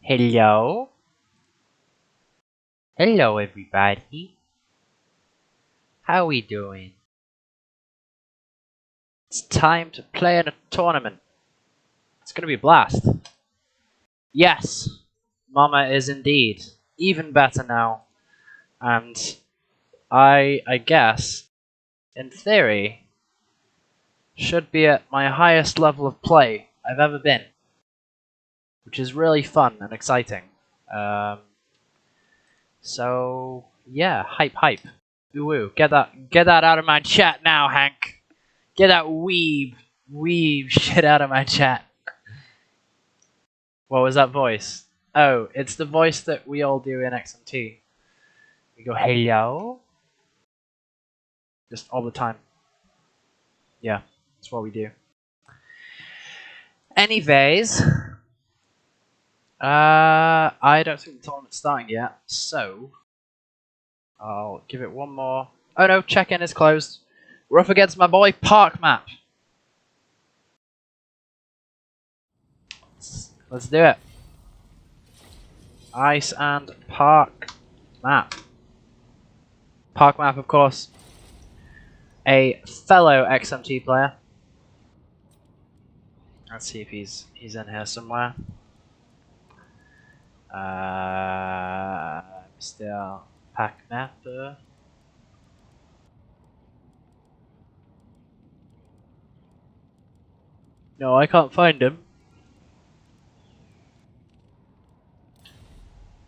Hello? Hello everybody. How we doing? It's time to play in a tournament. It's gonna be a blast. Yes, Mama is indeed. Even better now. And I guess, in theory, should be at my highest level of play I've ever been. Which is really fun and exciting. So yeah, hype. Ooh, get that out of my chat now, Hank. Get that weeb shit out of my chat. What was that voice? Oh, it's the voice that we all do in XMT. We go, hello? Just all the time. Yeah, that's what we do. Anyways, I don't think the tournament's starting yet, so I'll give it one more. Oh no, check-in is closed. We're up against my boy Park Map. Let's do it. Ice and Park Map. Park Map, of course, a fellow XMT player. Let's see if he's in here somewhere. Mr. Park Map. No, I can't find him.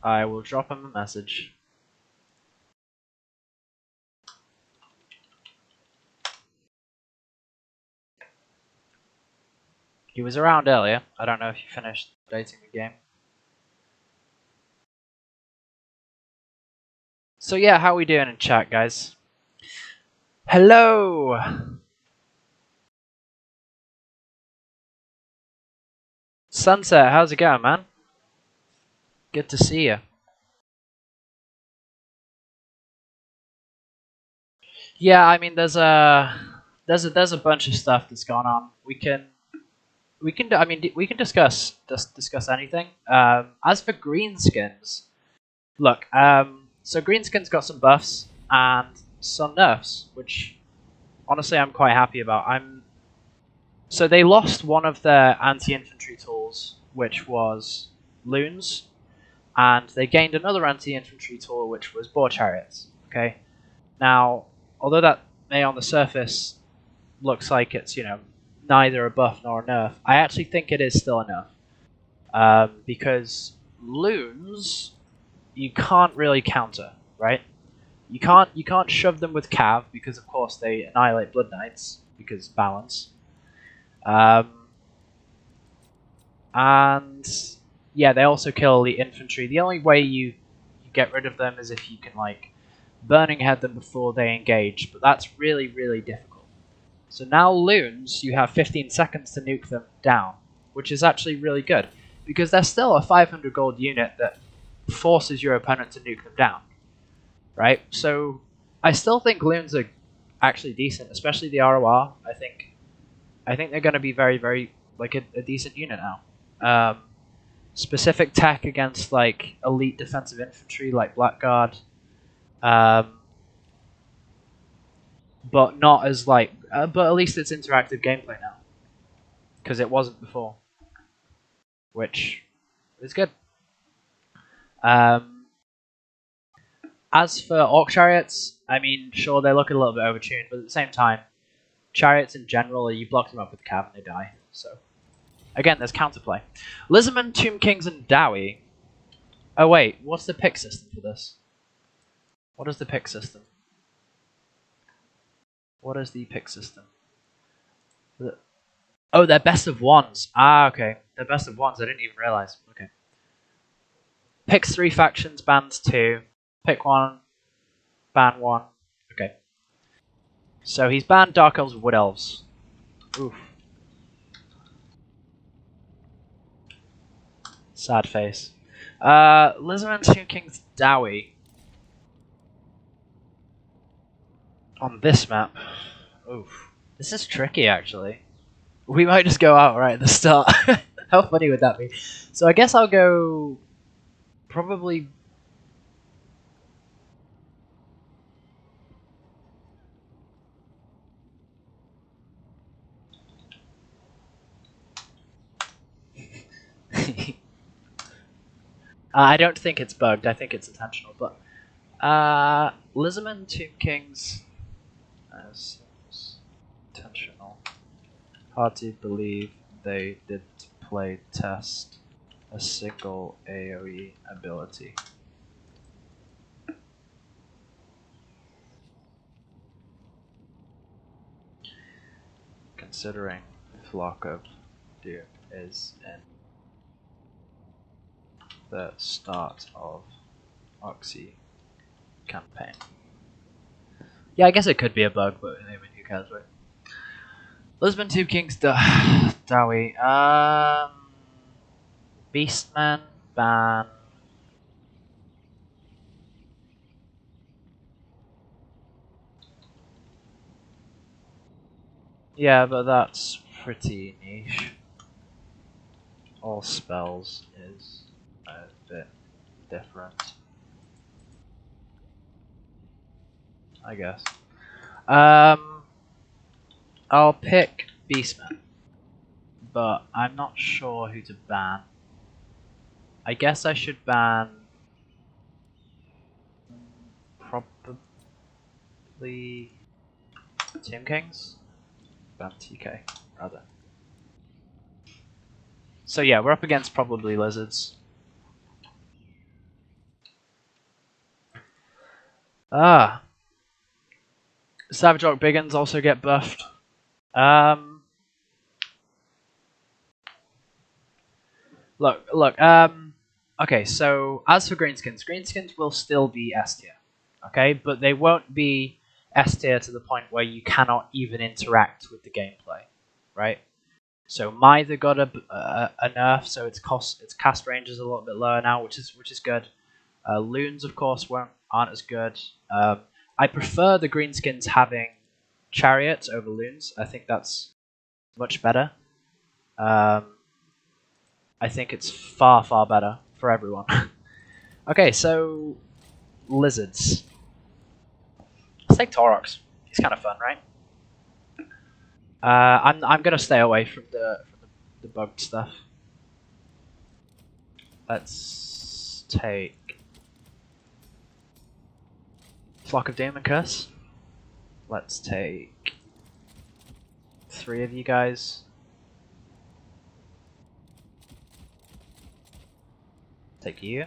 I will drop him a message. He was around earlier. I don't know if you finished dating the game. So yeah, how we doing in chat, guys? Hello! Sunset, how's it going, man? Good to see you. Yeah, I mean, there's a bunch of stuff that's gone on. We can discuss anything. As for greenskins, look, so greenskins got some buffs and some nerfs, which honestly I'm quite happy about. So they lost one of their anti-infantry tools, which was loons, and they gained another anti-infantry tool, which was boar chariots. Okay, now although that may on the surface looks like it's neither a buff nor a nerf, I actually think it is still a nerf. Because loons you can't really counter, right? You can't shove them with cav because of course they annihilate blood knights because balance. And yeah, they also kill elite infantry. The only way you get rid of them is if you can like burning head them before they engage, but that's really difficult. So now loons, you have 15 seconds to nuke them down, which is actually really good because they're still a 500 gold unit that forces your opponent to nuke them down, right? So I still think loons are actually decent, especially the ROR. I think they're going to be very like a decent unit now. Specific tech against like elite defensive infantry like Blackguard, but not as like. But at least it's interactive gameplay now, because it wasn't before, which is good. As for Orc Chariots, I mean, sure, they look a little bit overtuned, but at the same time, Chariots in general, you block them up with Cav and they die. So, again, there's counterplay. Lizardman, Tomb Kings, and Dowie. Oh wait, what's the pick system for this? What is the pick system? What is the pick system? Oh, they're best of ones. Ah, okay. They're best of ones. I didn't even realize. Okay. Picks 3 factions, bans 2. Pick 1, ban 1. Okay. So he's banned Dark Elves and Wood Elves. Oof. Sad face. Lizardman, Tomb Kings, Dowie. On this map. Oof. This is tricky, actually. We might just go out right at the start. How funny would that be? So I guess I'll go probably. I don't think it's bugged. I think it's intentional. But Lizardman, Tomb Kings, seems intentional. Hard to believe they did play test a single AoE ability. Considering Flock of Doom is in the start of Oxy campaign. Yeah, I guess it could be a bug, but I mean, who cares, right? Lisbon Two Kings, Dowie. Beastman, ban. Yeah, but that's pretty niche. All spells is a bit different, I guess. I'll pick Beastman, but I'm not sure who to ban. I guess I should ban probably Tomb Kings. Ban TK rather. So yeah, we're up against probably lizards. Ah, Savage Rock Biggins also get buffed. Look. Okay, so as for greenskins will still be S tier. Okay, but they won't be S tier to the point where you cannot even interact with the gameplay, right? So Mither got a nerf, so its cast range is a little bit lower now, which is good. Loons, of course, aren't as good. I prefer the greenskins having chariots over loons. I think that's much better. I think it's far better for everyone. Okay, so lizards. Let's take Taurox. He's kind of fun, right? I'm gonna stay away from the bugged stuff. Let's take Flock of Doom and Curse. Let's take 3 of you guys. Take you.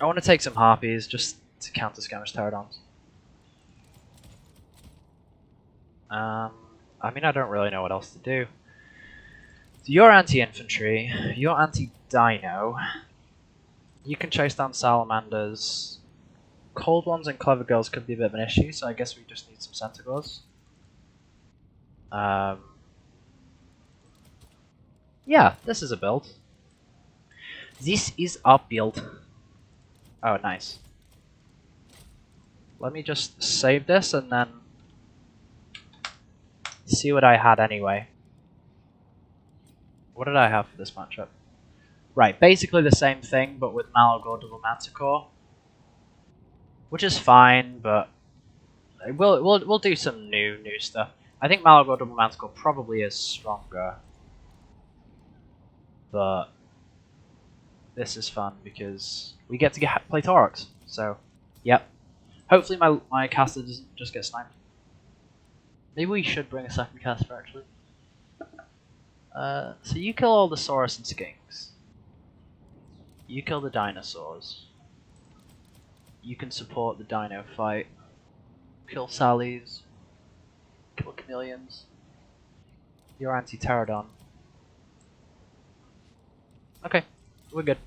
I want to take some Harpies just to counter Skirmish Pterodons. I mean, I don't really know what else to do. So you're anti-infantry, you're anti-dino. You can chase down salamanders. Cold ones and clever girls could be a bit of an issue, so I guess we just need some centaurs. Yeah, this is a build. This is our build. Oh, nice. Let me just save this and then see what I had anyway. What did I have for this matchup? Right, basically the same thing, but with Malagor double Manticore, which is fine, but we'll do some new stuff. I think Malagor double Manticore probably is stronger, but this is fun because we get to play Taurox. So, yep. Hopefully my caster doesn't just get sniped. Maybe we should bring a second caster actually. So you kill all the Saurus and Skinks. You kill the dinosaurs. You can support the dino fight. Kill Sallies. Kill chameleons. You're anti-Pterodon. Okay, we're good.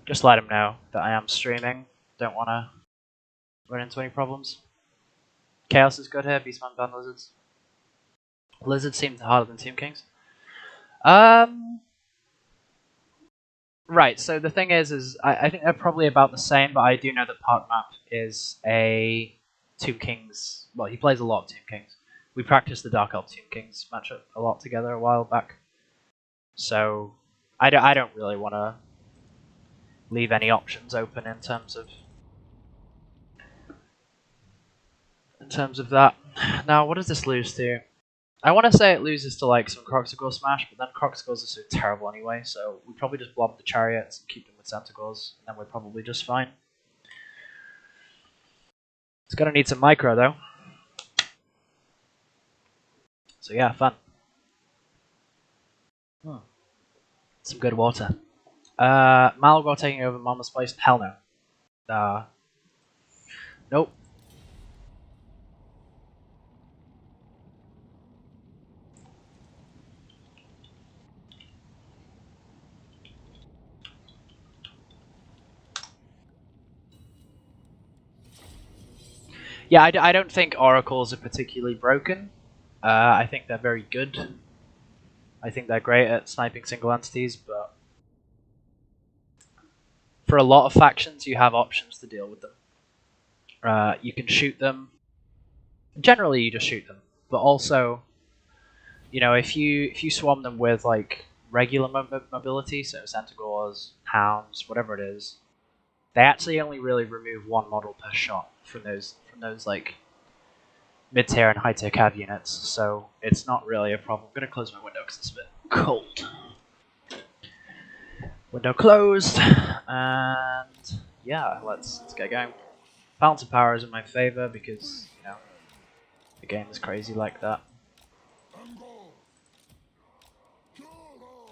Just let him know that I am streaming. Don't want to run into any problems. Chaos is good here. Beastman ban lizards. Lizards seem harder than Tomb Kings. Right, so the thing is I think they're probably about the same, but I do know that Park Map is a Tomb Kings. Well, he plays a lot of Tomb Kings. We practiced the Dark Elf Tomb Kings matchup a lot together a while back. So I don't really want to leave any options open in terms of that. Now, what does this lose to? I want to say it loses to like some Croxagore Smash, but then Croxagores are so terrible anyway, so we probably just blob the Chariots and keep them with Centaurs, and then we're probably just fine. It's gonna need some micro though. So yeah, fun. Some good water. Malagor taking over Mama's place? Hell no. Nope. Yeah, I don't think Oracles are particularly broken. I think they're very good. I think they're great at sniping single entities, but for a lot of factions, you have options to deal with them. You can shoot them. Generally, you just shoot them, but also, you know, if you swarm them with like regular mobility, so Centaurs, Hounds, whatever it is, they actually only really remove one model per shot from those like mid tier and high tier cav units. So it's not really a problem. I'm gonna close my window because it's a bit cold. Window closed, and yeah, let's get going. Balance of power is in my favor because you know the game is crazy like that.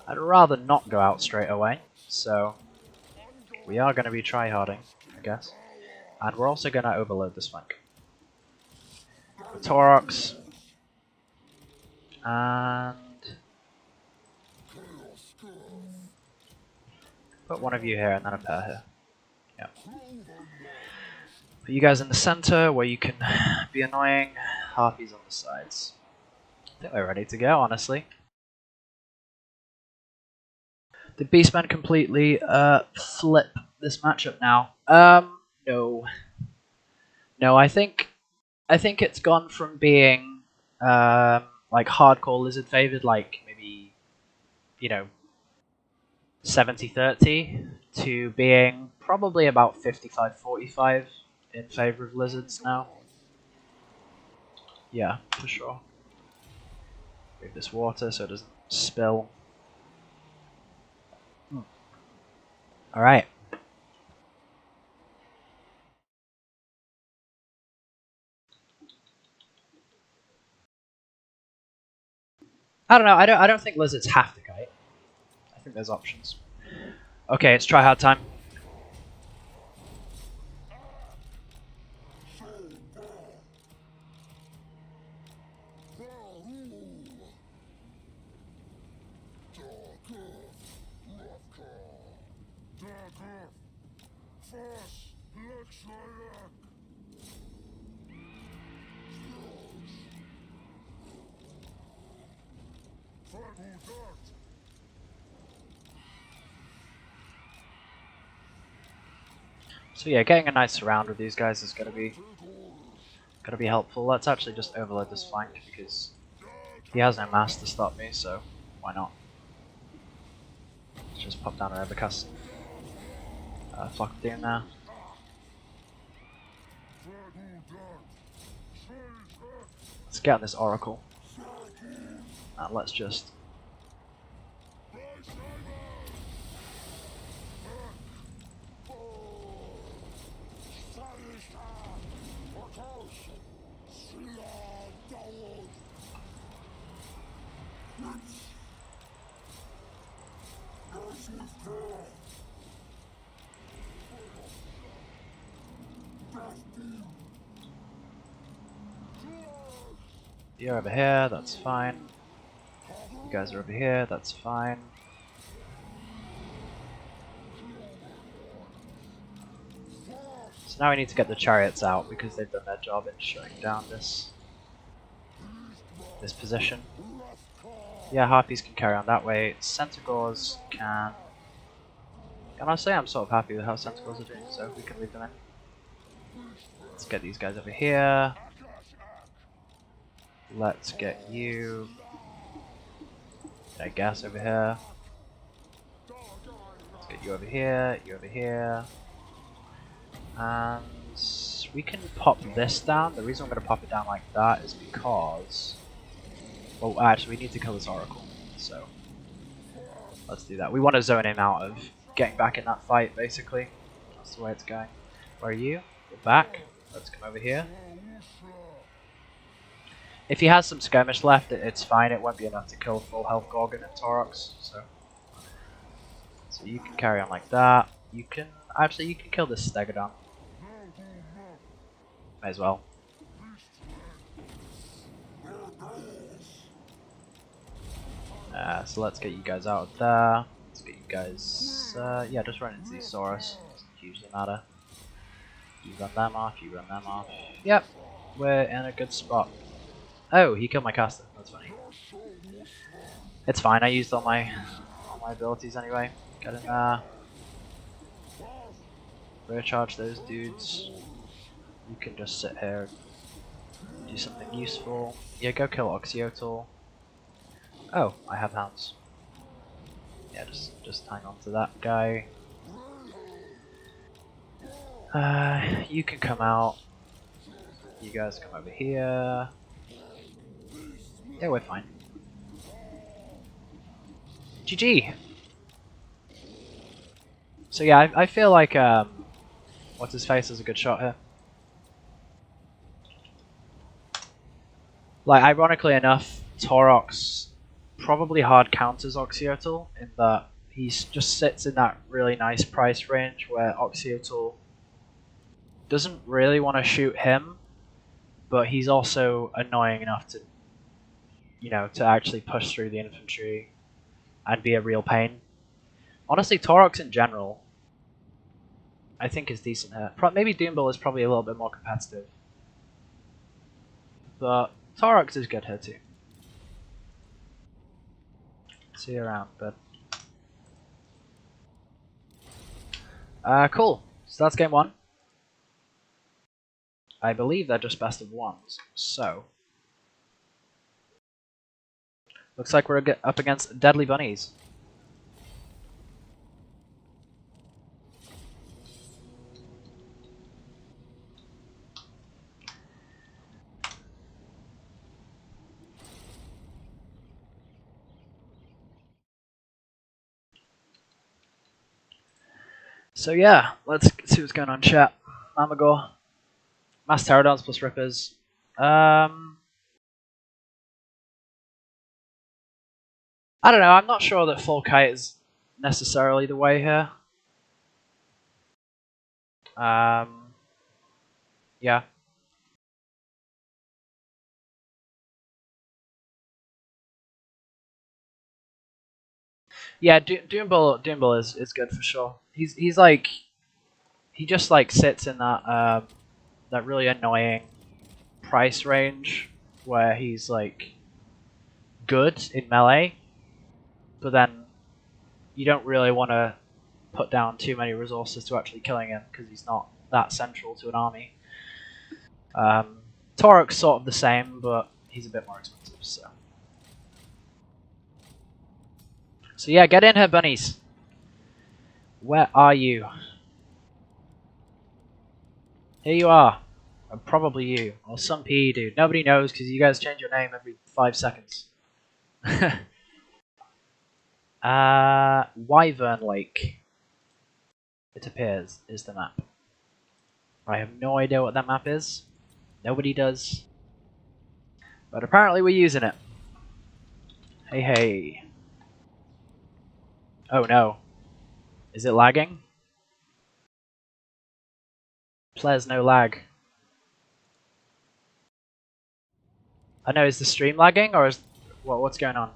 I'd rather not go out straight away, so we are going to be tryharding, I guess. And we're also going to overload this flank. With Taurox. And put one of you here and then a pair here. Yeah. Put you guys in the center where you can be annoying. Harpies on the sides. I think we're ready to go, honestly. Did Beastman completely flip this matchup now? No. No, I think it's gone from being like hardcore lizard favored, like maybe, you know, 70-30, to being probably about 55-45 in favor of lizards now. Yeah, for sure. Move this water so it doesn't spill. Alright. I don't know, I don't think lizards have to kite. I think there's options. Okay, it's try hard time. So yeah, getting a nice surround with these guys is gonna be helpful. Let's actually just overload this flank because he has no mass to stop me, so why not? Let's just pop down an overcast. Flock of Doom now. Let's get on this Oracle. And let's just... You're over here, that's fine. You guys are over here, that's fine. So now we need to get the chariots out because they've done their job in shutting down this position. Yeah, Harpies can carry on that way. Centaurs can Honestly, I'm sort of happy with how Sentinels are doing, so we can leave them in. Let's get these guys over here. Let's get you, I guess, over here. Let's get you over here, you over here. And we can pop this down. The reason I'm going to pop it down like that is because... well, actually, we need to kill this Oracle, so let's do that. We want to zone him out of getting back in that fight, basically. That's the way it's going. Where are you? You're back. Let's come over here. If he has some skirmish left, it's fine. It won't be enough to kill full health Gorgon and Taurox. So you can carry on like that. You can actually you can kill this Stegodon. May as well. So let's get you guys out of there. Let's get you guys. Yeah, just run into these Saurus. Doesn't hugely matter. You run them off. You run them off. Yep, we're in a good spot. Oh, he killed my caster. That's funny. It's fine. I used all my abilities anyway. Get in there. Recharge those dudes. You can just sit here and do something useful. Yeah, go kill Oxyotl. Oh, I have hounds. Yeah, just hang on to that guy. You can come out. You guys come over here. Yeah, we're fine. GG! So yeah, I feel like, what's his face is a good shot here. Like, ironically enough, Taurox probably hard counters Oxyotl in that he just sits in that really nice price range where Oxyotl doesn't really want to shoot him, but he's also annoying enough to, you know, to actually push through the infantry and be a real pain. Honestly, Taurox in general, I think is decent here. Maybe Doombull is probably a little bit more competitive, but Taurox is good here too. See you around, bud. Cool. So that's game one. I believe they're just best of ones. So looks like we're up against Deadly Bunnies. So yeah, let's see what's going on, chat. Mamagor, Mass Pterodons plus Rippers. I don't know. I'm not sure that full kite is necessarily the way here. Yeah. Yeah, Doombull is good for sure. He's like he just like sits in that that really annoying price range where he's like good in melee, but then you don't really want to put down too many resources to actually killing him because he's not that central to an army. Taurox sort of the same, but he's a bit more expensive. So yeah, get in here, bunnies. Where are you? Here you are. Probably you, or some PE dude. Nobody knows because you guys change your name every 5 seconds. Wyvern Lake, it appears, is the map. I have no idea what that map is. Nobody does. But apparently we're using it. Hey, hey. Oh no. Is it lagging? Players no lag. I know, is the stream lagging or is what's going on?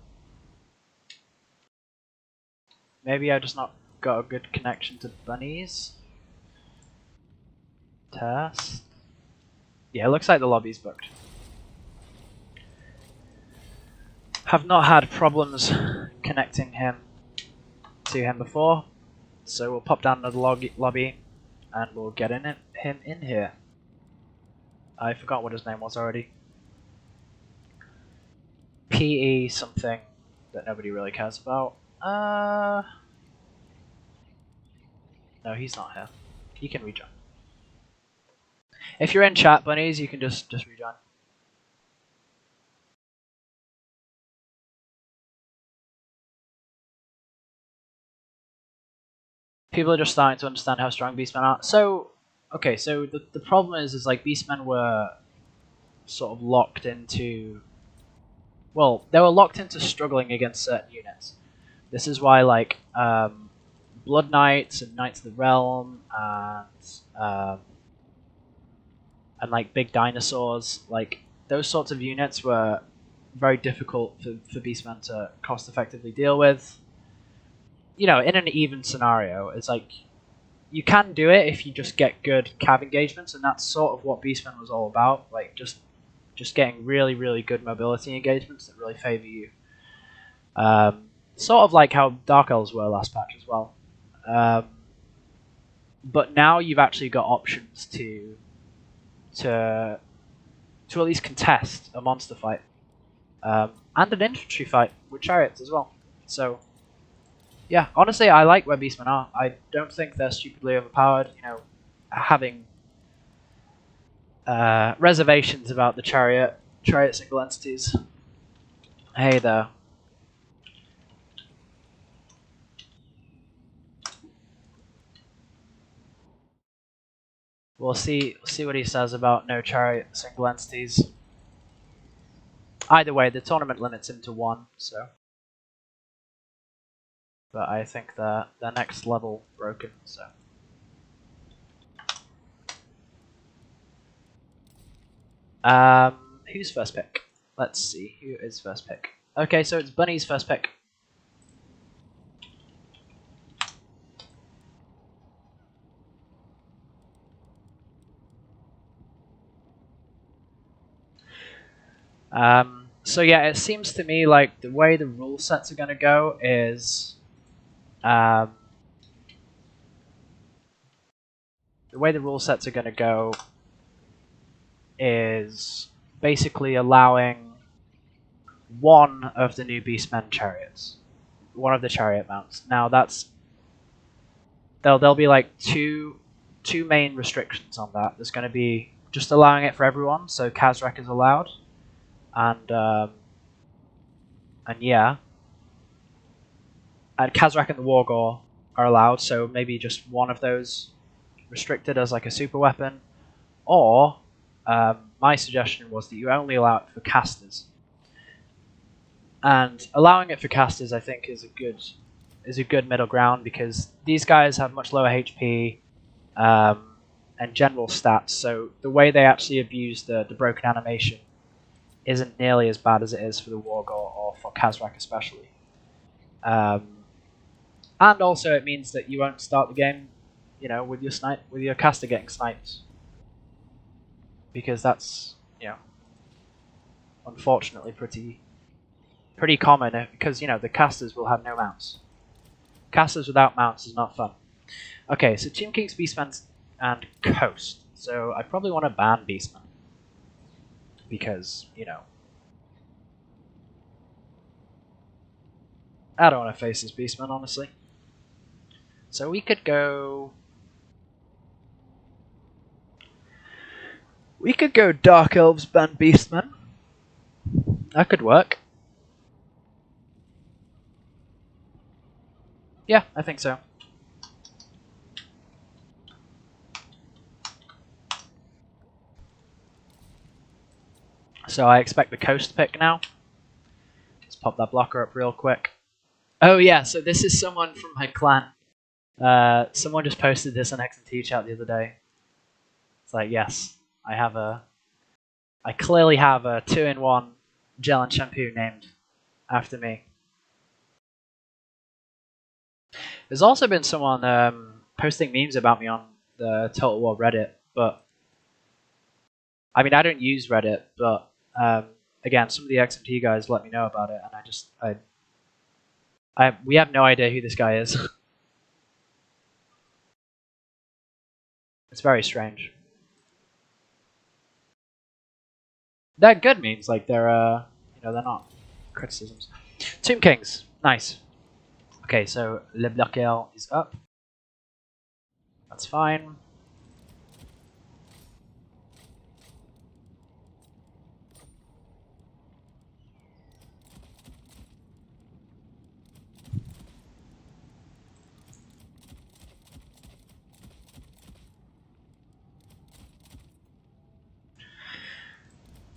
Maybe I just not got a good connection to bunnies. Test. Yeah, it looks like the lobby's booked. Have not had problems connecting him to him before. So we'll pop down to the lobby, and we'll get him in here. I forgot what his name was already. PE something that nobody really cares about. No, he's not here. He can rejoin. If you're in chat, bunnies, you can just rejoin. People are just starting to understand how strong beastmen are. So, okay, so the problem is like beastmen were sort of locked into. Well, they were locked into struggling against certain units. This is why, like, Blood Knights and Knights of the Realm and like big dinosaurs, like those sorts of units were very difficult for beastmen to cost effectively deal with. You know, in an even scenario, it's like you can do it if you just get good cav engagements, and that's sort of what beastmen was all about. Like just getting really good mobility engagements that really favor you. Sort of like how Dark Elves were last patch as well. But now you've actually got options to at least contest a monster fight and an infantry fight with chariots as well. So yeah, honestly, I like where beastmen are. I don't think they're stupidly overpowered. You know, having reservations about the chariot single entities. Hey there. We'll see what he says about no chariot single entities. Either way, the tournament limits him to 1, so. But I think they're next level broken, so. Who's first pick? Let's see, who is first pick? Okay, so it's Bunny's first pick. So yeah, it seems to me like the way the rule sets are going to go is, the way the rule sets are going to go is basically allowing one of the new Beastmen chariots, one of the chariot mounts. Now that's there'll be like two main restrictions on that. There's going to be just allowing it for everyone, so Kazrak is allowed, and yeah, and Kazrak and the Wargore are allowed. So maybe just one of those restricted as like a super weapon, or my suggestion was that you only allow it for casters. And allowing it for casters, I think, is a good middle ground because these guys have much lower HP and general stats. So the way they actually abuse the broken animation isn't nearly as bad as it is for the Wargore or for Kazrak especially. And also it means that you won't start the game, you know, with your caster getting sniped, because that's, you know, unfortunately pretty common, because, you know, the casters will have no mounts. Casters without mounts is not fun. Okay, so Tomb King's Beastmen and Coast. So I probably want to ban Beastmen because, you know, I don't want to face this Beastman, honestly. So we could go Dark Elves ban Beastmen. That could work. Yeah, I think so. So I expect the Coast pick now. Let's pop that blocker up real quick. Oh yeah, so this is someone from my clan. Someone just posted this on X&T chat the other day. It's like, yes, I clearly have a 2-in-1 gel and shampoo named after me. There's also been someone posting memes about me on the Total War Reddit, but I mean, I don't use Reddit, but again, some of the XMT guys let me know about it, and we have no idea who this guy is. It's very strange. That good means like they're you know, they're not criticisms. Tomb Kings, nice. Okay, so Le Bloqueur is up. That's fine.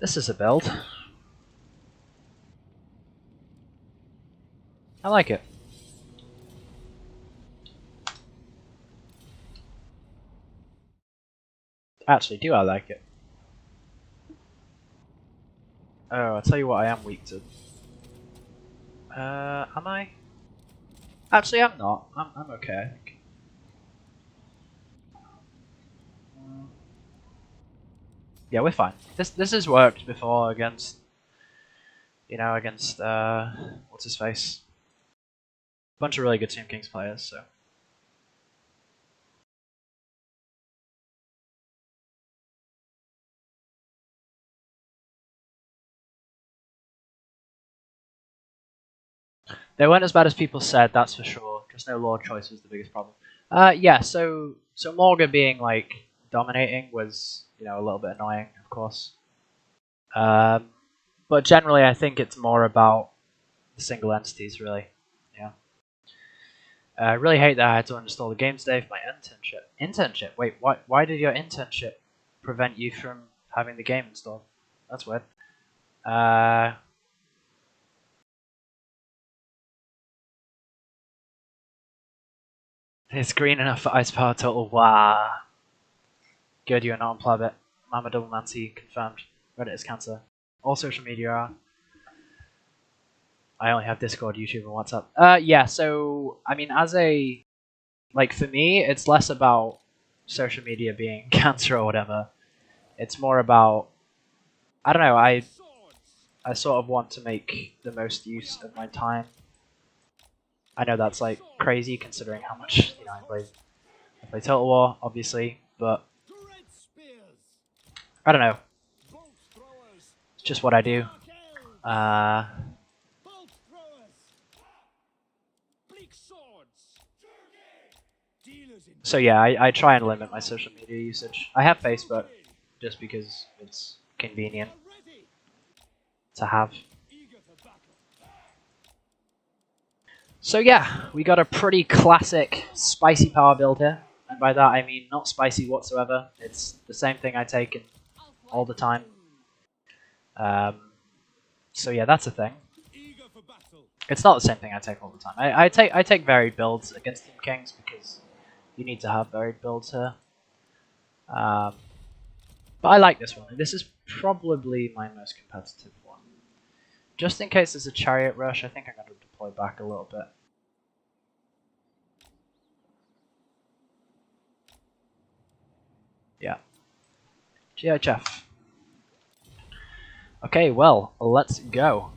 This is a build. I like it. Actually, do I like it? Oh, I'll tell you what I am weak to. Am I? Actually, I'm not. I'm okay, I think. Yeah, we're fine. This has worked before against, you know, against what's his face? Bunch of really good Tomb Kings players. So they weren't as bad as people said. That's for sure. Just no lord choice was the biggest problem. Yeah. So Morga being like dominating was, you know, a little bit annoying, of course. But generally, I think it's more about the single entities, really. Yeah. I really hate that I had to uninstall the game today for my internship. Internship? Wait, why did your internship prevent you from having the game installed? That's weird. It's green enough for ice power total. Wow. Good, you're not on Plabit. Mama Double Nancy confirmed. Reddit is cancer. All social media are. I only have Discord, YouTube, and WhatsApp. Yeah, so, I mean, as a... Like, for me, it's less about social media being cancer or whatever. It's more about... I don't know, I sort of want to make the most use of my time. I know that's, like, crazy considering how much, you know, I play Total War, obviously, but... I don't know. It's just what I do. So yeah, I try and limit my social media usage. I have Facebook, just because it's convenient to have. So yeah, we got a pretty classic spicy power build here. And by that I mean not spicy whatsoever. It's the same thing I take in all the time. So yeah, that's a thing. It's not the same thing I take all the time. I take varied builds against Team Kings because you need to have varied builds here. But I like this one. This is probably my most competitive one. Just in case there's a chariot rush, I think I'm going to deploy back a little bit. Yeah. GHF. Okay, well, let's go.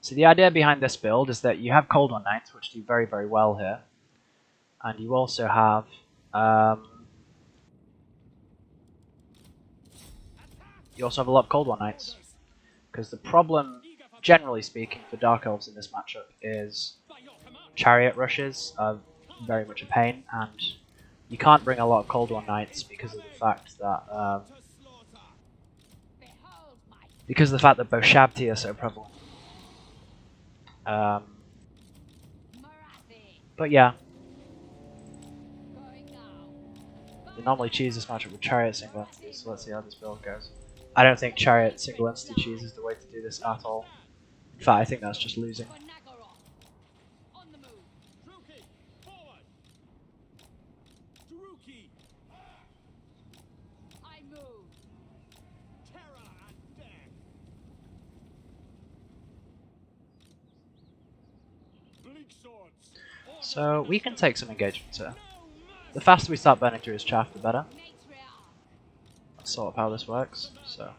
So the idea behind this build is that you have Cold One Knights, which do very, very well here. And you also have... you also have a lot of Cold One Knights. Because the problem, generally speaking, for Dark Elves in this matchup is chariot rushes are very much a pain, and you can't bring a lot of Cold One Knights because of the fact that Boshabti are so prevalent. But yeah, you normally choose this matchup with Chariot single entity, so let's see how this build goes. I don't think Chariot single entity cheese is the way to do this at all. In fact, I think that's just losing. So we can take some engagements here. The faster we start burning through his chaff, the better. That's sort of how this works. So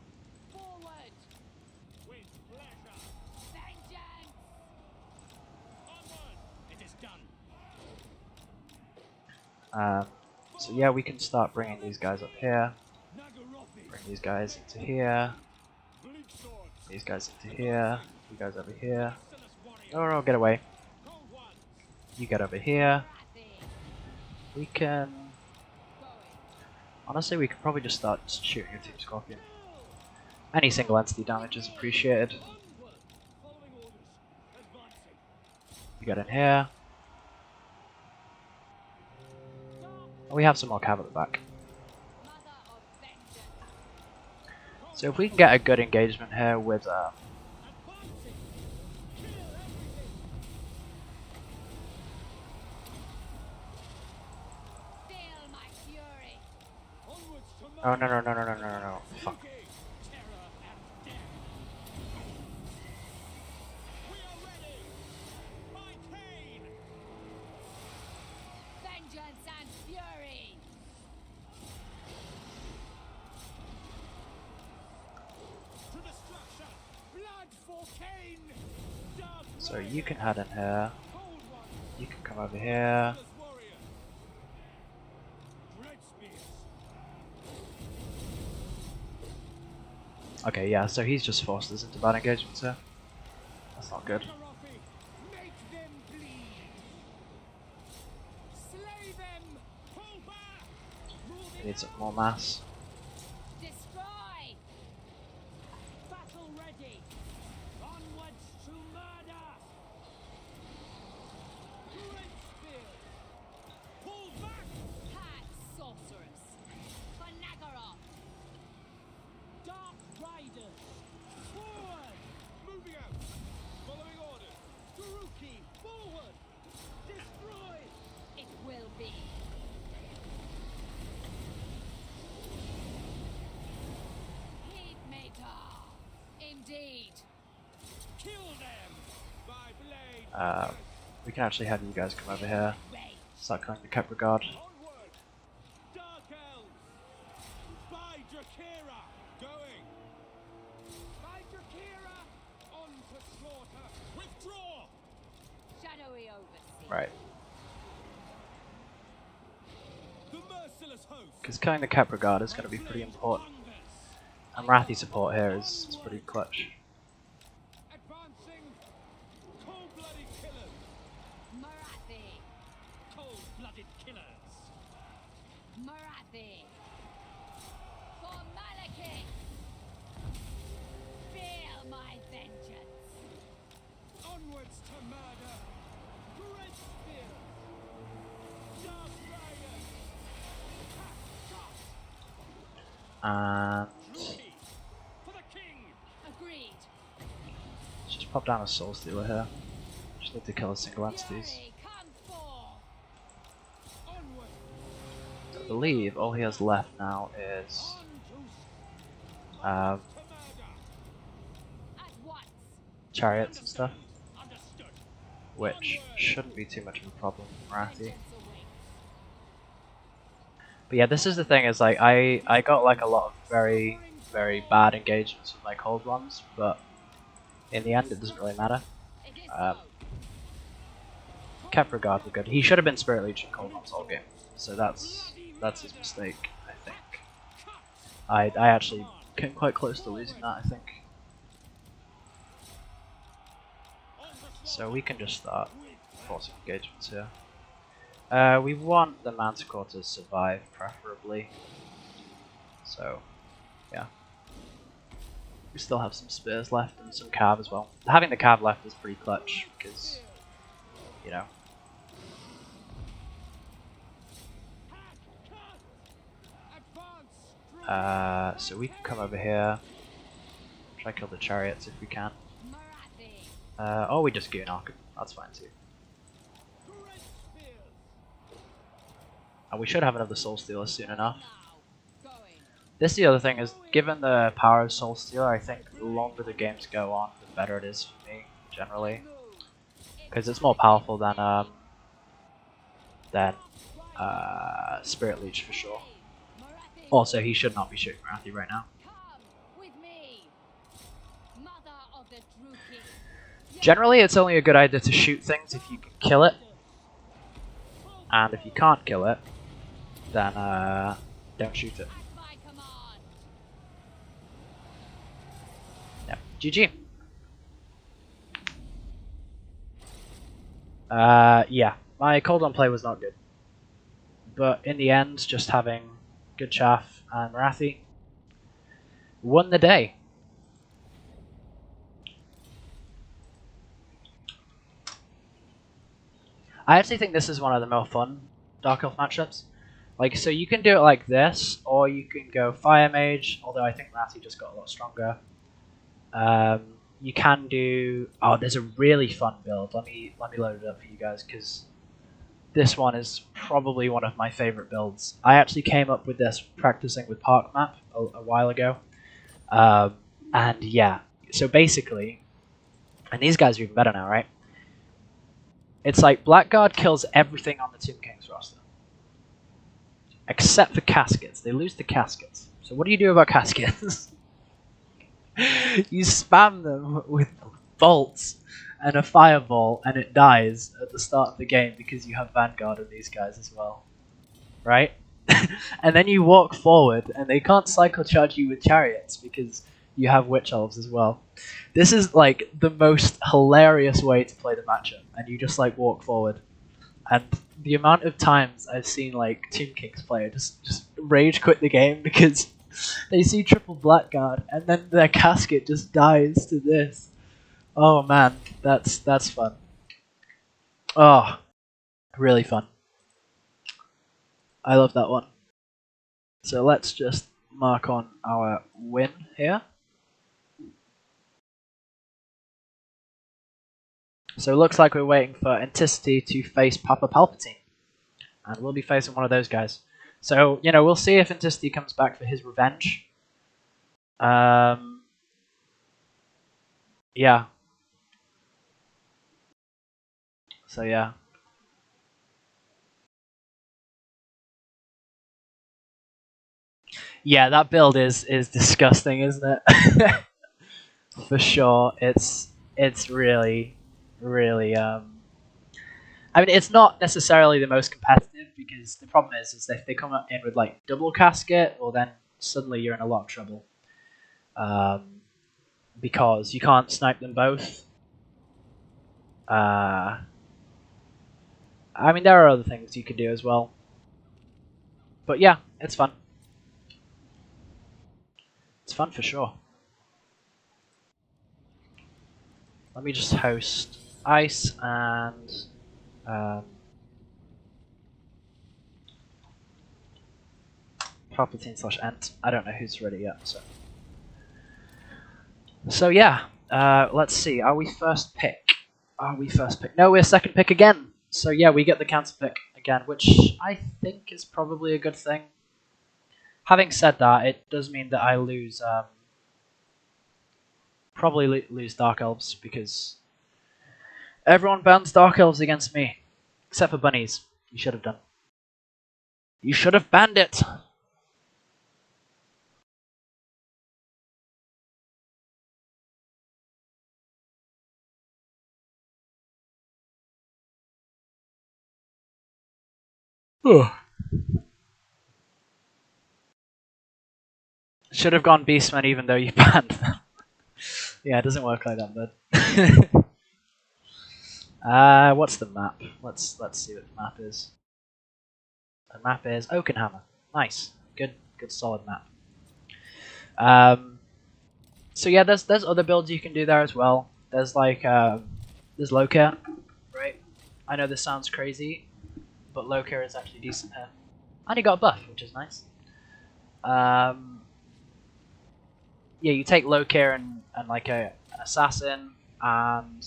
So yeah, we can start bringing these guys up here. Bring these guys into here. These guys into here. You guys over here. Oh no, get away. You get over here. We can... Honestly, we could probably just start shooting your Team Scorpion. Any single entity damage is appreciated. You get in here. And we have some more cav at the back. So if we can get a good engagement here with oh no. Fuck. So you can head in here. You can come over here. Okay, yeah, so he's just forced us into bad engagements here. That's not good. We need some more mass. We can actually have you guys come over here. Start killing the Kep Regard. Right. Because killing the Kep Regard is going to be pretty important. And Rathi support here is pretty clutch. And let's just pop down a Soul Stealer here. Just need to kill a single entities. I believe all he has left now is chariots and stuff, which shouldn't be too much of a problem for Rathi. But yeah, this is the thing, is like I got like a lot of very bad engagements with my cold ones, but in the end it doesn't really matter. Kep Regard were good. He should have been Spirit Leech in cold ones all game, so that's his mistake, I think. I actually came quite close to losing that, I think. So we can just start forcing engagements here. We want the Manticore to survive, preferably. So, yeah. We still have some spears left and some cav as well. Having the cav left is pretty clutch because, you know. So we can come over here. Try to kill the chariots if we can. Or we just Goon Arc. That's fine too. And we should have another Soul Stealer soon enough. This is the other thing, is given the power of Soul Stealer, I think the longer the games go on, the better it is for me, generally. Because it's more powerful than Spirit Leech for sure. Also, he should not be shooting Rathi right now. Generally, it's only a good idea to shoot things if you can kill it. And if you can't kill it, then don't shoot it. Yeah. GG. Yeah, my cold on play was not good, but in the end, just having good chaff and Marathi won the day. I actually think this is one of the more fun Dark Elf matchups. Like, so you can do it like this, or you can go Fire Mage, although I think Marathi just got a lot stronger. You can do... Oh, there's a really fun build. Let me load it up for you guys, because this one is probably one of my favorite builds. I actually came up with this practicing with Park Map a while ago. And yeah, so basically, and these guys are even better now, right? It's like Blackguard kills everything on the Tomb King's roster. Except for caskets. They lose the caskets. So what do you do about caskets? You spam them with bolts and a fireball, and it dies at the start of the game because you have Vanguard of these guys as well. Right? And then you walk forward, and they can't cycle charge you with chariots because you have Witch Elves as well. This is like the most hilarious way to play the matchup, and you just like walk forward. And the amount of times I've seen like Tomb Kings player just rage quit the game because they see triple Blackguard and then their casket just dies to this. Oh man, that's fun. Oh, really fun. I love that one. So let's just mark on our win here. So it looks like we're waiting for Anticity to face Papa Palpatine. And we'll be facing one of those guys. So, you know, we'll see if Anticity comes back for his revenge. Yeah. So, yeah. Yeah, that build is disgusting, isn't it? For sure. It's really, really... I mean, it's not necessarily the most competitive because the problem is that if they come in with like double casket, well then suddenly you're in a lot of trouble. Because you can't snipe them both. I mean, there are other things you could do as well. But yeah, it's fun. It's fun for sure. Let me just host Ice and... Palpatine / Ent. I don't know who's ready yet, so... So yeah, let's see. Are we first pick? Are we first pick? No, we're second pick again. So yeah, we get the counter pick again, which I think is probably a good thing. Having said that, it does mean that I lose, probably lose Dark Elves because everyone bans Dark Elves against me, except for bunnies. You should have done. You should have banned it. Should have gone Beastmen even though you banned them. Yeah, it doesn't work like that, bud. What's the map? Let's see what the map is. The map is Oakenhammer. Nice, good solid map. So yeah, there's other builds you can do there as well. There's like there's low care, right? I know this sounds crazy, but low care is actually decent here, and he got a buff, which is nice. Yeah, you take low care and like an assassin and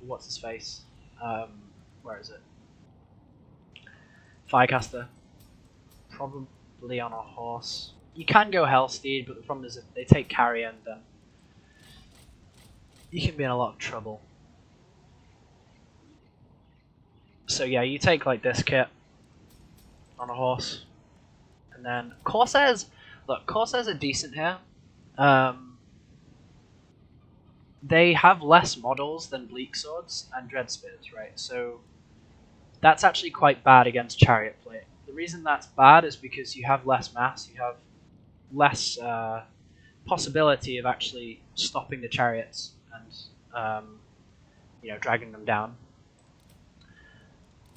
what's his face? Where is it? Firecaster. Probably on a horse. You can go Hellsteed, but the problem is if they take Carrion, then you can be in a lot of trouble. So yeah, you take like this kit on a horse, and then Corsairs. Look, Corsairs are decent here. They have less models than Bleak Swords and Dread Spears, right? So that's actually quite bad against Chariot play. The reason that's bad is because you have less mass, you have less possibility of actually stopping the chariots and dragging them down.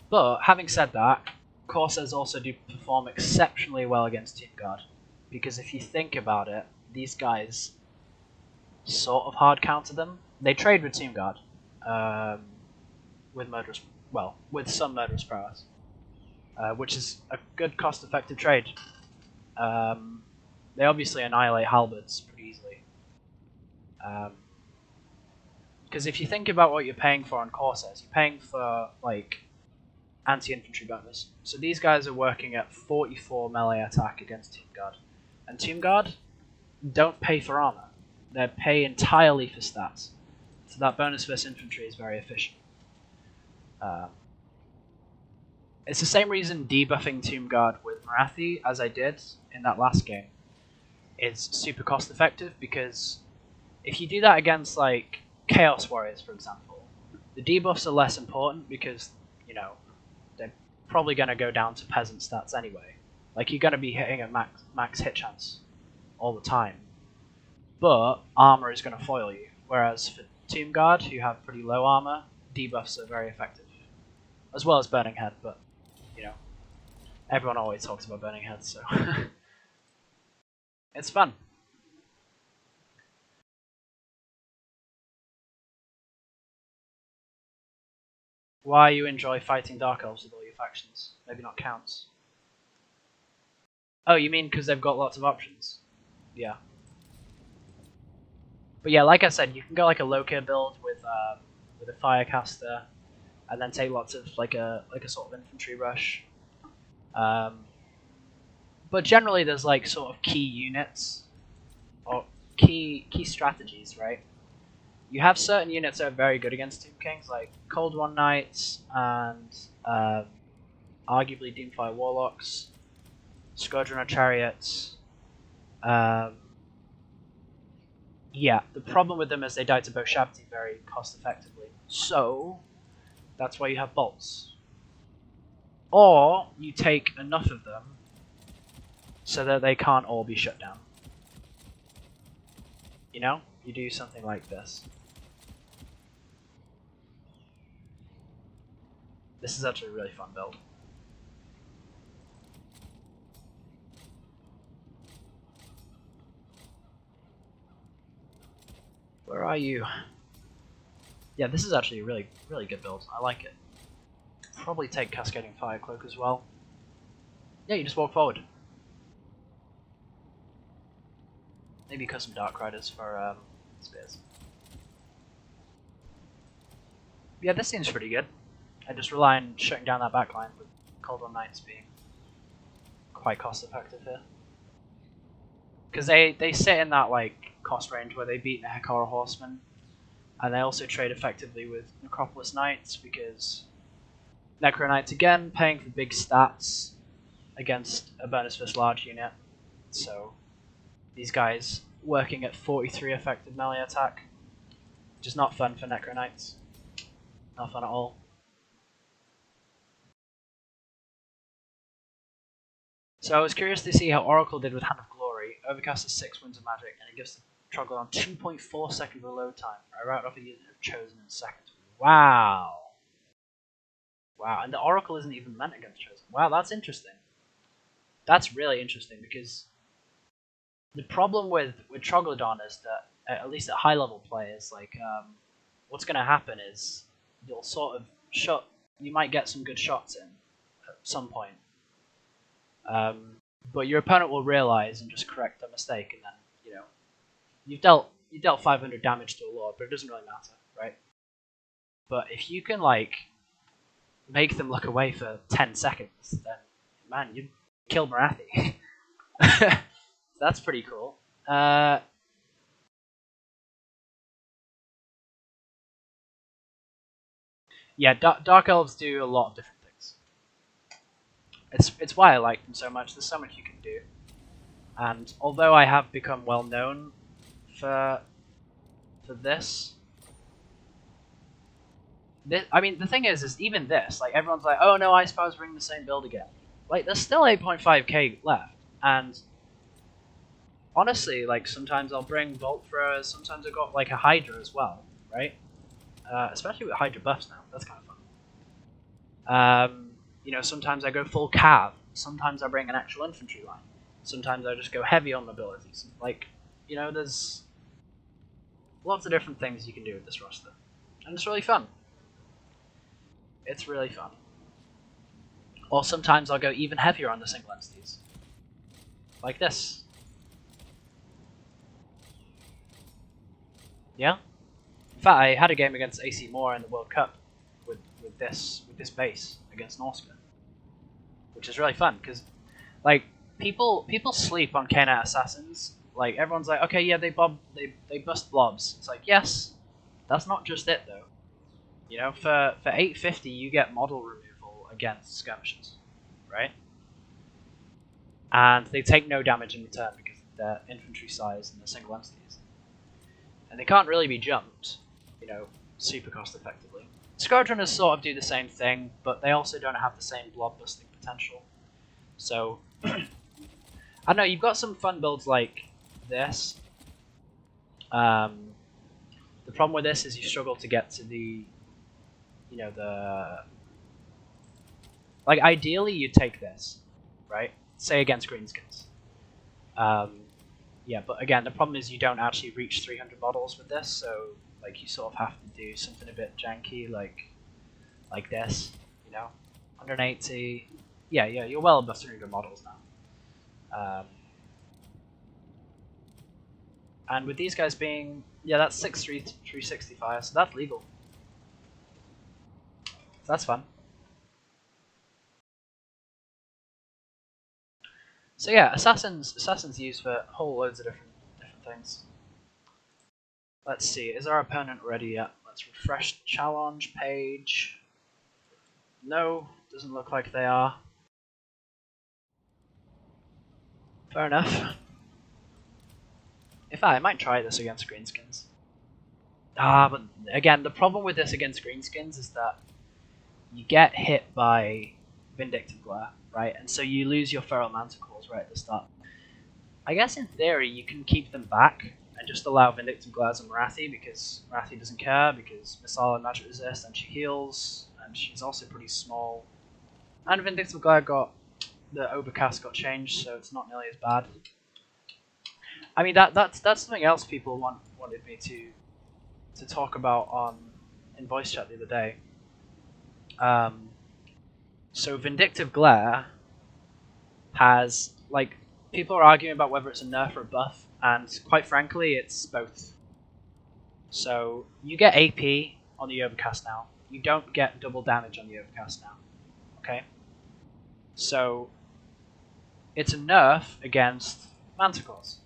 But having said that, Corsairs also do perform exceptionally well against Tomb Guard, because if you think about it, these guys sort of hard counter them. They trade with Tomb Guard, with some murderous prowess, which is a good cost-effective trade. They obviously annihilate halberds pretty easily. Because if you think about what you're paying for on Corsairs, you're paying for like anti-infantry bonus. So these guys are working at 44 melee attack against Tomb Guard, and Tomb Guard don't pay for armor; they pay entirely for stats. So that bonus versus infantry is very efficient. It's the same reason debuffing Tomb Guard with Marathi, as I did in that last game, is super cost effective, because if you do that against like Chaos Warriors, for example, the debuffs are less important because, they're probably going to go down to peasant stats anyway. Like, you're going to be hitting a max hit chance all the time. But armor is going to foil you. Whereas for Tomb Guard, who have pretty low armor, debuffs are very effective. As well as Burning Head, but, everyone always talks about Burning Head, so... It's fun. Why you enjoy fighting Dark Elves with all your factions? Maybe not counts. Oh, you mean because they've got lots of options? Yeah. But yeah, like I said, you can go like a Loki build with a Firecaster, and then take lots of like a sort of infantry rush. But generally, there's like sort of key units or key strategies, right? You have certain units that are very good against Tomb Kings, like Cold One Knights and arguably Doomfire Warlocks, Squadron of Chariots. Yeah, the problem with them is they die to Boshabti very cost effectively. So, that's why you have bolts. Or, you take enough of them so that they can't all be shut down. You do something like this. This is actually a really fun build. Where are you? Yeah, this is actually a really, really good build. I like it. Probably take Cascading Fire Cloak as well. Yeah, you just walk forward. Maybe custom Dark Riders for spears. Yeah, this seems pretty good. I just rely on shutting down that backline with Cold One Knights being quite cost effective here. Because they sit in that like cost range where they beat the Hekara Horsemen, and they also trade effectively with Necropolis Knights, because Necro Knights again paying for big stats against a bonus versus large unit. So these guys working at 43 effective melee attack, which is not fun for Necro Knights. Not fun at all. So I was curious to see how Oracle did with Hand of Glory. Overcast has 6 Winds of Magic, and it gives the Troglodyte 2.4 seconds reload time. I route off a unit chosen in seconds. Wow. Wow, and the Oracle isn't even meant against chosen. Wow, that's interesting. That's really interesting, because the problem with Troglodon is that, at least at high level players, like, what's going to happen is you'll sort of you might get some good shots in at some point. But your opponent will realize and just correct the mistake, and then, you dealt 500 damage to a lord, but it doesn't really matter, right? But if you can, like, make them look away for 10 seconds, then, man, you kill Marathi. That's pretty cool. Yeah, Dark Elves do a lot of different things. It's why I like them so much. There's so much you can do. And although I have become well known for this, I mean, the thing is even this, like, everyone's like, oh no, I suppose bring the same build again. like there's still 8.5k left, and honestly, like sometimes I'll bring bolt throwers, sometimes I've got like a Hydra as well, right? Especially with Hydra buffs now, that's kind of fun. You know, sometimes I go full cav, sometimes I bring an actual infantry line, sometimes I just go heavy on mobilities. Like, you know, there's lots of different things you can do with this roster, and it's really fun. It's really fun. Or sometimes I'll go even heavier on the single entities, like this. Yeah. In fact, I had a game against AC Moore in the World Cup with this base against Norska, which is really fun because like people sleep on K-Net assassins. Like everyone's like, okay, yeah, they bust blobs. It's like, yes, that's not just it though. You know, for 850 you get model removal against skirmishes, right? And they take no damage in return because of their infantry size and their single entities. And they can't really be jumped, you know, super cost effectively. Squadrunners sort of do the same thing, but they also don't have the same blob busting potential. So, I don't know, you've got some fun builds like this. The problem with this is you struggle to get to the, you know, the... Like, ideally you'd take this, right? Say against greenskins. Yeah, but again, the problem is you don't actually reach 300 models with this, so like you sort of have to do something a bit janky, like this, you know, 180. Yeah, you're well above 300 models now. And with these guys being, yeah, that's 365, so that's legal. So that's fun. So yeah, assassins used for whole loads of different things. Let's see, is our opponent ready yet? Let's refresh the challenge page. No, doesn't look like they are. Fair enough. In fact, I might try this against greenskins. But again, the problem with this against greenskins is that you get hit by Vindictive Glare, right? And so you lose your Feral Manticores right at the start. I guess in theory you can keep them back and just allow Vindictive Glares on Marathi because Marathi doesn't care because Missile and Magic Resist and she heals and she's also pretty small. And Vindictive Glare got the overcast got changed, so it's not nearly as bad. I mean that's something else people wanted me to talk about in voice chat the other day. So Vindictive Glare has, like, people are arguing about whether it's a nerf or a buff, and quite frankly, it's both. So you get AP on the overcast now. You don't get double damage on the overcast now. Okay? So it's a nerf against Manticores.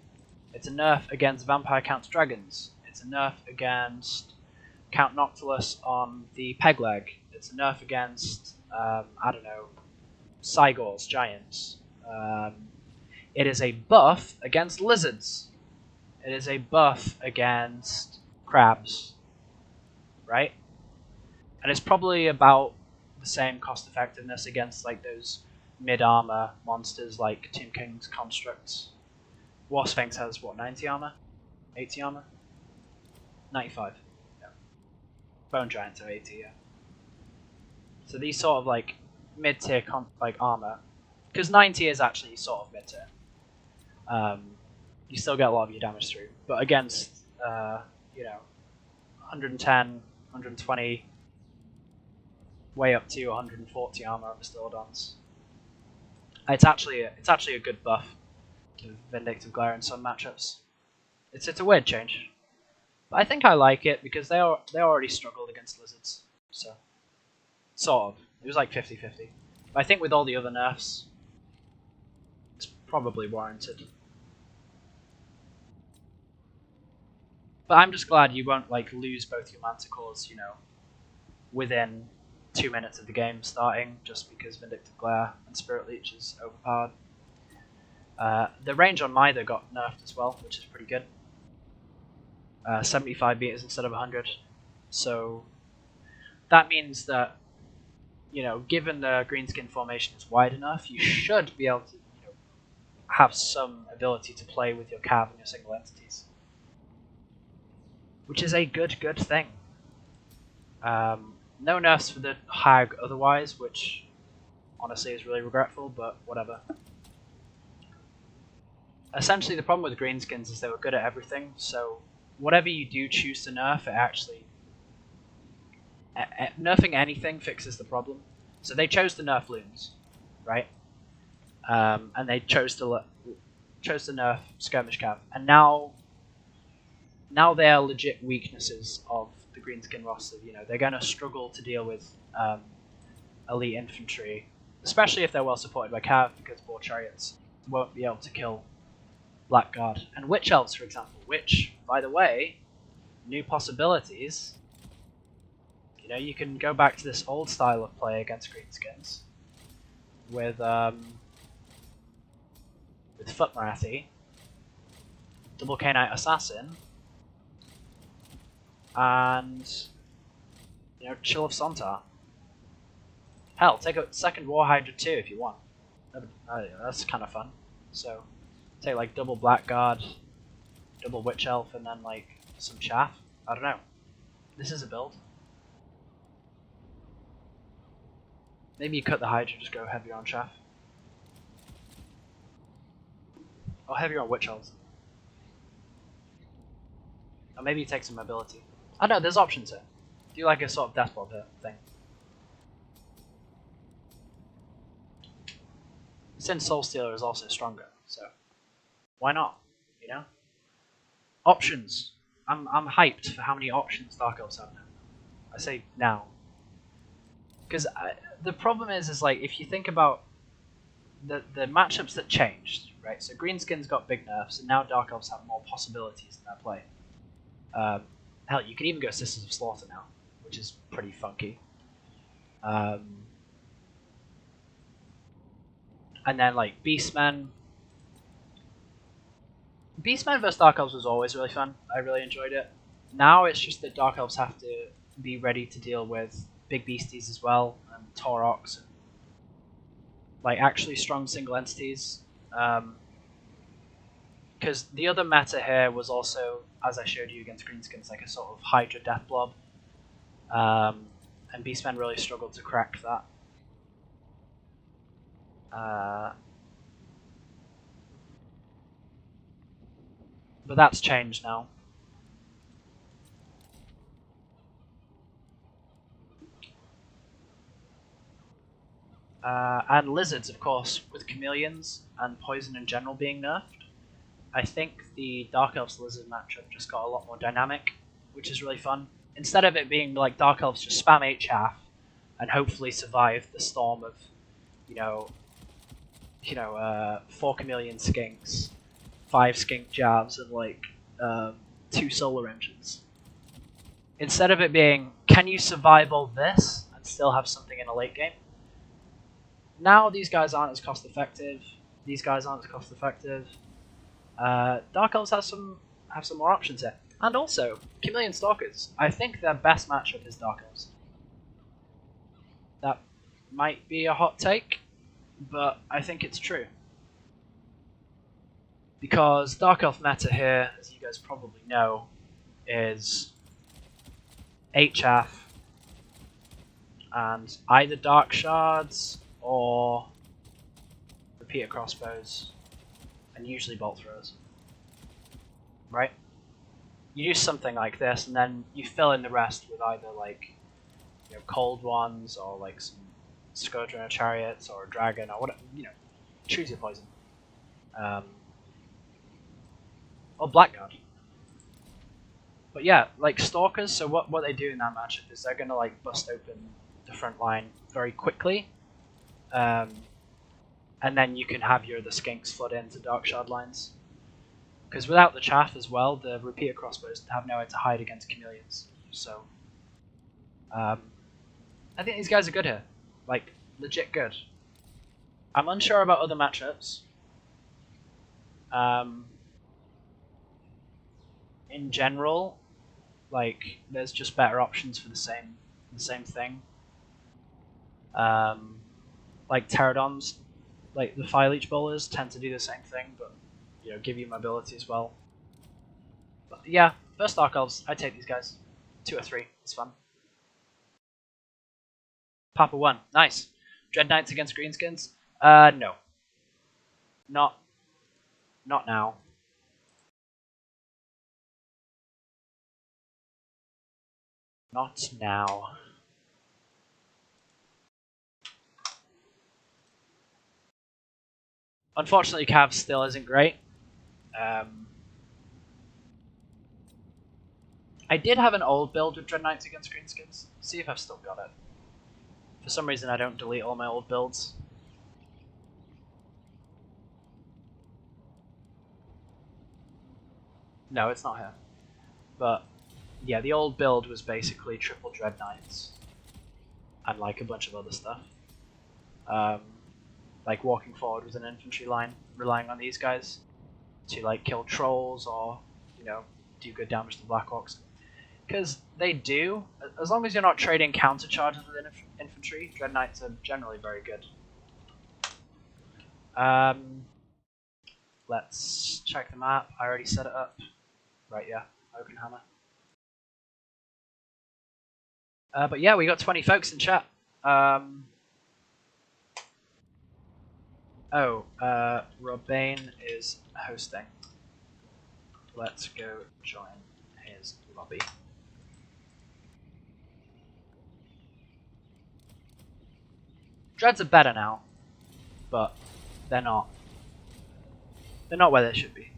It's a nerf against Vampire Count Dragons. It's a nerf against Count Noctilus on the Peg Leg. It's a nerf against, I don't know, Cygors, Giants. It is a buff against Lizards. It is a buff against Crabs. Right? And it's probably about the same cost effectiveness against like those mid-armor monsters like Tomb King's Constructs. War Sphinx has, what, 90 armor? 80 armor? 95. Yeah. Bone Giants have 80, yeah. So these sort of like mid-tier like armor, because 90 is actually sort of mid-tier. You still get a lot of your damage through, but against you know, 110, 120, way up to 140 armor on Mastodons. It's actually a good buff to Vindictive Glare in some matchups. It's a weird change, but I think I like it because they already struggled against Lizards, so sort of. It was like 50-50. But I think with all the other nerfs, it's probably warranted. But I'm just glad you won't like lose both your Manticores, you know, within 2 minutes of the game starting, just because Vindictive Glare and Spirit Leech is overpowered. The range on Mither got nerfed as well, which is pretty good. 75 meters instead of 100. So that means that given the greenskin formation is wide enough, you should be able to have some ability to play with your cav and your single entities, which is a good thing. No nerfs for the Hag otherwise, which honestly is really regretful, but whatever. Essentially, the problem with greenskins is they were good at everything, so whatever you do choose to nerf, it actually nerfing anything fixes the problem. So they chose to nerf loons, right? And they chose to nerf skirmish cav, and now they are legit weaknesses of the greenskin roster. They're going to struggle to deal with elite infantry, especially if they're well supported by cav, because boar chariots won't be able to kill blackguard and witch elves, for example. Which, by the way, new possibilities. You can go back to this old style of play against greenskins with Foot Marathi, Double K-Knight Assassin, and Chill of Sontar. Hell, take a second War Hydra too if you want. That's kind of fun. So take like double Blackguard, double Witch Elf, and then like some chaff. I don't know. This is a build. Maybe you cut the Hydra, just go heavier on chaff. Or heavier on Witch Elves. Or maybe you take some mobility. I don't know, there's options here. Do like a sort of Death Blob thing. Since Soul Stealer is also stronger, so why not? Options. I'm hyped for how many options Dark Elves have now. I say now, because the problem is like if you think about the matchups that changed, right? So Greenskins got big nerfs, and now Dark Elves have more possibilities in their play. Hell, you can even go Sisters of Slaughter now, which is pretty funky. And then like Beastmen versus Dark Elves was always really fun. I really enjoyed it. Now it's just that Dark Elves have to be ready to deal with big beasties as well, and Taurox, and like actually strong single entities. Because the other meta here was also, as I showed you against Greenskins, like a sort of Hydra Death Blob. And Beastmen really struggled to crack that. But that's changed now. And lizards, of course, with chameleons and poison in general being nerfed. I think the Dark Elves Lizard matchup just got a lot more dynamic, which is really fun. Instead of it being like Dark Elves just spam 8 chaff and hopefully survive the storm of, 4 chameleon skinks, 5 skink jabs, and like 2 solar engines. Instead of it being, can you survive all this and still have something in a late game? Now these guys aren't as cost effective. These guys aren't as cost effective. Dark Elves have some more options here. And also, Chameleon Stalkers. I think their best matchup is Dark Elves. That might be a hot take, but I think it's true. Because Dark Elf meta here, as you guys probably know, is 8 chaff and either Dark Shards or repeater crossbows, and usually bolt throws. Right? You do something like this, and then you fill in the rest with either like cold ones or like some Scourge chariots or a dragon or whatever. Choose your poison. Or Blackguard. But yeah, like Stalkers. So what they do in that matchup is they're gonna like bust open the front line very quickly. And then you can have the skinks flood into Dark Shard lines. Because without the chaff as well, the repeater crossbows have nowhere to hide against chameleons. So, I think these guys are good here. Like, legit good. I'm unsure about other matchups. In general, like, there's just better options for the same thing. Like pterodons, like the fire leech bowlers tend to do the same thing, but you know, give you mobility as well. But yeah, first Dark Elves, I take these guys. 2 or 3, it's fun. Papa 1, nice. Dread Knights against Greenskins? No. Not now. Not now. Unfortunately, Cav still isn't great. I did have an old build with Dread Knights against Greenskins. See if I've still got it. For some reason, I don't delete all my old builds. No, it's not here. But yeah, the old build was basically triple Dread Knights and like a bunch of other stuff. Um, like walking forward with an infantry line, relying on these guys to like kill trolls or you know do good damage to Blackhawks. Because they do, as long as you're not trading counter charges with infantry, Dread Knights are generally very good. Let's check the map. I already set it up. Right, yeah, Oakenhammer. But yeah, we got 20 folks in chat. Robbane is hosting. Let's go join his lobby. Dreads are better now, but they're not. They're not where they should be,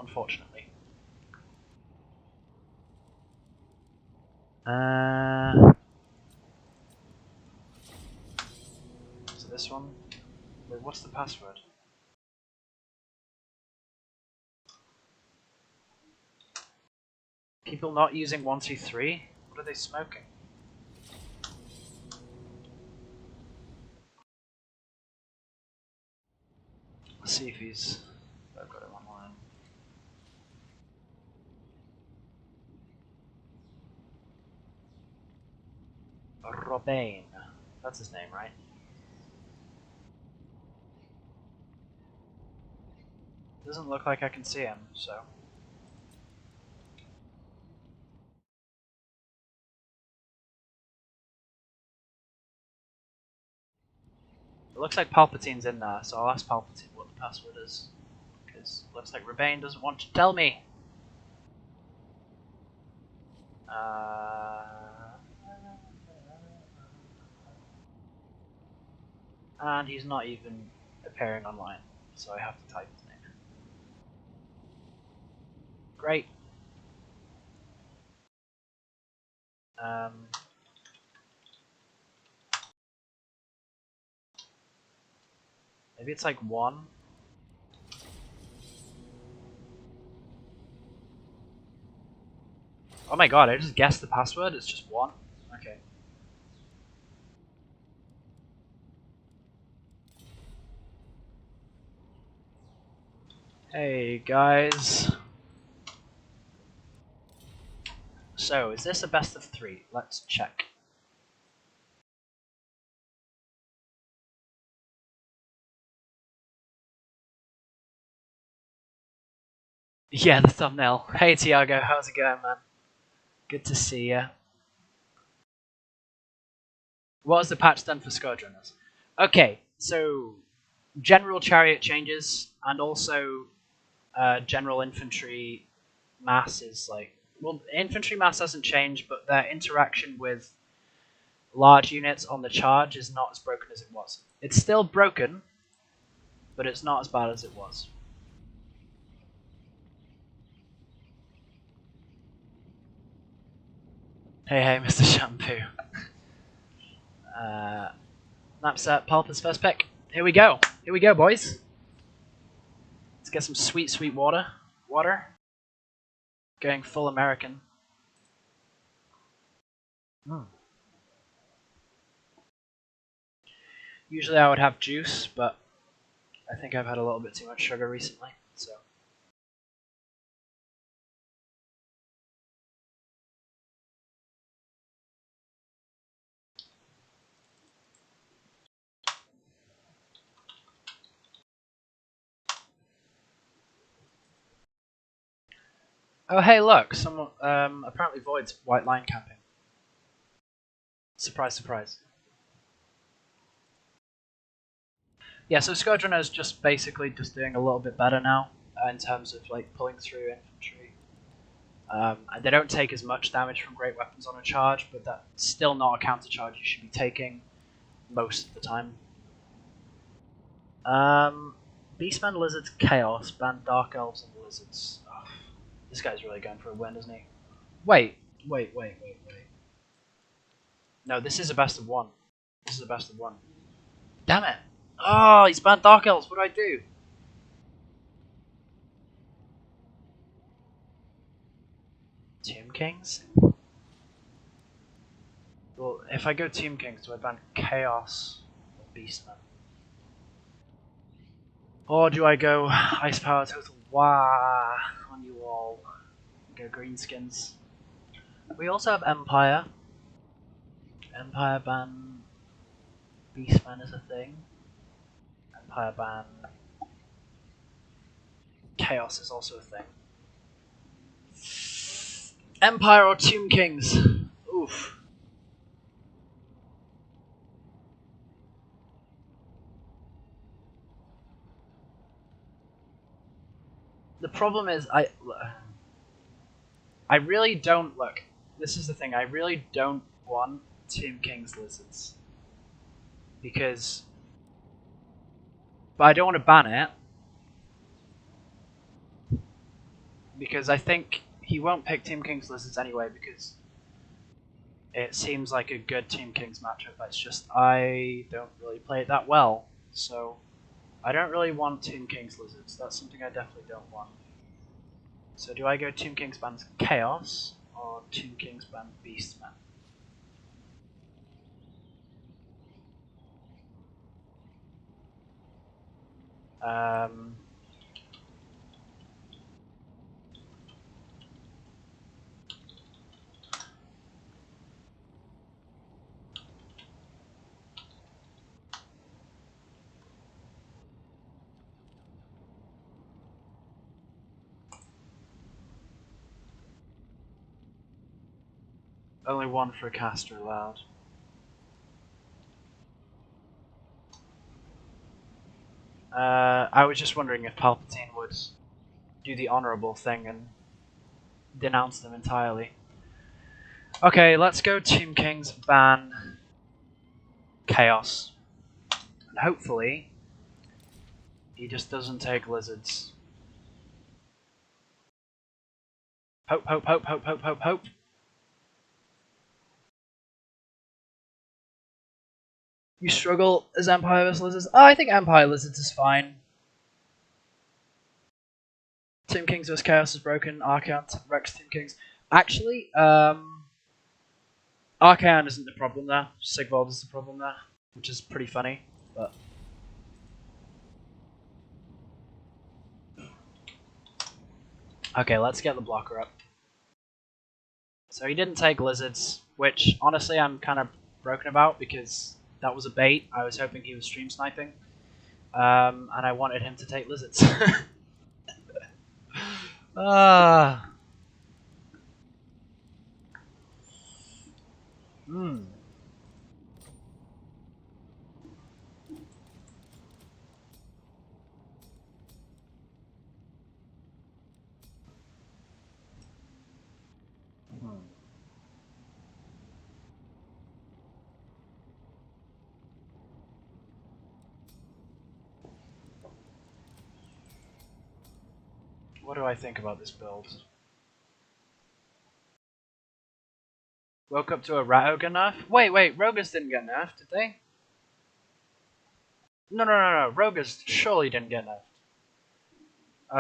unfortunately. So this one. Wait, what's the password? People not using 123? What are they smoking? Let's see if he's. I've got him online. Robbane. That's his name, right? Doesn't look like I can see him, so. It looks like Palpatine's in there, so I'll ask Palpatine what the password is. Because it looks like Robbane doesn't want to tell me. And he's not even appearing online, so I have to type his name. Great. Maybe it's like 1. Oh my god, I just guessed the password, it's just 1? Okay. Hey guys. So, is this a best of 3? Let's check. Yeah, the thumbnail. Hey Tiago, how's it going, man? Good to see ya. What has the patch done for Squad Runners? Okay, so general chariot changes, and also general infantry mass is like, well, infantry mass hasn't changed, but their interaction with large units on the charge is not as broken as it was. It's still broken, but it's not as bad as it was. Hey, hey, Mr. Shampoo. Knapsack, Pulp's first pick. Here we go. Here we go, boys. Let's get some sweet, sweet water. Going full American. Usually I would have juice, but I think I've had a little bit too much sugar recently, so. Oh hey, look! Someone apparently Void's white line camping. Surprise, surprise. Yeah, so Squadron is just basically just doing a little bit better now in terms of like pulling through infantry. And they don't take as much damage from great weapons on a charge, but that's still not a counter charge you should be taking most of the time. Beastmen, Lizards, Chaos, ban Dark Elves and Lizards. Oh, this guy's really going for a win, isn't he? Wait. No, this is a best of one. This is a best of one. Damn it! Oh, he's banned Dark Elves. What do I do? Tomb Kings? Well, if I go Tomb Kings, do I ban Chaos or Beastmen? Or do I go Ice Power Total Wah on you all? Go Greenskins. We also have Empire. Empire ban Beastman is a thing. Empire ban Chaos is also a thing. Empire or Tomb Kings? Oof. The problem is I really don't look. This is the thing. I really don't want Tomb Kings Lizards because, but I don't want to ban it because I think he won't pick Tomb Kings Lizards anyway because it seems like a good Tomb Kings matchup. It's just I don't really play it that well, so I don't really want Tomb Kings Lizards. That's something I definitely don't want. So do I go Tomb Kings ban Chaos or Tomb Kings ban Beastman? Um, only one for a caster allowed. I was just wondering if Palpatine would do the honorable thing and denounce them entirely. Okay, let's go Tomb Kings ban Chaos. And hopefully, he just doesn't take Lizards. Hope, hope, hope, hope, hope, hope, hope. You struggle as Empire vs Lizards? Oh, I think Empire Lizards is fine. Tomb Kings vs Chaos is broken. Archaon Rex Tomb Kings. Actually, Archaon isn't the problem there. Sigvald is the problem there, which is pretty funny. But okay, let's get the blocker up. So he didn't take Lizards, which honestly I'm kind of broken about because that was a bait. I was hoping he was stream sniping, and I wanted him to take Lizards. Ah. Hmm. What do I think about this build? Woke up to a Ratoga nerf? Wait, Rogas didn't get nerfed, did they? No. Rogas surely didn't get nerfed.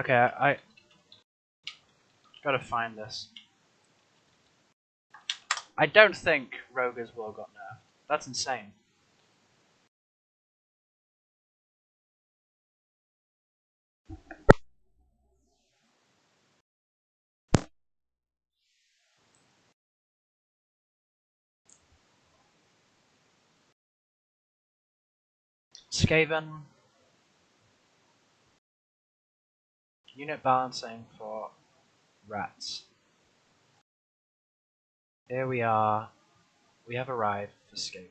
Okay, I gotta find this. I don't think Rogas will got nerfed. That's insane. Skaven. Unit balancing for rats. Here we are. We have arrived for Skaven.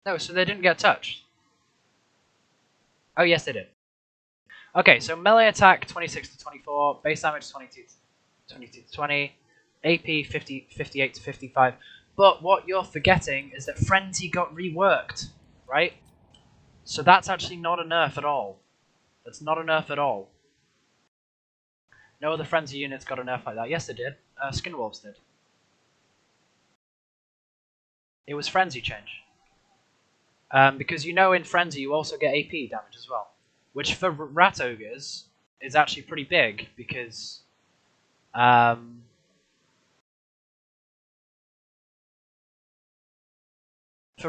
No, so they didn't get touched. Oh, yes, they did. Okay, so melee attack 26 to 24, base damage 22 to 20, AP 58 to 55. But what you're forgetting is that Frenzy got reworked, right? So that's actually not a nerf at all. That's not a nerf at all. No other Frenzy units got a nerf like that. Yes, they did. Skinwolves did. It was Frenzy change. Because you know in Frenzy you also get AP damage as well. Which for Rat Ogres is actually pretty big because... for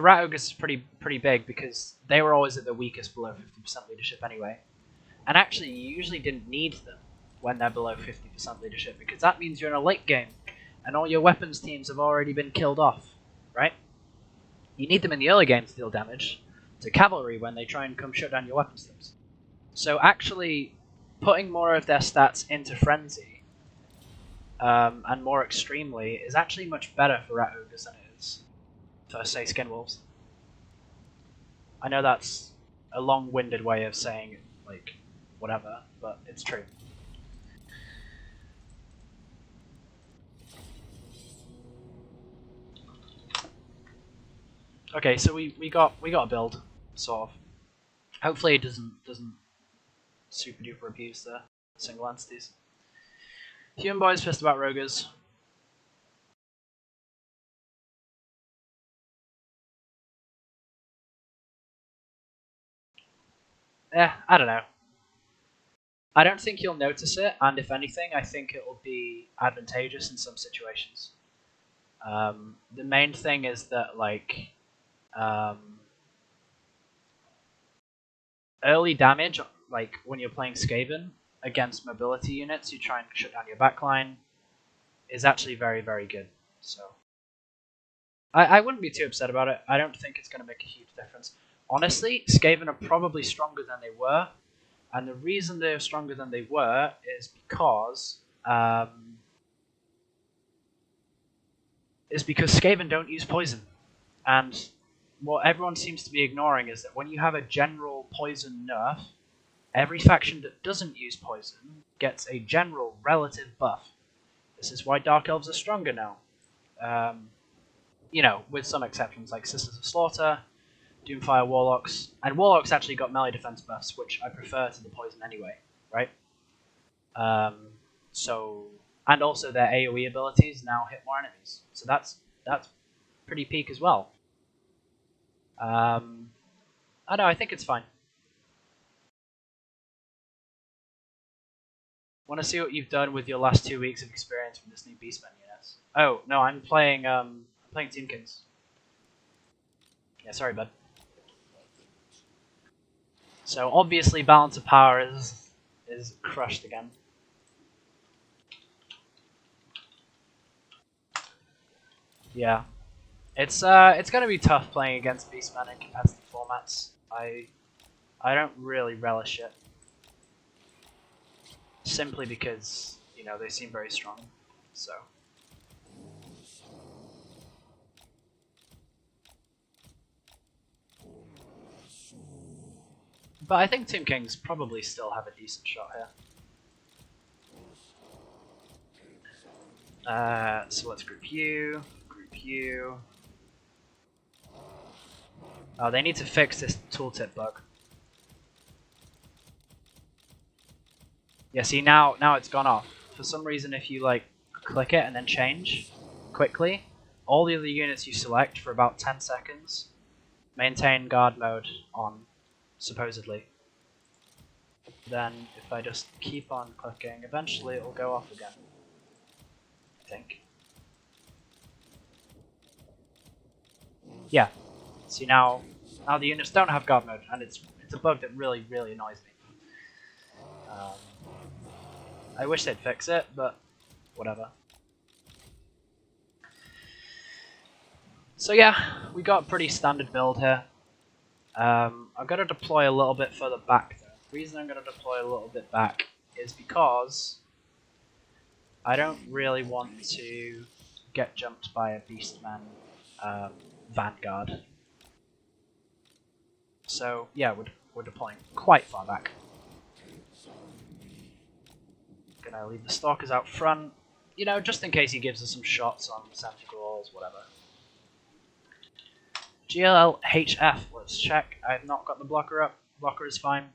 Rat Ogres it's pretty big because they were always at the weakest below 50% leadership anyway. And actually you usually didn't need them when they're below 50% leadership because that means you're in a late game and all your weapons teams have already been killed off, right? You need them in the early game to deal damage to cavalry when they try and come shut down your weapons teams. So actually putting more of their stats into Frenzy and more extremely is actually much better for Rat Ogres than it is for, say, Skinwolves. I know that's a long-winded way of saying, like, whatever, but it's true. Okay, so we got a build, sort of. Hopefully it doesn't super duper abuse the single entities. Human boys pissed about Rogers. I don't know. I don't think you'll notice it, and if anything, I think it will be advantageous in some situations. The main thing is that, like, early damage, like when you're playing Skaven against mobility units, you try and shut down your backline, is actually very, very good. So I wouldn't be too upset about it. I don't think it's going to make a huge difference. Honestly, Skaven are probably stronger than they were, and the reason they're stronger than they were is because Skaven don't use poison. And what everyone seems to be ignoring is that when you have a general poison nerf, every faction that doesn't use poison gets a general relative buff. This is why Dark Elves are stronger now. You know, with some exceptions like Sisters of Slaughter, Doomfire Warlocks, and Warlocks actually got melee defense buffs, which I prefer to the poison anyway, right? So, and also their AoE abilities now hit more enemies, so that's pretty peak as well. I know, I think it's fine. Want to see what you've done with your last 2 weeks of experience with this new Beastman units? Oh no, I'm playing Team Kings. Yeah, sorry, bud. So obviously, balance of power is crushed again. Yeah, it's gonna be tough playing against Beastmen in competitive formats. I don't really relish it, simply because you know they seem very strong. So. But I think Team Kings probably still have a decent shot here. So let's group you. Oh, they need to fix this tooltip bug. Yeah, see now it's gone off. For some reason, if you like click it and then change quickly, all the other units you select for about 10 seconds maintain guard mode on, supposedly. Then if I just keep on clicking, eventually it will go off again. I think. Yeah. See now the units don't have guard mode, and it's a bug that really annoys me. I wish they'd fix it, but whatever. So yeah, we got a pretty standard build here. I've got to deploy a little bit further back though. reason I'm going to deploy a little bit back is because I don't really want to get jumped by a Beastman Vanguard. So yeah, we're deploying quite far back. Gonna leave the Stalkers out front, you know, just in case he gives us some shots on Centigrals, whatever. GLHF, let's check. I've not got the blocker up. Blocker is fine.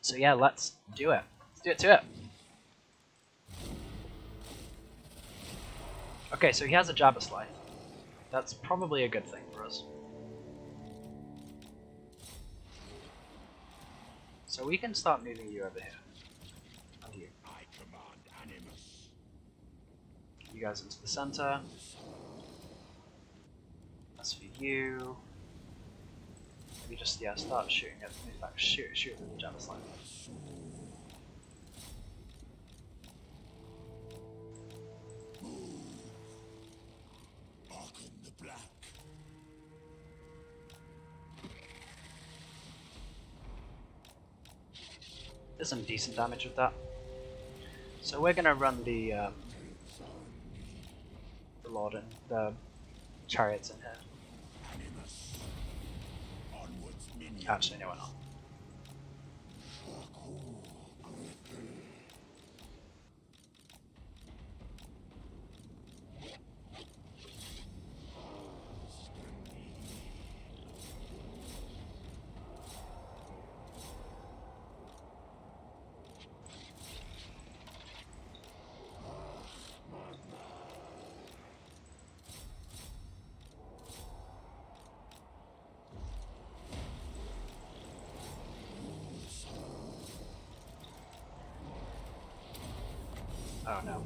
So yeah, let's do it. Let's do it to it. Okay, so he has a Jabba Slide. That's probably a good thing for us. So we can start moving you over here. And you. You guys into the center. That's for you. Maybe just, yeah, start shooting at the move back. Shoot at the Jabba Slide. There's some decent damage with that. So we're gonna run the Lord and the chariots in here. Actually, no, we're not. Oh no.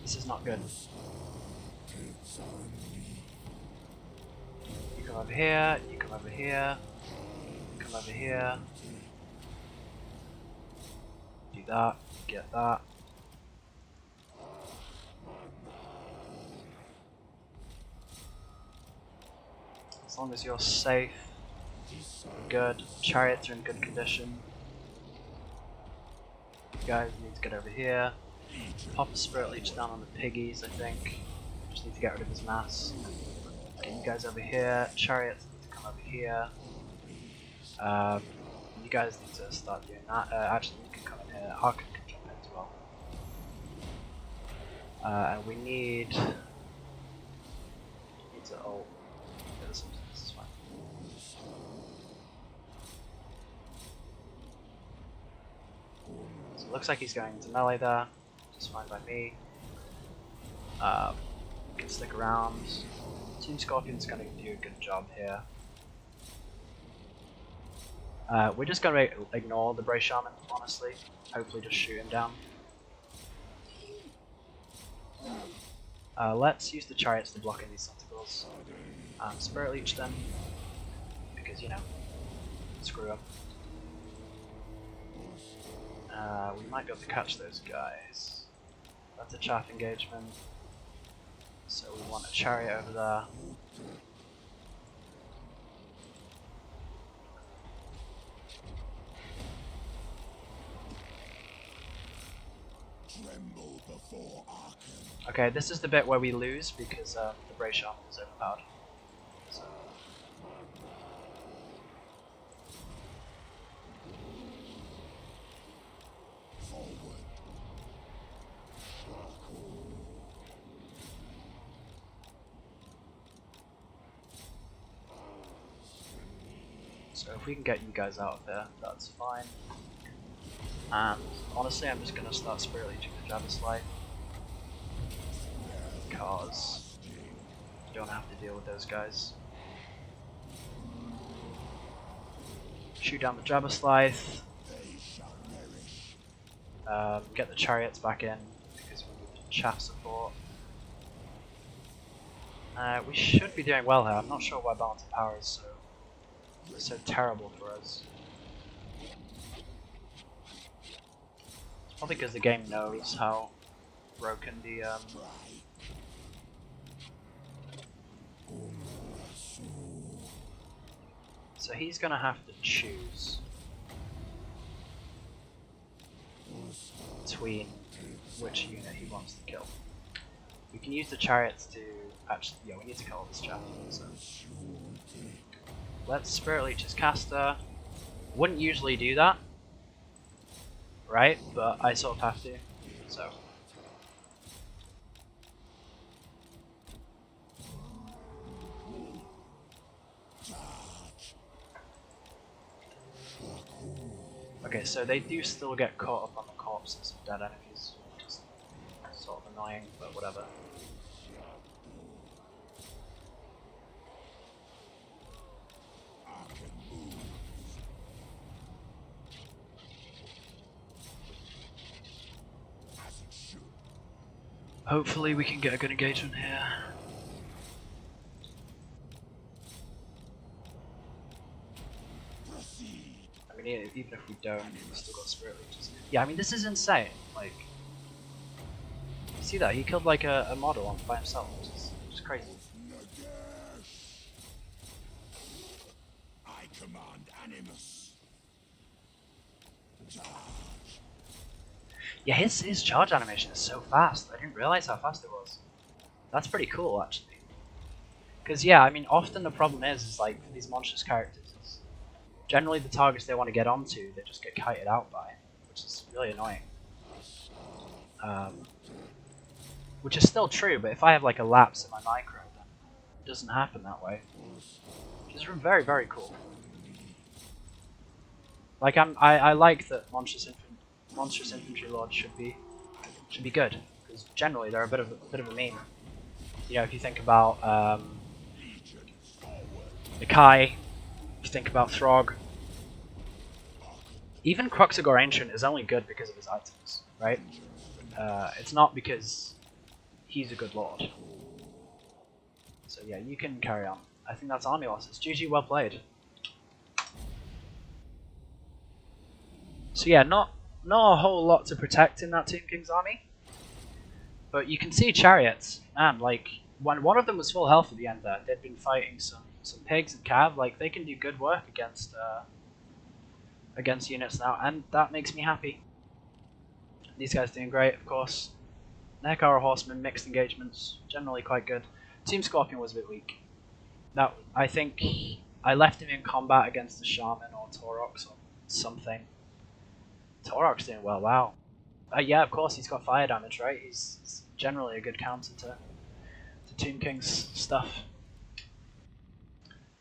This is not good. You come over here, you come over here, you come over here. Do that, get that. As long as you're safe, good. Chariots are in good condition. You guys need to get over here. Pop a Spirit Leech down on the piggies, I think. Just need to get rid of his mass. Get you guys over here. Chariots need to come over here. You guys need to start doing that. Actually, you can come in here. Harkin can jump in as well. And we need to ult. Yeah, this is fine. So it looks like he's going into melee there. Just fine by me. Can stick around. Team Scorpion's going to do a good job here. We're just going to ignore the Bray Shaman, honestly. Hopefully just shoot him down. Let's use the chariots to block in these Centigrals. Spirit Leech them, because, you know, screw up. We might be able to catch those guys. That's a chaff engagement. So we want a chariot over there. Okay, this is the bit where we lose because the Bray Shaman is overpowered. So. So if we can get you guys out of there, that's fine. And honestly, I'm just going to start Spirit Leeching the Jabba Slide. Because you don't have to deal with those guys. Shoot down the Jabba Slide. Get the chariots back in because we need chaff support. We should be doing well here. I'm not sure why balance of power is so terrible for us. It's probably because the game knows how broken the So he's gonna have to choose between which unit he wants to kill. We can use the chariots to actually, yeah, we need to kill all this chaff. So let's Spirit Leech his caster. Wouldn't usually do that, right? But I sort of have to. So okay, so they do still get caught up on the corpses of dead enemies, which is sort of annoying, but whatever. Hopefully we can get a good engagement here. I mean, even if we don't, we've still got Spirit Leeches. Yeah, I mean, this is insane. Like, you see that? He killed like a model on by himself, which is crazy. I command Animus. Yeah, his charge animation is so fast. I didn't realize how fast it was. That's pretty cool, actually. Because, yeah, I mean, often the problem is like, for these monstrous characters, is generally the targets they want to get onto, they just get kited out by, which is really annoying. Which is still true, but if I have like a lapse in my micro, then it doesn't happen that way. Which is very, very cool. Like I like that monstrous infantry lords should be good, because generally they're a bit of a meme. You know, if you think about Nikai, if you think about Throg, even Croxagore Ancient is only good because of his items, right? It's not because he's a good lord. So yeah, you can carry on. I think that's army losses. GG, well played. So yeah, not a whole lot to protect in that Tomb King's army, but you can see chariots, man. Like when one of them was full health at the end there, they'd been fighting some pigs and cav. Like they can do good work against units now, and that makes me happy. These guys doing great, of course. Nekara Horseman, mixed engagements, generally quite good. Team Scorpion was a bit weak. That I think I left him in combat against the Shaman or Taurox or something. Taurox doing well, wow. Yeah, of course he's got fire damage, right? He's generally a good counter to Tomb King's stuff.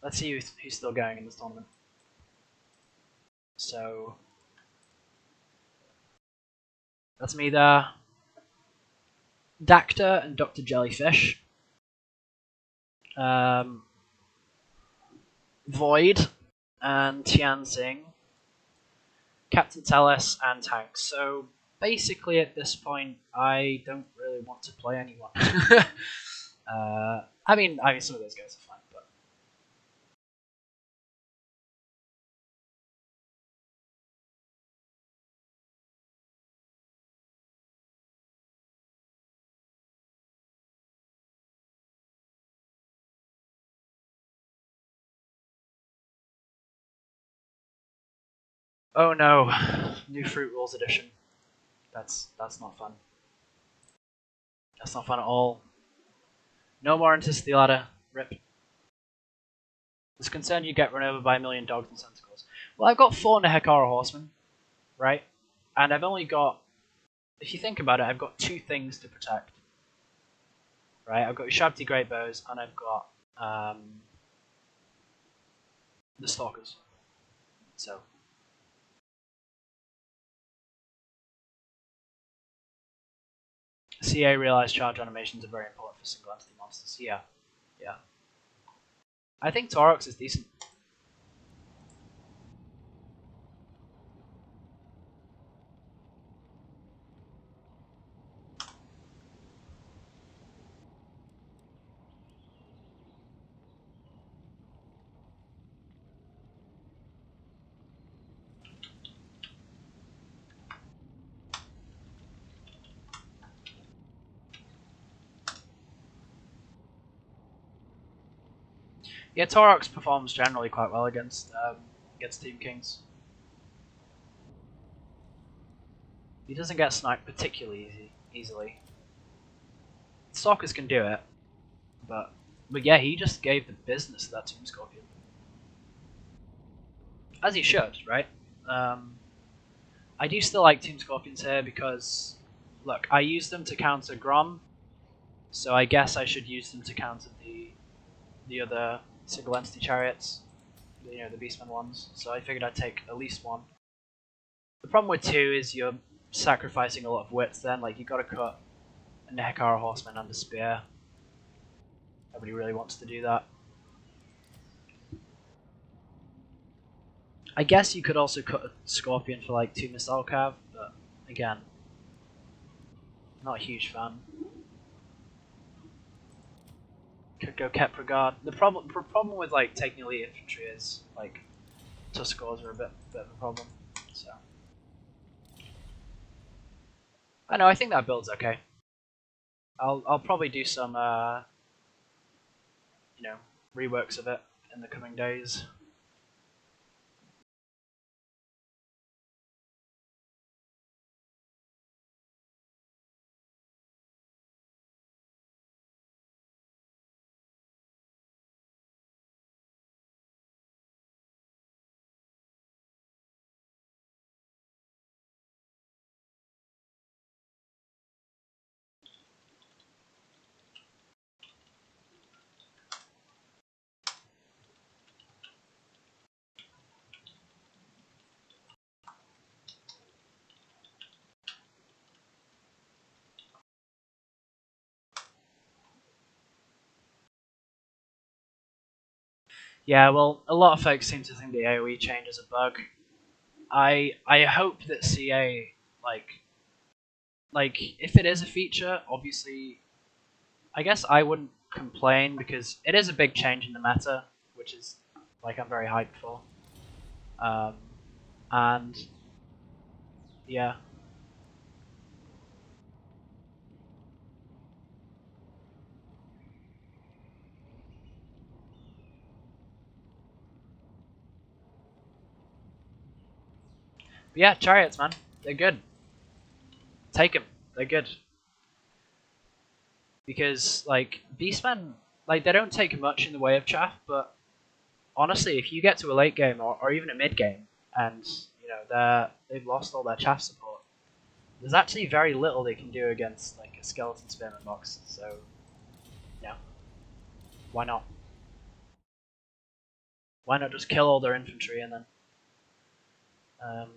Let's see who's still going in this tournament. So that's me there. Dacta and Dr. Jellyfish. Void and Tianxing. Captain Tellus and Tanks. So basically at this point I don't really want to play anyone. I mean some of those guys are fun, but oh no, new Fruit Rules edition. That's not fun. That's not fun at all. No more into the ladder. Rip. It's concerned you get run over by a million dogs and tentacles. Well, I've got 4 Nehekara horsemen, right? And I've only got, if you think about it, I've got 2 things to protect. Right? I've got Shabti Great Bows and I've got the Stalkers. So CA realized charge animations are very important for single entity monsters. Yeah. Yeah. I think Taurox is decent. Yeah, Torox performs generally quite well against Team Kings. He doesn't get sniped particularly easily. Stalkers can do it, but yeah, he just gave the business to that Team Scorpion. As he should, right? I do still like Team Scorpions here because, look, I use them to counter Grom, so I guess I should use them to counter the other single entity chariots, you know, the Beastman ones. So I figured I'd take at least one. The problem with two is you're sacrificing a lot of wits then, like you gotta cut a Nehekara Horseman and a Spear. Nobody really wants to do that. I guess you could also cut a Scorpion for like 2 Missile Cav, but again, not a huge fan. Could go Kepragard. The problem with like taking elite infantry is like Tuskors are a bit of a problem. So I know, I think that build's okay. I'll probably do some you know, reworks of it in the coming days. Yeah, well, a lot of folks seem to think the AoE change is a bug. I hope that CA like if it is a feature, obviously, I guess I wouldn't complain because it is a big change in the meta, which is like I'm very hyped for. Um, and yeah, but yeah, chariots, man, they're good. Take them, they're good. Because like Beastmen, like they don't take much in the way of chaff, but honestly, if you get to a late game or even a mid game, and you know they've lost all their chaff support, there's actually very little they can do against like a skeleton spearman box. So yeah, why not? Why not just kill all their infantry and then? Um,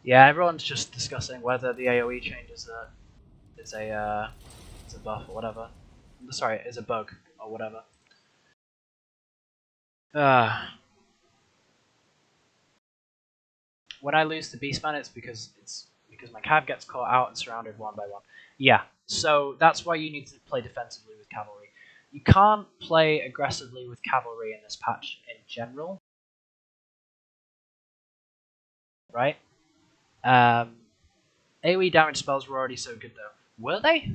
yeah, everyone's just discussing whether the AOE change is a buff or whatever. Sorry, is a bug or whatever. Uh, when I lose to Beastman, it's because my cav gets caught out and surrounded one by one. Yeah, so that's why you need to play defensively with cavalry. You can't play aggressively with cavalry in this patch in general, right? AoE damage spells were already so good though. Were they?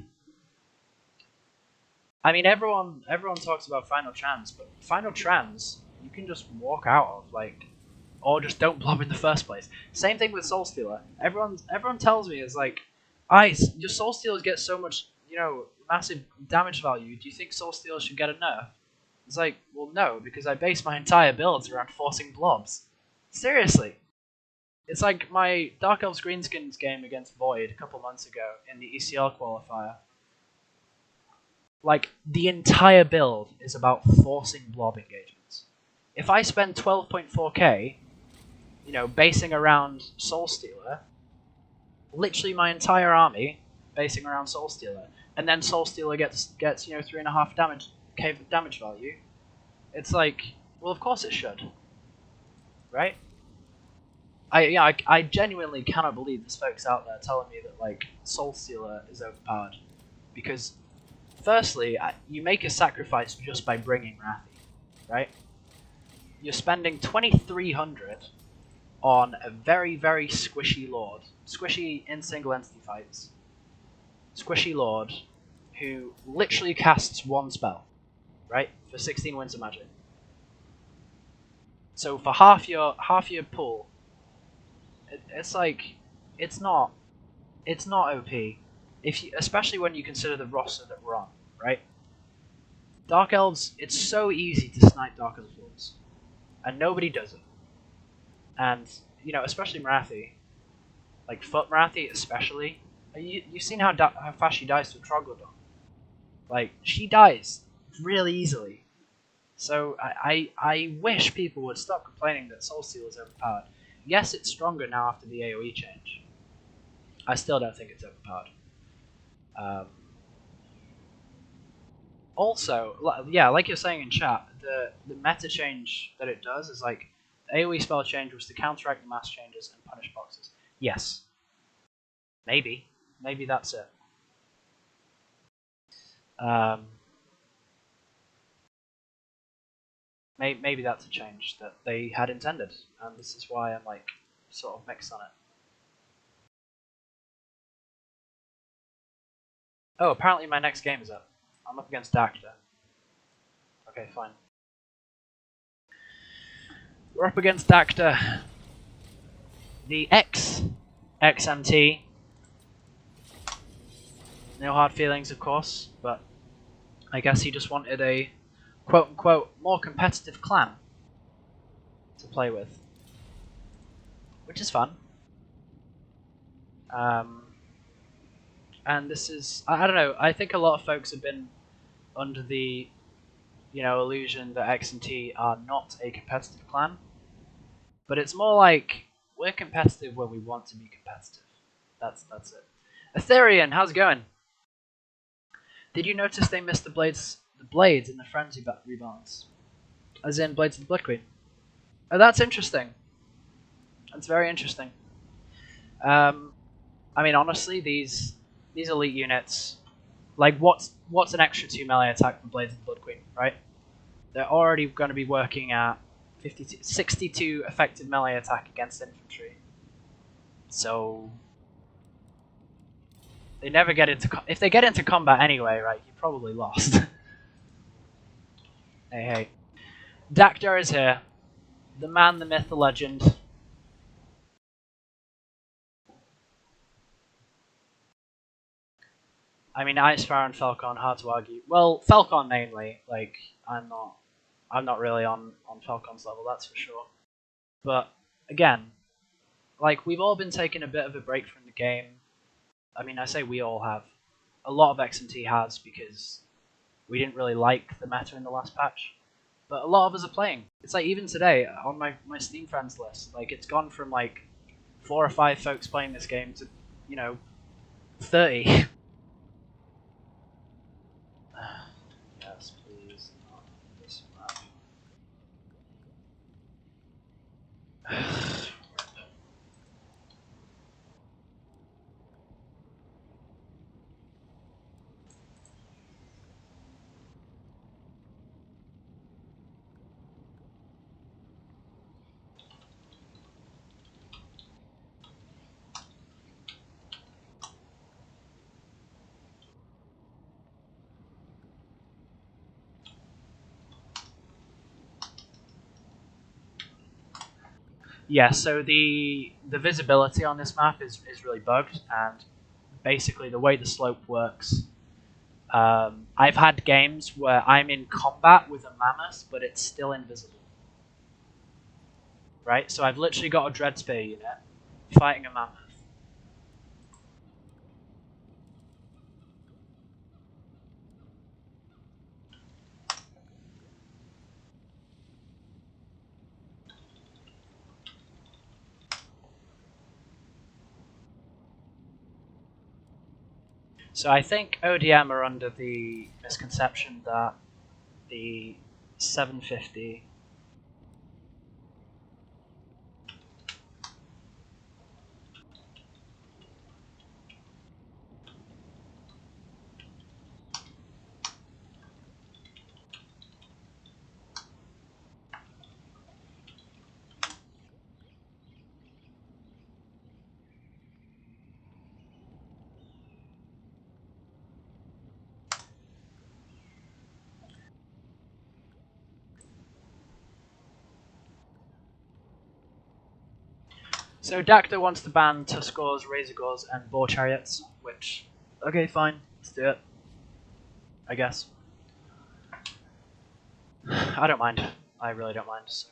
I mean, everyone talks about Final Trans, but Final Trans you can just walk out of, like, or just don't blob in the first place. Same thing with Soul Stealer. Everyone tells me is like, Ice, your Soul Stealers get so much, you know, massive damage value. Do you think Soul Stealers should get a nerf? It's like, well, no, because I base my entire builds around forcing blobs. Seriously. It's like my Dark Elves Greenskins game against Void a couple months ago in the ECL qualifier. Like, the entire build is about forcing blob engagements. If I spend 12.4k, you know, basing around Soul Stealer, literally my entire army basing around Soul Stealer, and then Soul Stealer gets 3.5 damage value. It's like, well, of course it should, right? I genuinely cannot believe there's folks out there telling me that like Soul Stealer is overpowered, because firstly, you make a sacrifice just by bringing Wrathy, right? You're spending 2,300 on a very squishy lord, squishy in single entity fights, squishy lord who literally casts one spell, right, for 16 Winds of Magic. So for half your pool, it's like it's not OP, if you, especially when you consider the roster that we're on, right? Dark Elves, it's so easy to snipe Dark Elves lords, and nobody does it. And you know, especially Marathi, like Foot Marathi especially. You've seen how fast she dies to a Troglodon. Like she dies really easily. So I wish people would stop complaining that Soul Steal is overpowered. Yes, it's stronger now after the AoE change. I still don't think it's overpowered. Also, yeah, like you're saying in chat, the meta change that it does is like the AoE spell change was to counteract the mass changes and punish boxes. Yes, maybe that's it. Maybe that's a change that they had intended, and this is why I'm like sort of mixed on it. Oh, apparently my next game is up. I'm up against Dacta. Okay, fine. We're up against Dacta. The XMT. No hard feelings, of course, but I guess he just wanted a quote-unquote more competitive clan to play with, which is fun. And this is, I don't know, I think a lot of folks have been under the illusion that X and T are not a competitive clan, but it's more like we're competitive when we want to be competitive. That's it. Etherean, how's it going? Did you notice they missed the blades in the frenzy rebalance, as in Blades of the Blood Queen? Oh, that's interesting. That's very interesting. I mean, honestly, these elite units, like what's an extra 2 melee attack from Blades of the Blood Queen, right? They're already going to be working at 62 effective melee attack against infantry. So they never get into if they get into combat anyway, right? You probably lost. Hey, Dactar is here, the man, the myth, the legend. I mean, Icefire and Falcon, hard to argue. Well, Falcon mainly. Like, I'm not really on Falcon's level, that's for sure. But again, like we've all been taking a bit of a break from the game. I mean, I say we all have. A lot of X&T has, because we didn't really like the meta in the last patch. But a lot of us are playing. It's like even today on my Steam friends list, like it's gone from like 4 or 5 folks playing this game to 30. Yes, please. Not this map. Yeah, so the visibility on this map is really bugged, and basically the way the slope works, I've had games where I'm in combat with a mammoth, but it's still invisible. Right? So I've literally got a Dread Spear unit fighting a mammoth. So I think ODM are under the misconception that the 750 So Dacta wants to ban Tuskors, Razorgors, and Boar Chariots, which, okay, fine, let's do it. I guess. I don't mind. I really don't mind. So.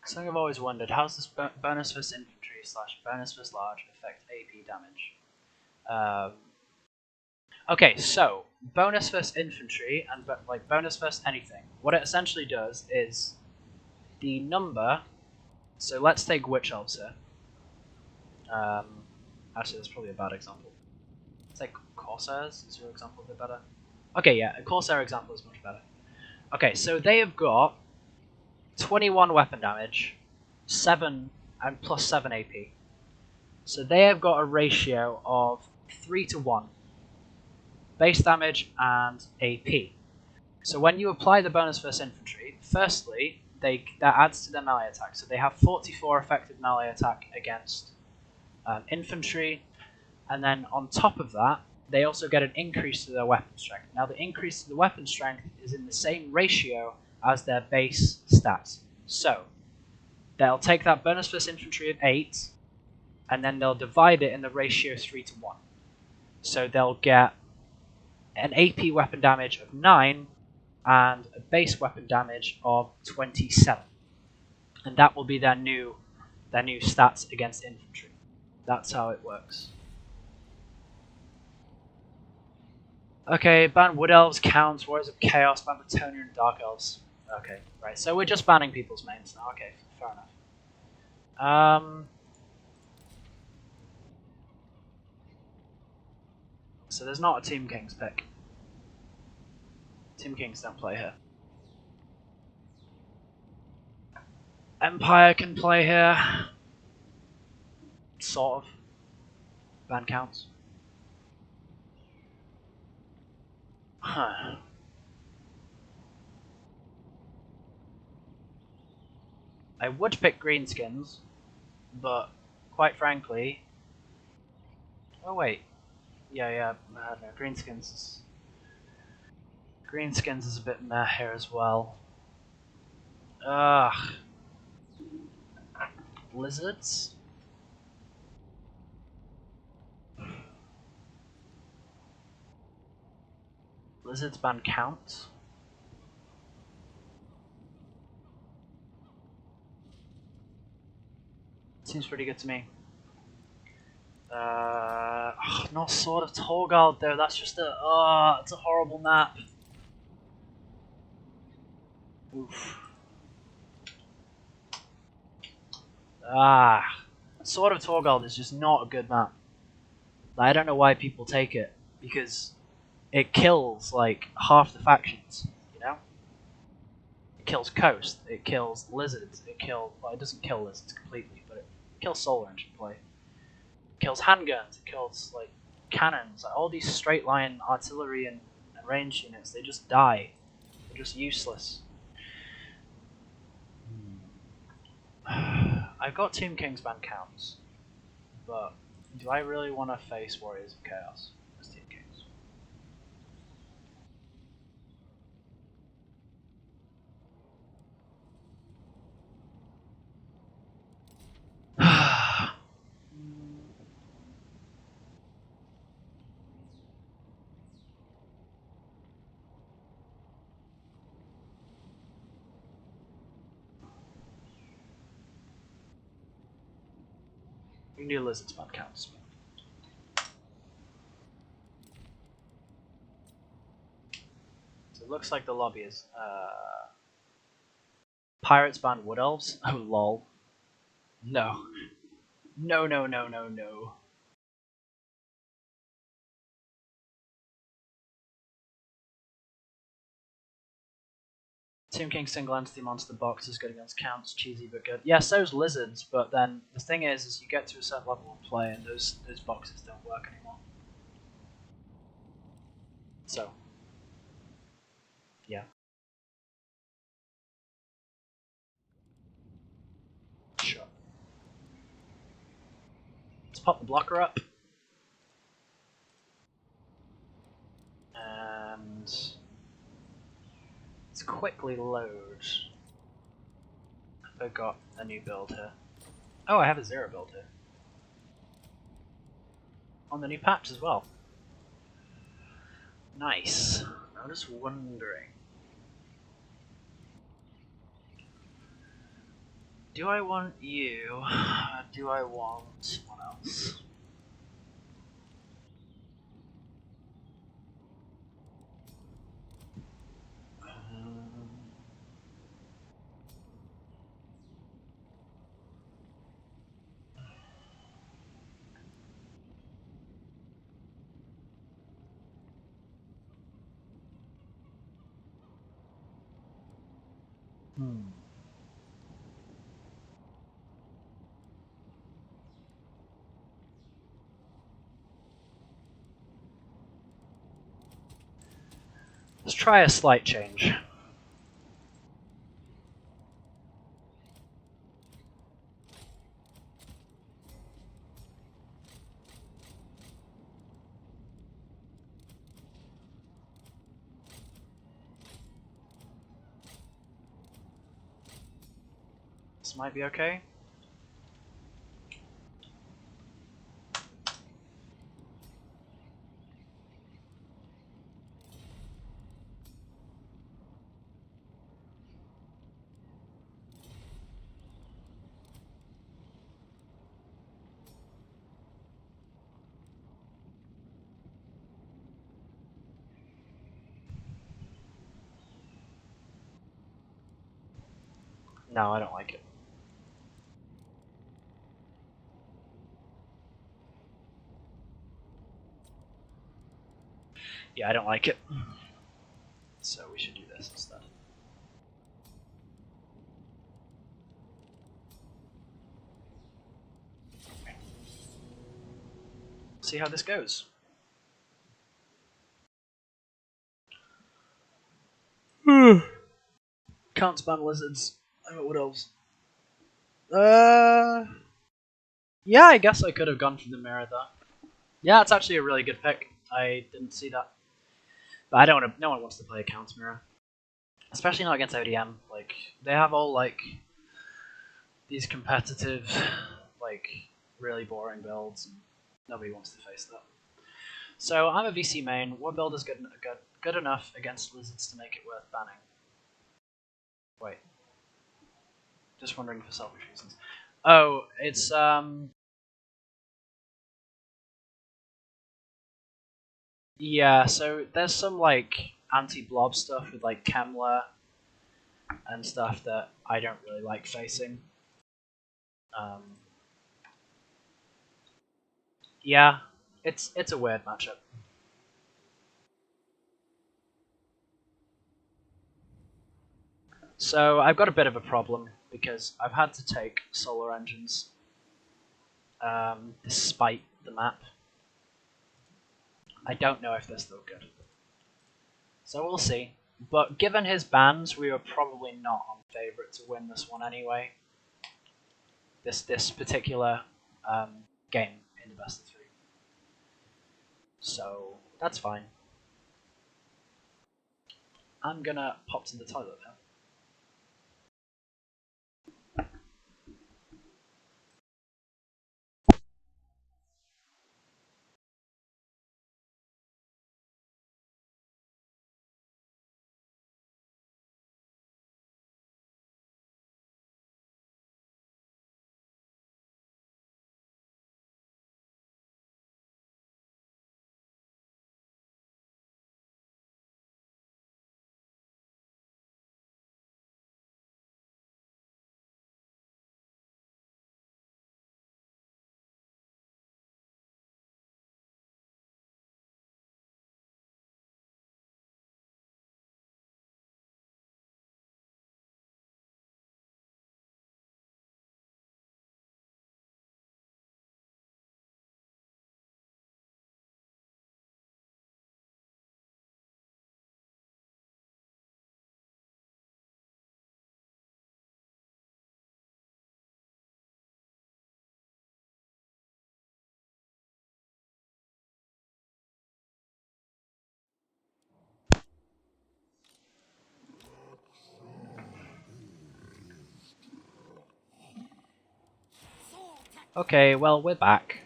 Something I've always wondered, how's this bonus versus infantry / bonus versus large affect AP damage? Okay, so bonus versus infantry and like bonus versus anything. What it essentially does is the number. So let's take witch elves here. Actually, that's probably a bad example. Let's take corsairs. Is your example a bit better? Okay, yeah, a corsair example is much better. Okay, so they have got 21 weapon damage, 7 and plus 7 AP. So they have got a ratio of 3 to 1. Base damage and AP. So when you apply the bonus versus infantry, firstly, that adds to their melee attack. So they have 44 effective melee attack against infantry, and then on top of that, they also get an increase to their weapon strength. Now the increase to the weapon strength is in the same ratio as their base stats. So they'll take that bonus versus infantry of 8, and then they'll divide it in the ratio 3 to 1. So they'll get an AP weapon damage of 9 and a base weapon damage of 27. And that will be their new stats against infantry. That's how it works. Okay, ban Wood Elves, Counts, Warriors of Chaos, ban Bretonian and Dark Elves. Okay, right, so we're just banning people's mains now. Okay, fair enough. So there's not a Team Kings pick. Team Kings don't play here. Empire can play here. Sort of. Ban Counts. Huh. I would pick Greenskins, but quite frankly... Oh wait. Yeah, no, Greenskins is a bit meh here as well. Ugh. Lizards? Lizards ban Count? Seems pretty good to me. Not Sword of Torgald though, that's just it's a horrible map. Oof. Sword of Torgald is just not a good map. I don't know why people take it, because it kills like half the factions, you know? It kills Coast, it kills Lizards, it doesn't kill Lizards completely, but it kills Soul Range in play. It kills handguns, it kills like cannons, like, all these straight line artillery and range units, they just die. They're just useless. I've got Tomb King's ban Counts, but do I really want to face Warriors of Chaos as Tomb Kings? We can do Lizard's ban Counts. So it looks like the lobby is Pirates ban Wood Elves. Oh lol. No. No, no, no, no, no. Tomb King single entity monster box is good against counts, cheesy but good. Yeah, so's lizards, but then the thing is you get to a certain level of play and those boxes don't work anymore. So, yeah. Sure. Let's pop the blocker up. And let's quickly load. I've got a new build here. Oh, I have a 0 build here. On the new patch as well. Nice. I'm just wondering. Do I want you? Do I want someone else? Let's try a slight change. This might be okay. No, I don't like it. Yeah, I don't like it. So we should do this instead. See how this goes. Can't spam lizards. What else? Yeah, I guess I could have gone for the mirror though. Yeah, it's actually a really good pick. I didn't see that, but I don't want to. No one wants to play a counts mirror, especially not against ODM. Like they have all like these competitive, like really boring builds, and nobody wants to face that. So I'm a VC main. What build is good enough against lizards to make it worth banning? Wait, just wondering for selfish reasons. Oh, it's yeah. So there's some like anti-blob stuff with like Kemler and stuff that I don't really like facing. Um, yeah, it's a weird matchup. So I've got a bit of a problem because I've had to take solar engines despite the map. I don't know if they're still good. So we'll see. But given his bans, we were probably not on favourite to win this one anyway. This particular game in the best of 3. So that's fine. I'm gonna pop to the toilet now. Okay, well, we're back.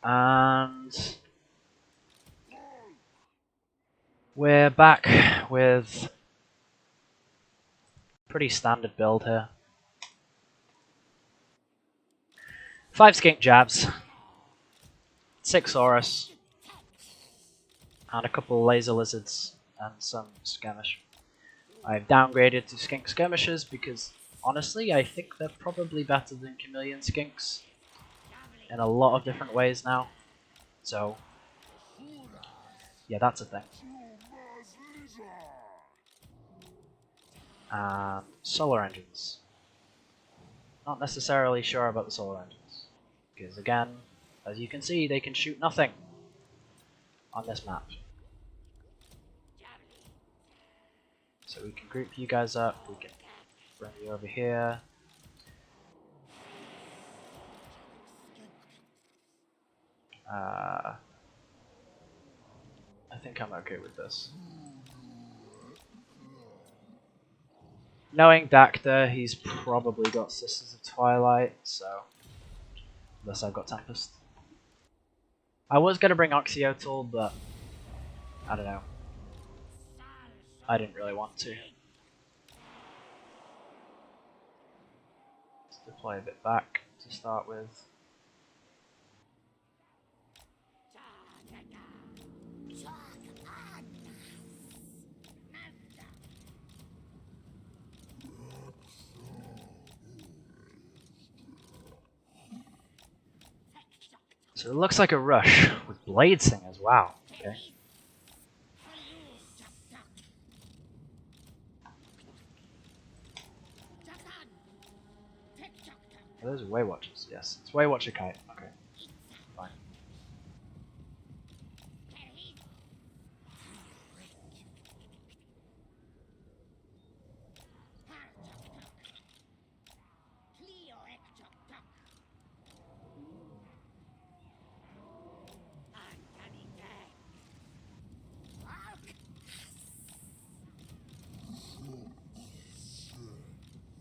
And we're back with pretty standard build here. 5 skink jabs, 6 Saurus, and a couple laser lizards and some skirmish. I've downgraded to skink skirmishers because honestly I think they're probably better than chameleon skinks in a lot of different ways now. So yeah, that's a thing. Solar engines. Not necessarily sure about the solar engines. Because again, as you can see, they can shoot nothing on this map. So we can group you guys up, we can bring you over here. I think I'm okay with this. Knowing Dacta, he's probably got Sisters of Twilight, so unless I've got Tempest. I was going to bring Oxyotl, but I don't know. I didn't really want to. Let's deploy a bit back to start with. So it looks like a rush with Blade Singers, wow. Okay. Oh, those are Waywatchers, yes. It's Waywatcher Kite, okay. Fine.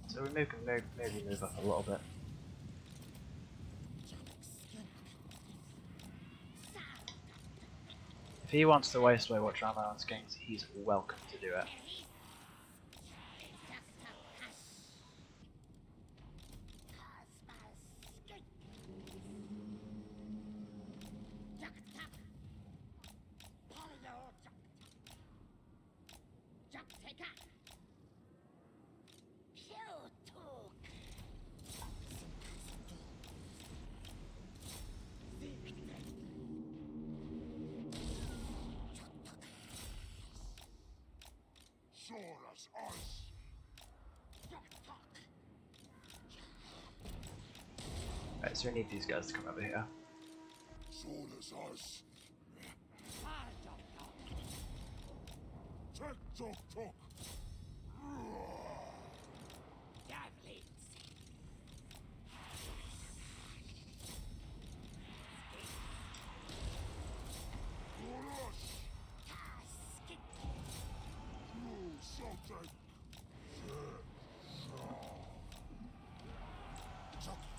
So we maybe move up a little bit. If he wants to waste Waywatcher ammo on skinks, he's welcome to do it. Right, so we need these guys to come over here.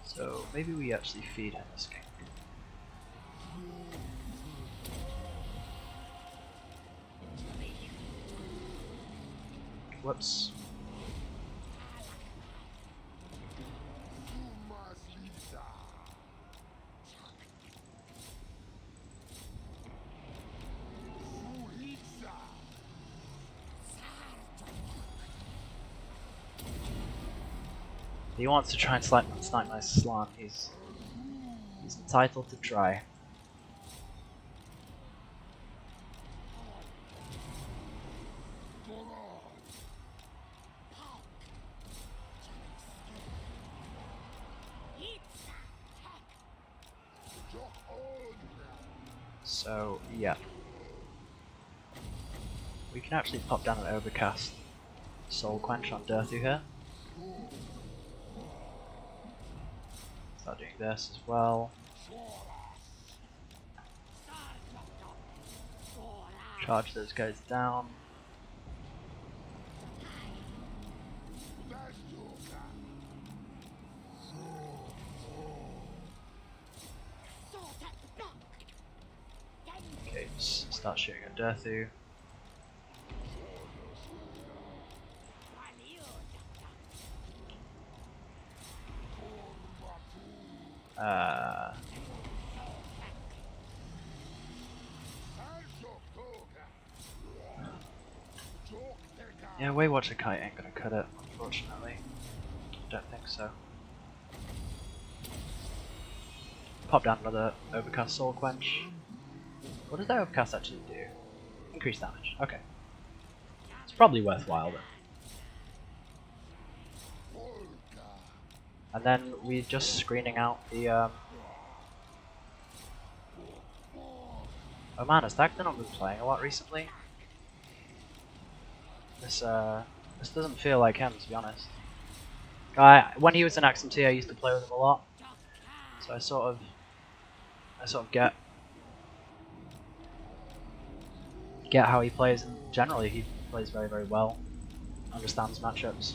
So maybe we actually feed him a skink. Whoops. He wants to try and snipe my slant. He's entitled to try. So yeah, we can actually pop down an overcast Soul Quench on Dirthu here. Start doing this as well. Charge those guys down. Start shooting at Durthu. Yeah, Waywatcher Kite ain't gonna cut it, unfortunately. Don't think so. Pop down another Overcast Soul Quench. What does that Overcast actually do? Increase damage. Okay. It's probably worthwhile then. And then we're just screening out the Oh man, has Dagda not been playing a lot recently? This doesn't feel like him, to be honest. When he was in XMT, I used to play with him a lot, so I sort of get how he plays, and generally he plays very, very well, understands matchups,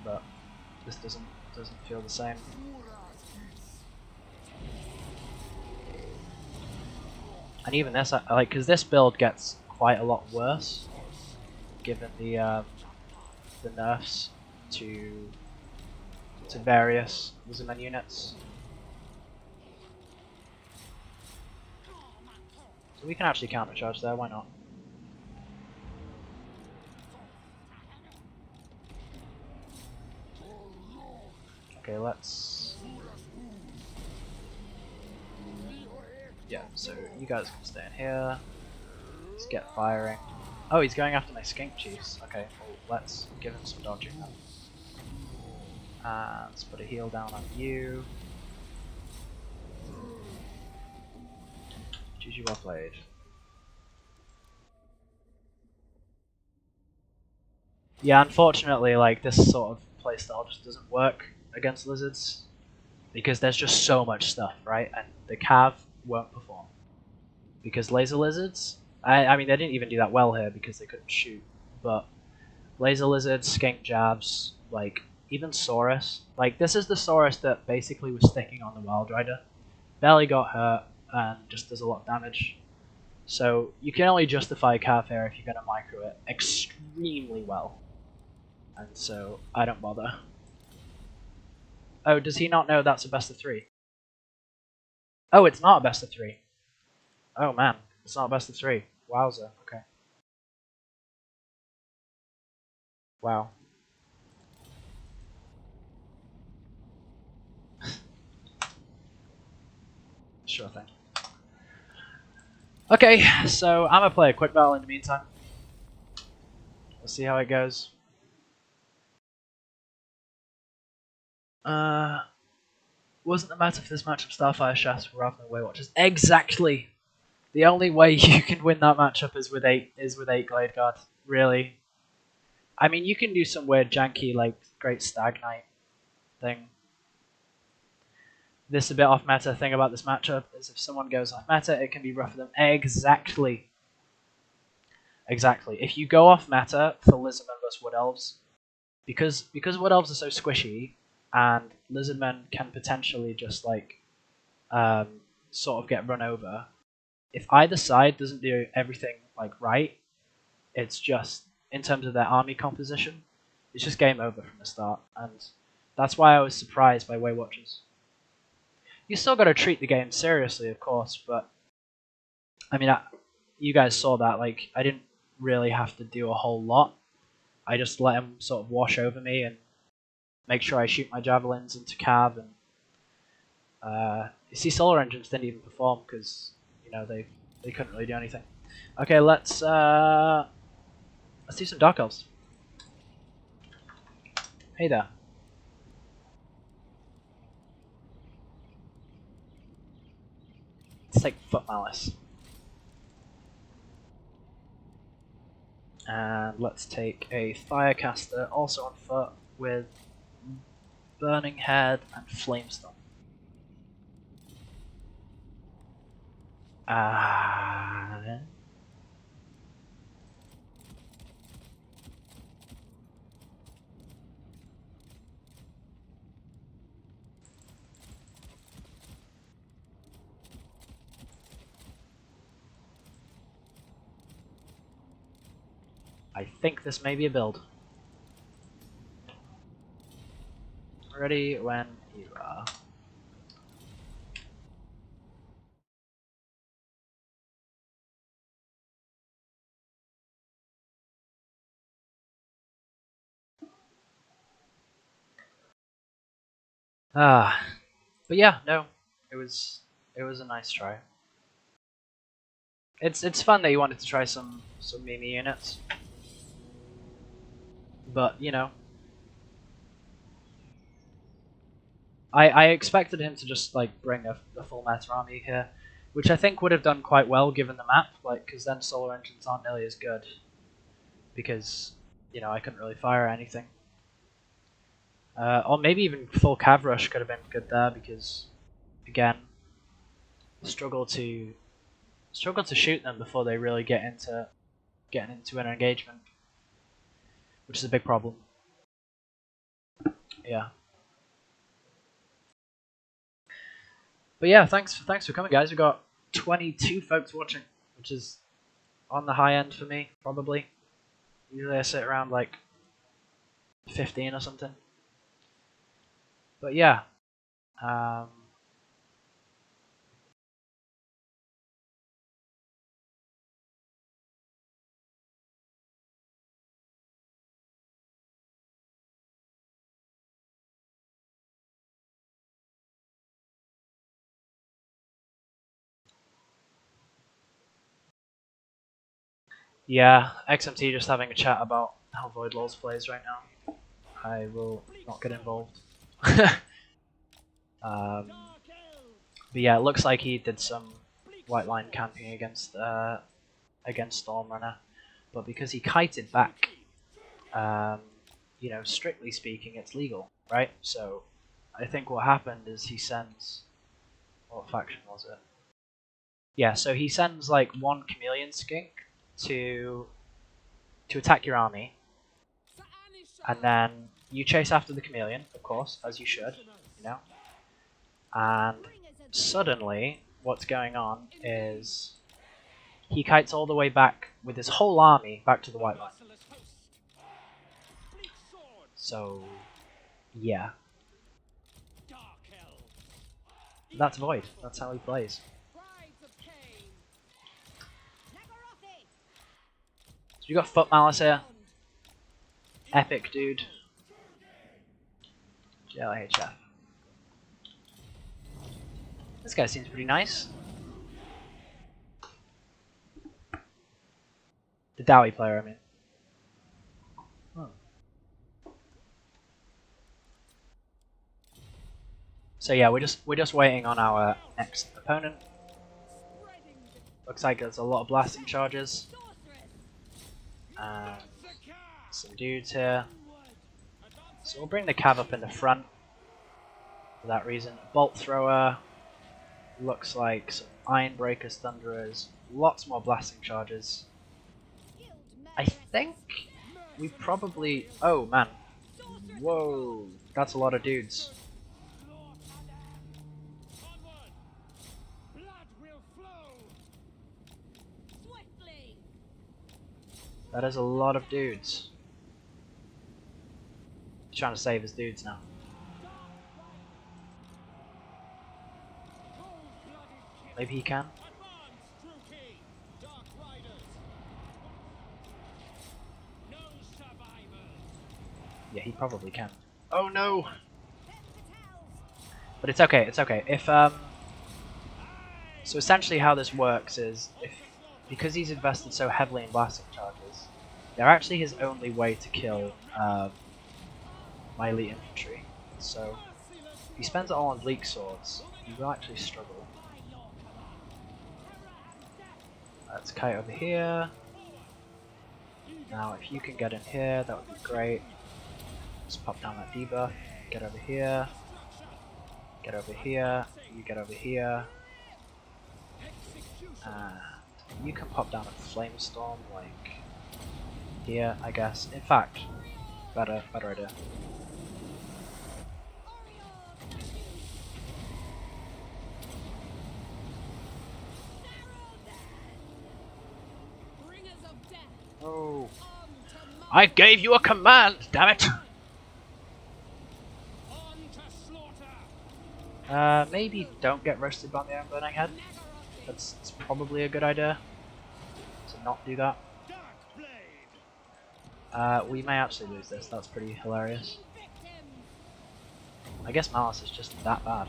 but this doesn't feel the same. And even this, because this build gets quite a lot worse, given the nerfs to various Lizardman units. So we can actually counter charge there, why not? Okay, let's... Yeah, so you guys can stay in here. Let's get firing. Oh, he's going after my Skink Chiefs. Okay, well, let's give him some dodging then. And let's put a heal down on you. GG, well played. Yeah, unfortunately, like, this sort of playstyle just doesn't work against lizards. Because there's just so much stuff, right? And the Cav won't perform. Because laser lizards, I mean, they didn't even do that well here because they couldn't shoot. But laser lizards, skink jabs, like, even Saurus. Like, this is the Saurus that basically was sticking on the Wild Rider. Barely got hurt and just does a lot of damage. So you can only justify Cav here if you're going to micro it extremely well. And so I don't bother. Oh, does he not know that's a best of 3? Oh, it's not a best of 3. Oh man, it's not a best of 3. Wowza, okay. Wow. Sure thing. Okay, so I'm gonna play a quick battle in the meantime. We'll see how it goes. Wasn't the matter for this matchup Starfire Shafts rather than Waywatchers? Exactly! The only way you can win that matchup is with 8 Glade Guard. Really. I mean, you can do some weird janky, like, Great Stag Knight thing. This a bit off meta thing about this matchup is if someone goes off meta, it can be rough for them. Exactly. Exactly. If you go off meta for Lizardmen versus Wood Elves, because Wood Elves are so squishy, and Lizardmen can potentially just like sort of get run over. If either side doesn't do everything like right, it's just in terms of their army composition, it's just game over from the start, and that's why I was surprised by Waywatchers. You still got to treat the game seriously, of course, but I mean, you guys saw that. Like, I didn't really have to do a whole lot. I just let him sort of wash over me and make sure I shoot my javelins into Cav. And you see, Solar Engines didn't even perform because you know they couldn't really do anything. Okay, let's do some Dark Elves. Hey there. Let's take Foot Malice. And let's take a Firecaster, also on foot, with Burning Head and Flamestone. I think this may be a build. Ready when you are. But yeah, no, it was a nice try. It's fun that you wanted to try some Mimi units, but you know, I expected him to just like bring a full meta army here, which I think would have done quite well given the map, like because then solar engines aren't nearly as good, because you know I couldn't really fire anything. Or maybe even full cav rush could have been good there because, again, struggle to shoot them before they really get into getting into an engagement, which is a big problem. Yeah. But yeah, thanks for coming, guys. We got 22 folks watching, which is on the high end for me, probably. Usually I sit around like 15 or something. But yeah. Yeah, XMT just having a chat about how Void Laws plays right now. I will not get involved. But yeah, it looks like he did some white line camping against Stormrunner, but because he kited back, you know, strictly speaking, it's legal, right? So I think what happened is he sends, what faction was it? Yeah, so he sends like one chameleon skink to attack your army, and then you chase after the chameleon, of course, as you should, you know. And suddenly, what's going on is he kites all the way back with his whole army back to the white line. So, yeah. That's Void. That's how he plays. So you got Foot Malice here. Epic, dude. GLHF. This guy seems pretty nice. The Dowie player, I mean. So yeah, we're just waiting on our next opponent. Looks like there's a lot of blasting charges. And some dudes here. So we'll bring the cav up in the front for that reason. Bolt thrower. Looks like some iron breakers, thunderers, lots more blasting charges. I think we probably. Oh man. Whoa, that's a lot of dudes. That is a lot of dudes. He's trying to save his dudes now. Maybe he can. Yeah, he probably can. Oh no! But it's okay, it's okay. If so essentially how this works is because he's invested so heavily in blasting charges, they're actually his only way to kill my elite infantry. So if he spends it all on bleak swords, he will actually struggle. Let's kite over here. Now if you can get in here, that would be great. Just pop down that debuff, get over here, get over here, you get over here, and you can pop down a flame storm like here, I guess. In fact, better idea. Oh, I gave you a command, damn it! Maybe don't get roasted by the Iron Burning Head. That's probably a good idea to not do that. We may actually lose this. That's pretty hilarious. I guess Malice is just that bad.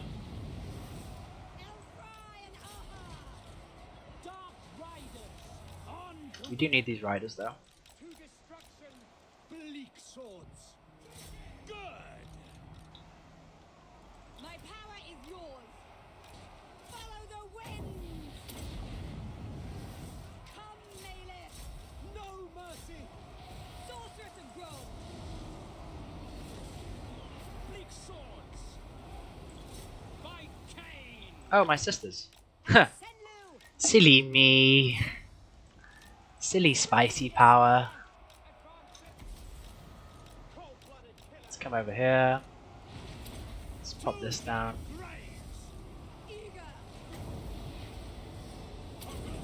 We do need these riders though. My power is yours. Follow the wind. Come, Melee. No mercy. Sorceress of growth. Bleak swords. By Cain. Oh, my sisters. Huh. Silly me. Silly spicy power. Let's come over here. Let's pop this down.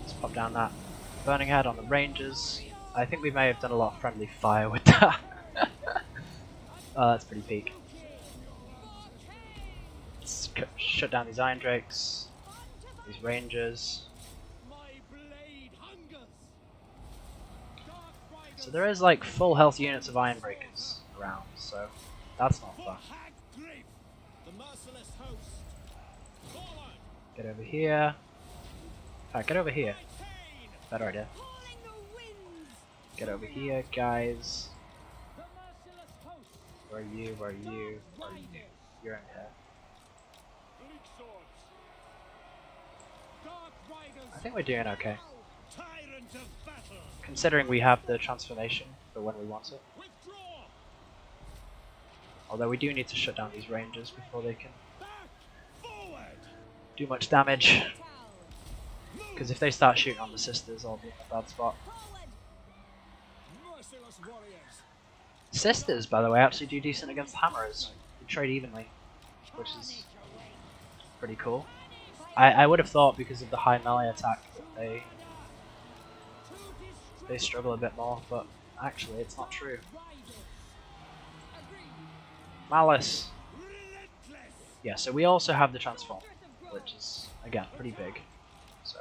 Let's pop down that Burning Head on the Rangers. I think we may have done a lot of friendly fire with that. Oh, that's pretty peak. Let's shut down these Iron Drakes, these Rangers. So there is like full health units of Iron Breakers around, so that's not fun. Get over here. Alright, get over here. Better idea. Get over here, guys. Where are you? Where are you? Where are you? You're in here. I think we're doing okay. Considering we have the transformation for when we want it. Although we do need to shut down these rangers before they can do much damage. Because if they start shooting on the sisters, I'll be in a bad spot. Sisters, by the way, actually do decent against hammers. They trade evenly, which is pretty cool. I would have thought because of the high melee attack that they struggle a bit more, but actually it's not true. Malice. Yeah, so we also have the transform, which is again pretty big. So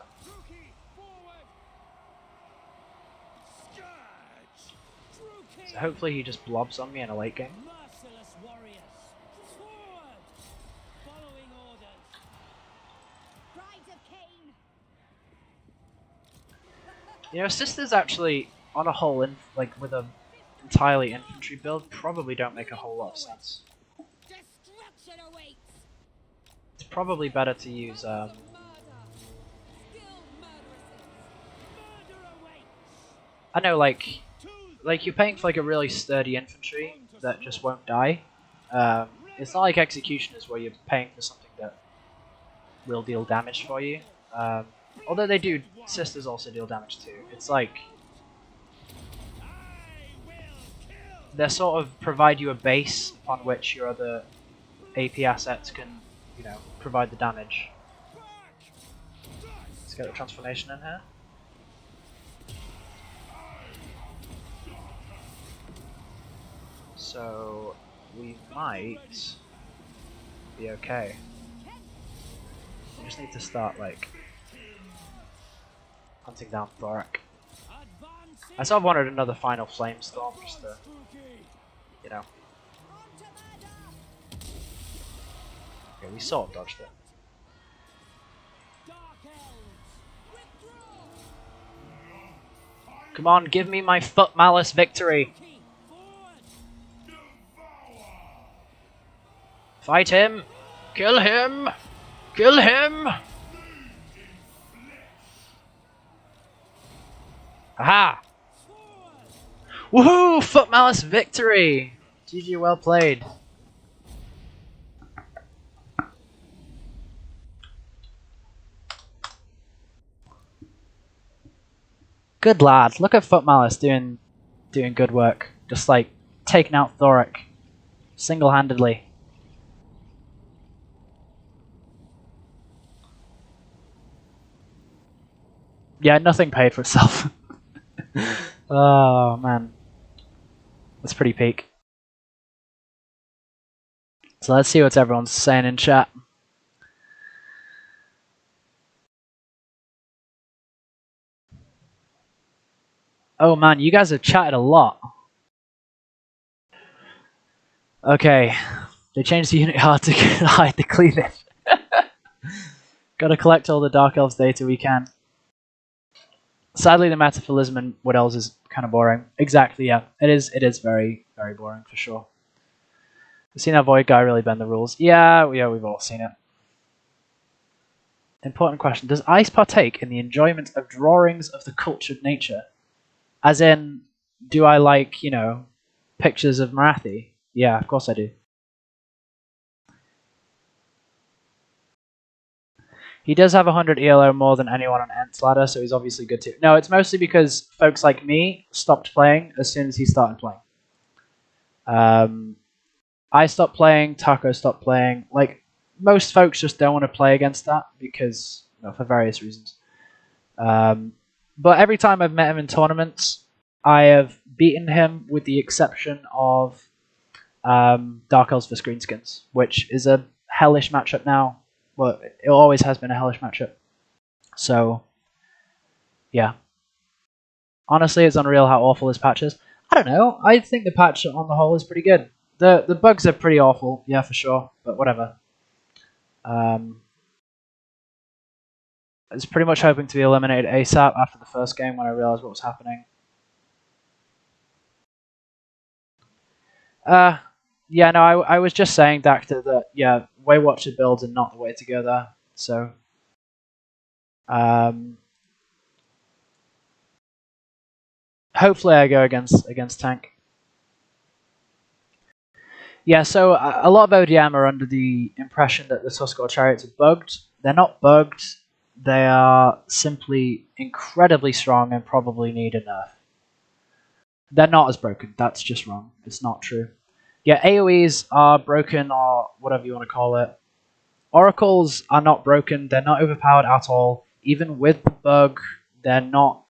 hopefully he just blobs on me in a late game. You know, sisters actually, on a whole, like with a entirely infantry build, probably don't make a whole lot of sense. It's probably better to use I know, like you're paying for like a really sturdy infantry that just won't die. It's not like executioners where you're paying for something that will deal damage for you. Although they do, sisters also deal damage too. It's like they sort of provide you a base upon which your other AP assets can, you know, provide the damage. Let's get the transformation in here. So we might be okay. We just need to start like hunting down Thorak. I sort of wanted another final flame storm just to, you know. Okay, we sort of dodged it. Come on, give me my foot malice victory! Fight him! Kill him! Kill him! Aha! Woohoo! Foot malice victory! GG, well played. Good lad. Look at Foot Malice doing good work. Just like taking out Thorak single-handedly. Yeah, nothing paid for itself. Oh man. That's pretty peak. So let's see what everyone's saying in chat. Oh man, you guys have chatted a lot. Okay, they changed the unit hard to hide the cleavage. Gotta collect all the Dark Elves data we can. Sadly, the meta for Lism and Wood Elves is kind of boring. Exactly, yeah. It is very, very boring for sure. We've seen that Void guy really bend the rules. Yeah, we've all seen it. Important question. Does Ice partake in the enjoyment of drawings of the cultured nature? As in, do I like, pictures of Marathi? Yeah, of course I do. He does have 100 ELO more than anyone on Ent's ladder, so he's obviously good too. No, it's mostly because folks like me stopped playing as soon as he started playing. I stopped playing, Taco stopped playing. Like, most folks just don't want to play against that because, for various reasons. But every time I've met him in tournaments, I have beaten him with the exception of Dark Elves for Screenskins, which is a hellish matchup now. Well, it always has been a hellish matchup. So, yeah. Honestly, it's unreal how awful this patch is. I don't know. I think the patch on the whole is pretty good. The bugs are pretty awful, yeah, for sure. But whatever. I was pretty much hoping to be eliminated ASAP after the first game when I realized what was happening. Yeah, no, I was just saying, Dacta, that, yeah, Waywatcher builds are not the way to go there. So, hopefully I go against Tank. Yeah, so a lot of ODM are under the impression that the Tuskarl chariots are bugged. They're not bugged. They are simply incredibly strong and probably need a nerf. They're not as broken. That's just wrong. It's not true. Yeah, AoEs are broken, or whatever you want to call it. Oracles are not broken. They're not overpowered at all. Even with the bug, they're not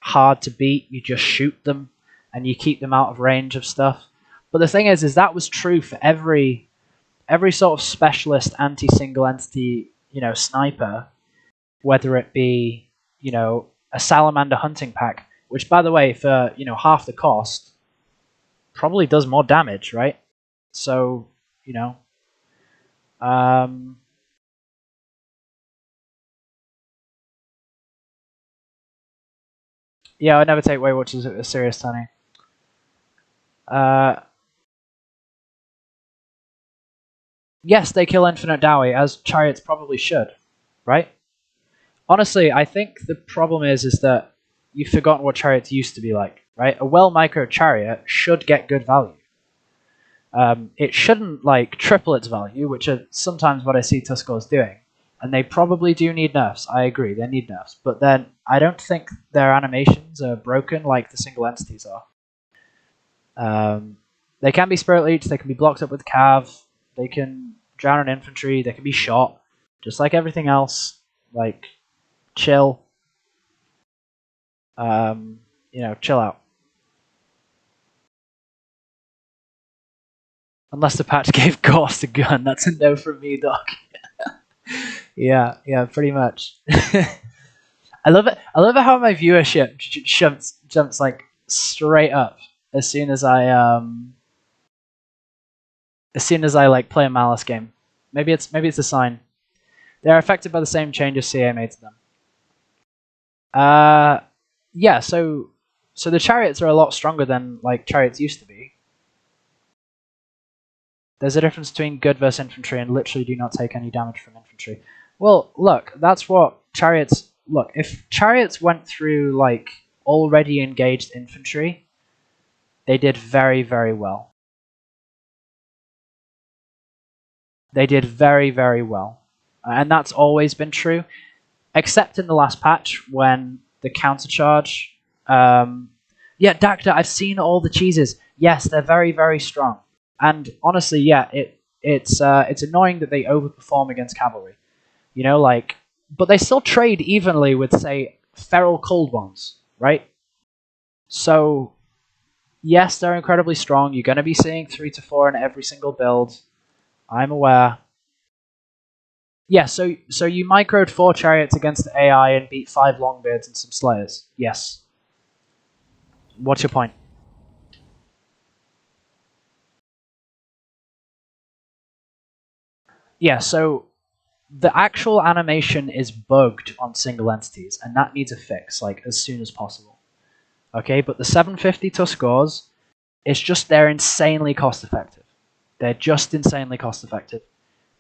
hard to beat. You just shoot them, and you keep them out of range of stuff. But the thing is that was true for every sort of specialist anti-single entity, sniper, whether it be, a salamander hunting pack, which, by the way, for half the cost, probably does more damage, right? So, yeah, I would never take Waywatch as a serious tourney. Yes, they kill Infinite Dowie, as chariots probably should, right? Honestly, I think the problem is that you've forgotten what chariots used to be like, right? A well-micro chariot should get good value. It shouldn't triple its value, which is sometimes what I see Tuskarls doing. And they probably do need nerfs. I agree, they need nerfs. But then I don't think their animations are broken like the single entities are. They can be Spirit Leech, they can be blocked up with Cav, they can drown an infantry, they can be shot, just like everything else. Chill. Chill out. Unless the patch gave Ghost a gun, that's a no from me, Doc. yeah, pretty much. I love it. I love how my viewership jumps straight up as soon as I play a Malice game. Maybe it's a sign. They are affected by the same changes CA made to them. Yeah. So the chariots are a lot stronger than chariots used to be. There's a difference between good versus infantry, and literally do not take any damage from infantry. Well, look, that's what chariots... Look, if chariots went through, already engaged infantry, they did very, very well. They did very, very well. And that's always been true, except in the last patch when the countercharge... yeah, Dacta, I've seen all the cheeses. Yes, they're very, very strong. And honestly, yeah, it's annoying that they overperform against cavalry. But they still trade evenly with, say, feral cold ones, right? So, Yes, they're incredibly strong. You're going to be seeing 3 to 4 in every single build. I'm aware. Yeah, so you microed 4 chariots against the AI and beat 5 longbeards and some slayers. Yes. What's your point? Yeah, so the actual animation is bugged on single entities, and that needs a fix, like, as soon as possible. Okay, but the 750 to scores, it's just they're insanely cost effective. They're just insanely cost effective.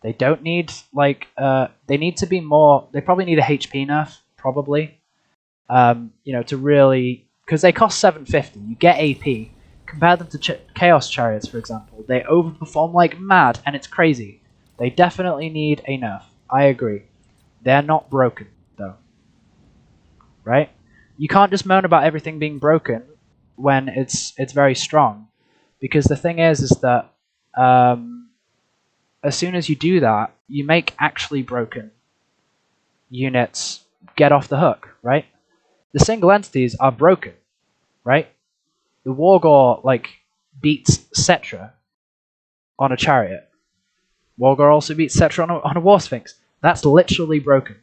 They don't need, like, they need to be more, they probably need a HP nerf, probably. You know, to really, because they cost 750, you get AP. Compare them to Chaos Chariots, for example. They overperform like mad, and it's crazy. They definitely need a nerf. I agree. They're not broken, though. Right? You can't just moan about everything being broken when it's very strong, because the thing is that as soon as you do that, you make actually broken units get off the hook, right? The single entities are broken, right? The Wargore, like, beats Cetra on a chariot. Wargore also beats Cetra on a War Sphinx. That's literally broken.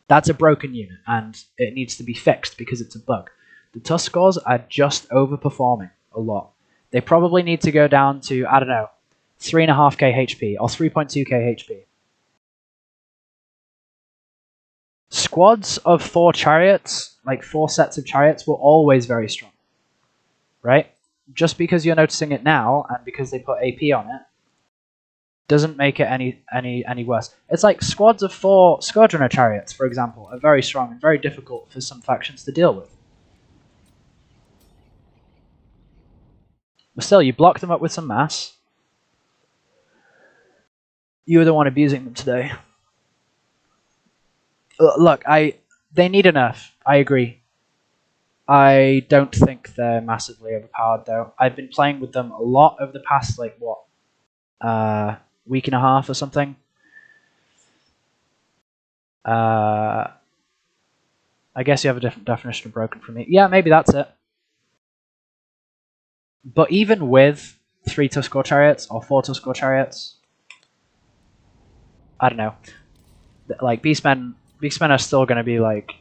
That's a broken unit, and it needs to be fixed because it's a bug. The Tuskors are just overperforming a lot. They probably need to go down to, I don't know, 3.5k HP or 3.2k HP. Squads of 4 chariots, like 4 sets of chariots, were always very strong. Right? Just because you're noticing it now, and because they put AP on it, doesn't make it any worse. It's like squads of 4 Scourgeoner chariots, for example, are very strong and very difficult for some factions to deal with. But still, you block them up with some mass. You were the one abusing them today. Look, they need a nerf. I agree. I don't think they're massively overpowered, though. I've been playing with them a lot over the past, like, what, week and a half or something. I guess you have a different definition of broken from me. Yeah, maybe that's it. But even with 3 Tuskor chariots or 4 Tuskor chariots, I don't know. Like, Beastmen are still going to be like,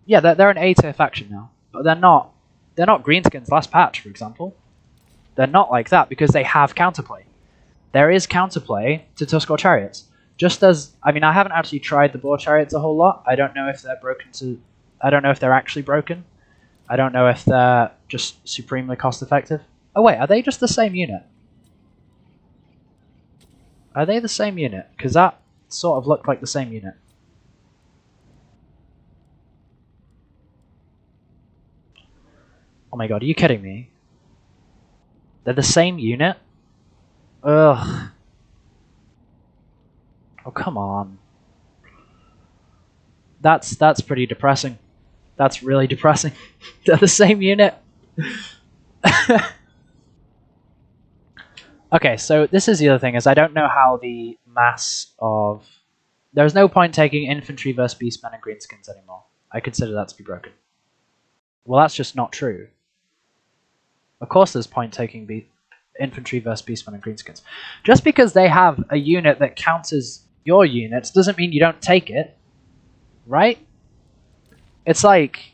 yeah, they're an A tier faction now, but they're not Greenskins last patch, for example. They're not like that because they have counterplay. There is counterplay to Tuskor chariots. Just as, I mean, I haven't actually tried the Boar chariots a whole lot. I don't know if they're broken to, I don't know if they're actually broken. I don't know if they're just supremely cost effective. Oh wait, are they just the same unit? Are they the same unit? Because that sort of looked like the same unit. Oh my god, are you kidding me? They're the same unit? Ugh. Oh, come on. That's pretty depressing. That's really depressing. They're the same unit. Okay, so this is the other thing, is I don't know how the mass of... There's no point taking infantry versus beastmen and greenskins anymore. I consider that to be broken. Well, that's just not true. Of course there's point taking infantry versus beastmen and greenskins. Just because they have a unit that counters your units doesn't mean you don't take it. Right? It's like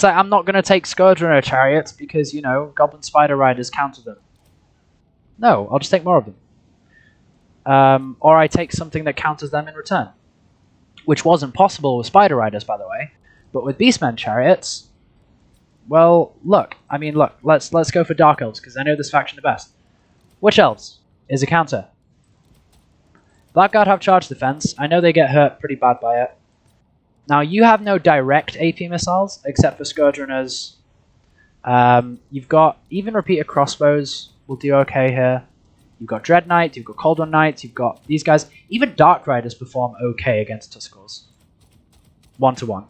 I'm not going to take Scourgeoner chariots because, you know, Goblin Spider Riders counter them. No, I'll just take more of them. Or I take something that counters them in return. Which wasn't possible with Spider Riders, by the way. But with Beastmen chariots, well, look. I mean, look. Let's go for Dark Elves, because I know this faction the best. Witch Elves is a counter. Blackguard have charge defense. I know they get hurt pretty bad by it. Now, you have no direct AP missiles, except for Scourgeoners. You've got even repeater crossbows will do okay here. You've got Dread Knights, you've got Cold One Knights, you've got these guys. Even Dark Riders perform okay against Tuskors. 1-to-1.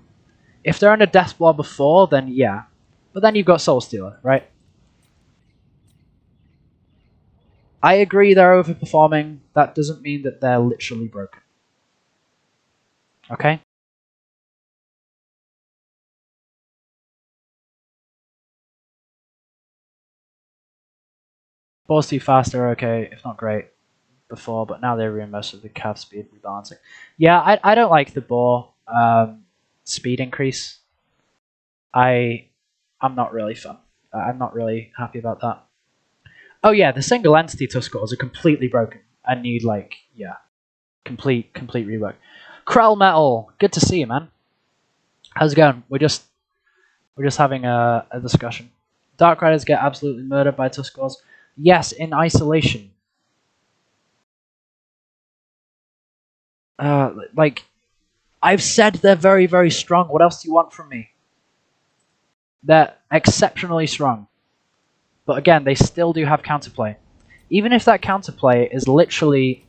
If they're in a Death Blob before, then yeah. But then you've got Soul Stealer, right? I agree they're overperforming. That doesn't mean that they're literally broken. Okay? Balls too fast are okay, if not great, before, but now they ruin most of the cav speed rebalancing. Yeah, I don't like the boar speed increase. I'm not really fun. I'm not really happy about that. Oh yeah, the single entity Tuskors are completely broken and need complete rework. Krell Metal, good to see you, man. How's it going? We're just having a discussion. Dark Riders get absolutely murdered by Tuskors. Yes, in isolation. Like I've said, they're very, very strong. What else do you want from me? They're exceptionally strong. But again, they still do have counterplay. Even if that counterplay is literally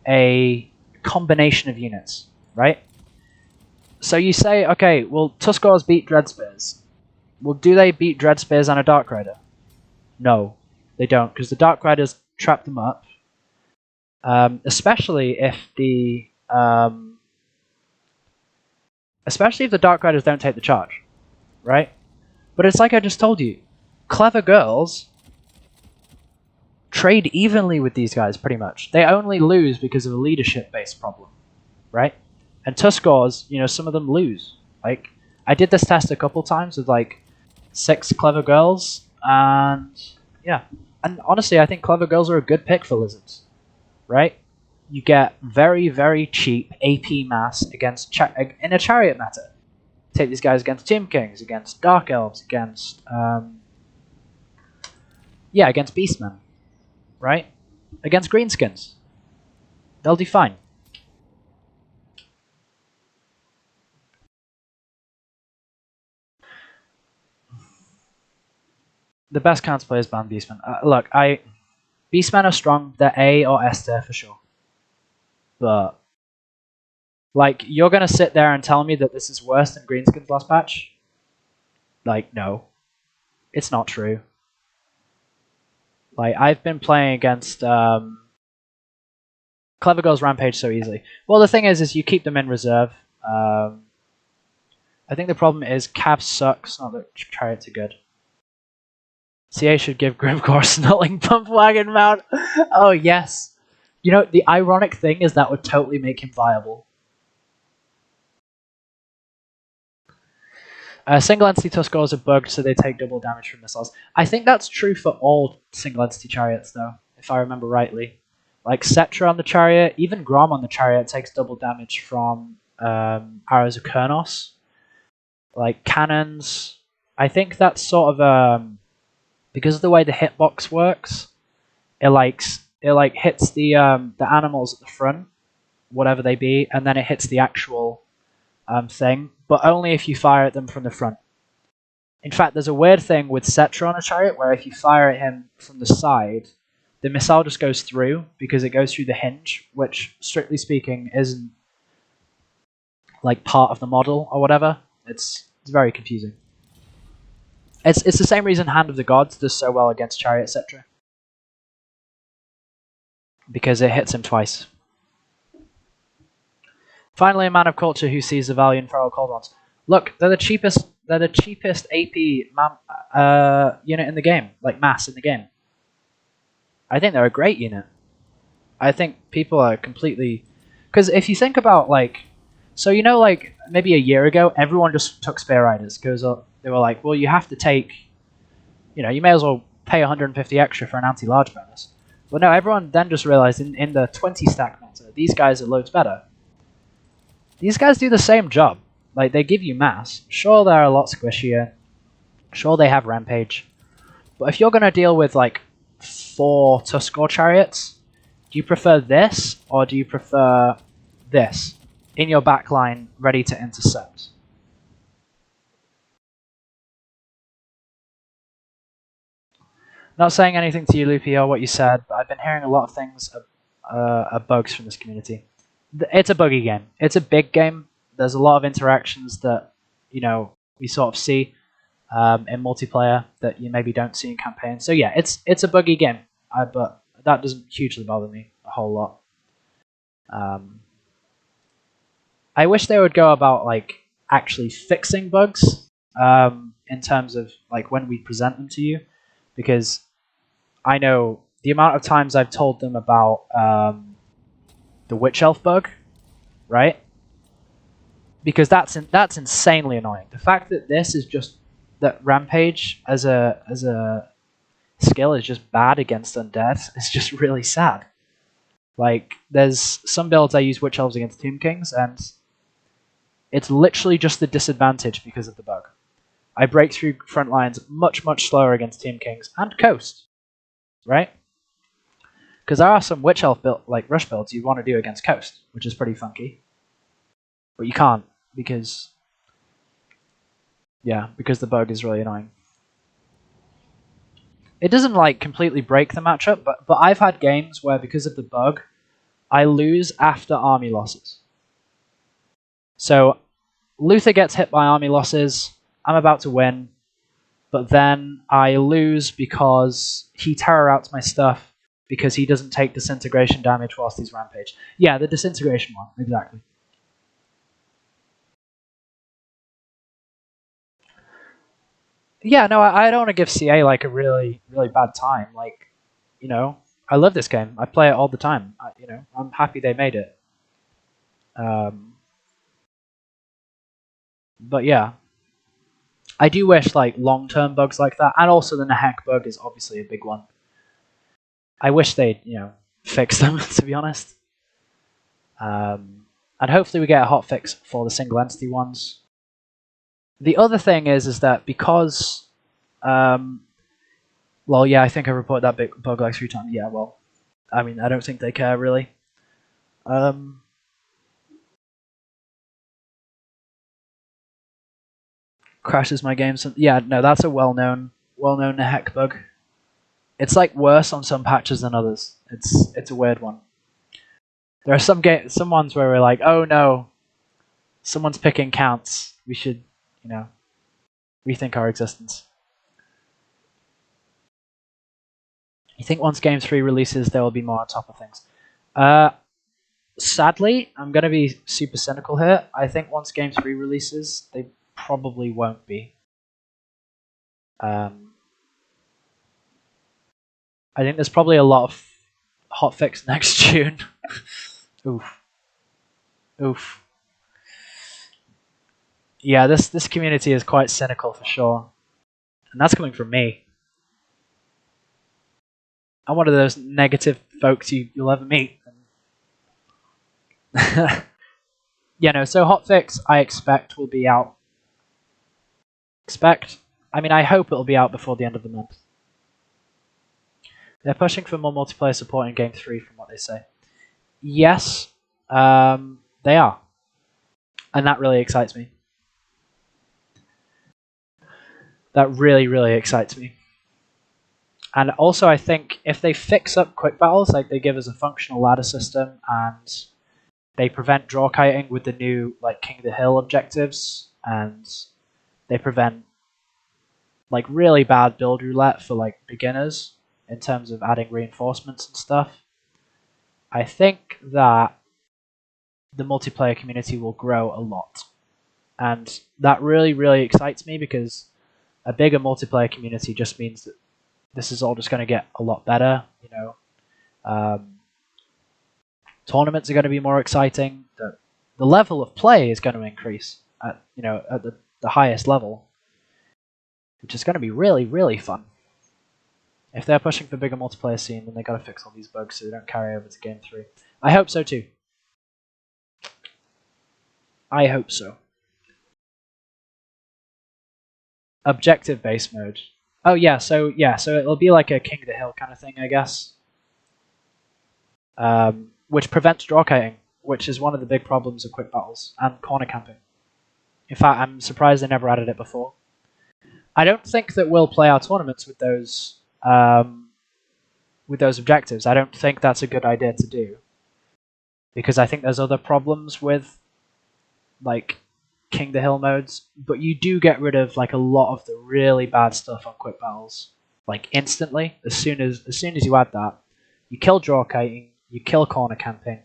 a combination of units, right? So you say, okay, well, Tuskors beat Dreadspears. Well, do they beat Dreadspears and a Dark Rider? No, they don't, because the Dark Riders trap them up. Especially if the Dark Riders don't take the charge, right? But it's like I just told you, clever girls trade evenly with these guys, pretty much. They only lose because of a leadership-based problem, right? And Tuskors, some of them lose. Like, I did this test a couple times with, 6 clever girls, and yeah. And honestly, I think clever girls are a good pick for lizards, right? You get very, very cheap AP mass against in a chariot meta. Take these guys against Tomb Kings, against Dark Elves, against against Beastmen, right? Against Greenskins. They'll do fine. The best counterplay is ban Beastmen. Look, Beastmen are strong. They're A or S tier for sure. But you're gonna sit there and tell me that this is worse than Greenskins last patch? No. It's not true. I've been playing against Clever Girls Rampage so easily. Well, the thing is you keep them in reserve. I think the problem is Cav sucks, not that Chariots are good. CA should give Grimcore Snulling Pump Wagon mount. Oh, yes. The ironic thing is that would totally make him viable. Single entity Tuskors are bugged, so they take double damage from missiles. I think that's true for all single entity chariots, though, if I remember rightly. Cetra on the chariot, even Grom on the chariot takes double damage from arrows of Kurnos. Cannons, I think that's sort of because of the way the hitbox works. It hits the animals at the front, whatever they be, and then it hits the actual thing, but only if you fire at them from the front. In fact, there's a weird thing with Cetra on a chariot where if you fire at him from the side, the missile just goes through because it goes through the hinge, which, strictly speaking, isn't part of the model or whatever. It's very confusing. It's the same reason Hand of the Gods does so well against Chariot Cetra. Because it hits him twice. Finally, a man of culture who sees the value in feral cold ones. Look, they're the cheapest AP unit in the game, mass in the game. I think they're a great unit. I think people are completely, because if you think about maybe a year ago, everyone just took Spear Riders because they were like, well, you have to take, you may as well pay 150 extra for an anti-large bonus. But no, everyone then just realized in the 20 stack meta, these guys are loads better. These guys do the same job. They give you mass. Sure, they're a lot squishier. Sure, they have Rampage. But if you're going to deal with, 4 Tuskor chariots, do you prefer this, or do you prefer this? In your backline, ready to intercept. Not saying anything to you, Loopy, or what you said, but I've been hearing a lot of things are bugs from this community. It's a buggy game. It's a big game. There's a lot of interactions that, we sort of see in multiplayer that you maybe don't see in campaign. So yeah, it's a buggy game, but that doesn't hugely bother me a whole lot. I wish they would go about actually fixing bugs in terms of when we present them to you, because I know the amount of times I've told them about the witch elf bug, right? Because that's insanely annoying. The fact that this is just that rampage as a skill is just bad against undead is just really sad. Like, there's some builds I use witch elves against tomb kings, and it's literally just the disadvantage because of the bug. I break through front lines much slower against tomb kings and coast, right? Because there are some witch elf build, like rush builds you want to do against coast, which is pretty funky, but you can't because the bug is really annoying. It doesn't like completely break the matchup, but I've had games where because of the bug, I lose after army losses. So Luther gets hit by army losses, I'm about to win, but then I lose because he terror outs my stuff because he doesn't take disintegration damage whilst he's rampage. Yeah, the disintegration one, exactly. Yeah, no, I don't want to give CA like a really bad time. Like, you know, I love this game. I play it all the time. I'm happy they made it. But yeah, I do wish like long-term bugs like that, and also the Nahek bug is obviously a big one. I wish they'd fix them to be honest. And hopefully we get a hotfix for the single entity ones. The other thing is that because, well, yeah, I think I reported that big bug like 3 times. Yeah, well, I mean, I don't think they care really. Crashes my game. Yeah, no, that's a well-known Nahek bug. It's like worse on some patches than others. It's a weird one. There are some ones where we're like, oh no, someone's picking counts. We should, rethink our existence. You think once Game 3 releases, there will be more on top of things? Sadly, I'm going to be super cynical here. I think once Game 3 releases, they probably won't be. I think there's probably a lot of hotfix next June. Oof. Yeah, this community is quite cynical for sure. And that's coming from me. I'm one of those negative folks you'll ever meet. Yeah, no, so hotfix I expect will be out. I hope it'll be out before the end of the month. They're pushing for more multiplayer support in Game 3 from what they say. Yes, they are. And that really excites me. That really excites me. And also I think if they fix up quick battles, like they give us a functional ladder system and they prevent draw kiting with the new like King of the Hill objectives, and they prevent like really bad build roulette for like beginners in terms of adding reinforcements and stuff, I think that the multiplayer community will grow a lot. And that really excites me because a bigger multiplayer community just means that this is all just going to get a lot better. Tournaments are going to be more exciting. The level of play is going to increase at the highest level, which is going to be really fun. If they're pushing for bigger multiplayer scene, then they got to fix all these bugs so they don't carry over to Game 3. I hope so too. I hope so. Objective base mode. Oh yeah, so it'll be like a King of the Hill kind of thing, I guess. Which prevents draw kiting, which is one of the big problems of quick battles, and corner camping. In fact, I'm surprised they never added it before. I don't think that we'll play our tournaments with those objectives. I don't think that's a good idea to do, because I think there's other problems with like King of the Hill modes, but you do get rid of like a lot of the really bad stuff on quick battles like instantly. As soon as you add that, you kill draw kiting, you kill corner camping,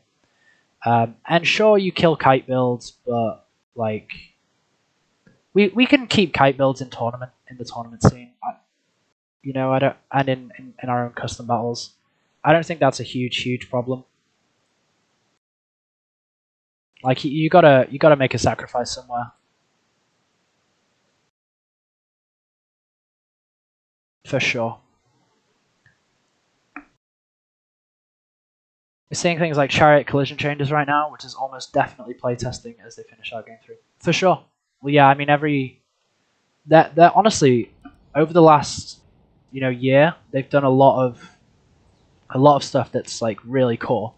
and sure you kill kite builds, but like we can keep kite builds in the tournament scene. I don't, and in our own custom battles. I don't think that's a huge problem. Like you gotta make a sacrifice somewhere. For sure. We're seeing things like chariot collision changes right now, which is almost definitely playtesting as they finish out game 3. For sure. Well, yeah, I mean that honestly over the last year they've done a lot of stuff that's like really cool.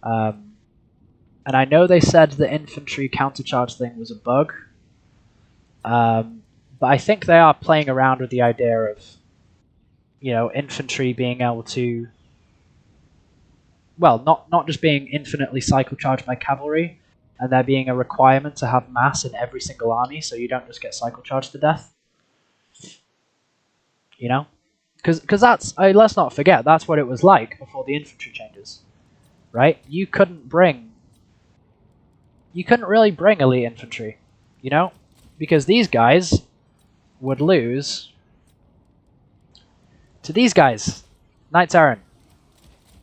And I know they said the infantry countercharge thing was a bug, but I think they are playing around with the idea of infantry being able to, well, not just being infinitely cycle charged by cavalry, and there being a requirement to have mass in every single army, so you don't just get cycle charged to death. Because that's let's not forget that's what it was like before the infantry changes, right? You couldn't really bring elite infantry, because these guys would lose to these guys. Knights Errant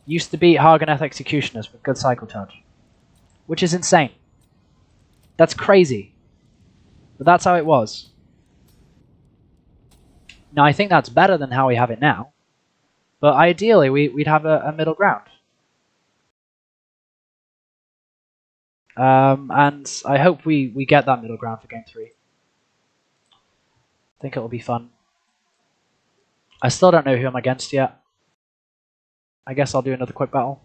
used to beat Haganeth Executioners with good cycle charge, which is insane. That's crazy, but that's how it was. Now I think that's better than how we have it now, but ideally we'd have a middle ground. And I hope we get that middle ground for game 3. I think it'll be fun. I still don't know who I'm against yet. I guess I'll do another quick battle.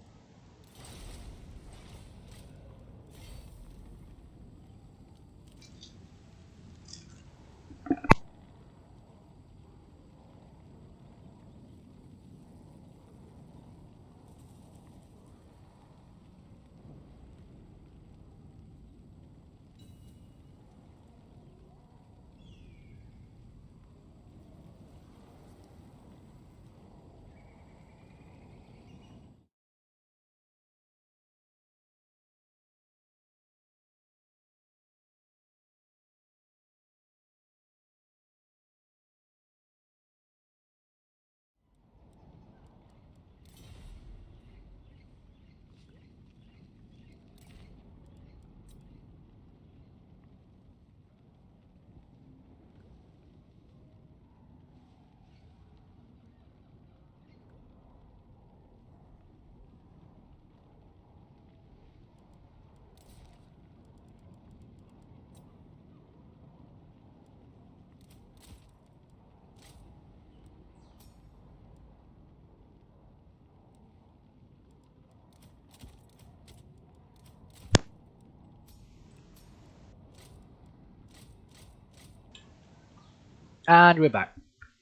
And we're back.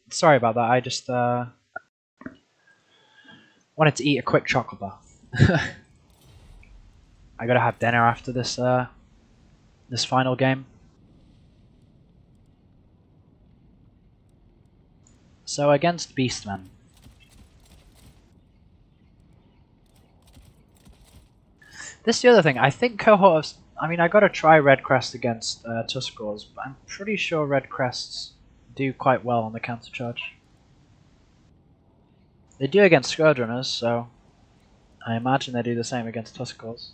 Sorry about that. I just wanted to eat a quick chocolate bar. I gotta have dinner after this this final game. So against Beastmen. This is the other thing. I think cohort of... I mean, I gotta try Red Crest against Tuskors, but I'm pretty sure Red Crests do quite well on the countercharge. They do against Scourge Runners, so I imagine they do the same against Tuskors.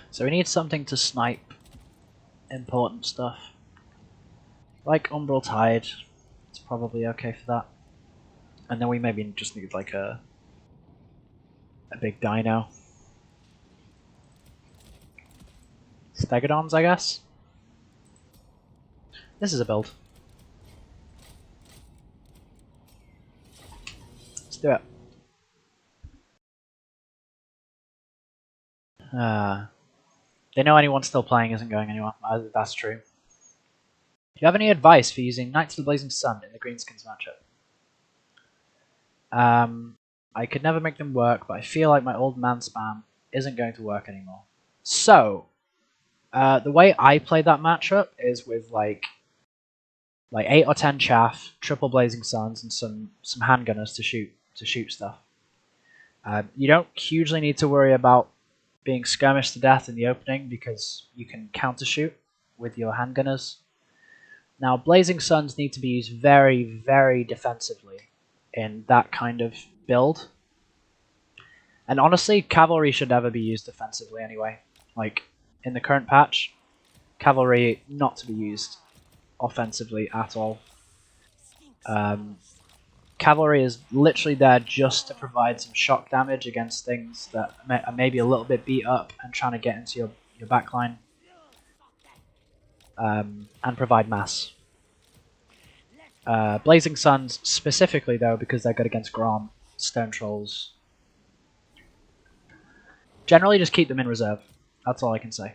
So we need something to snipe important stuff. Like Umbral Tide, it's probably okay for that. And then we maybe just need like a big dino. Stegodons, I guess. This is a build. Let's do it. They know anyone still playing isn't going anywhere. That's true. Do you have any advice for using Knights of the Blazing Sun in the Greenskins matchup? I could never make them work, but I feel like my old man spam isn't going to work anymore. So, the way I play that matchup is with like 8 or 10 chaff, triple Blazing Suns, and some handgunners to shoot stuff. You don't hugely need to worry about being skirmished to death in the opening because you can counter shoot with your handgunners. Now, Blazing Suns need to be used very, very defensively in that kind of build. And honestly, cavalry should never be used defensively anyway. Like, in the current patch, cavalry not to be used offensively at all. Cavalry is literally there just to provide some shock damage against things that are maybe a little bit beat up and trying to get into your backline. And provide mass. Blazing Suns specifically though, because they're good against Grom, Stone Trolls. Generally just keep them in reserve. That's all I can say.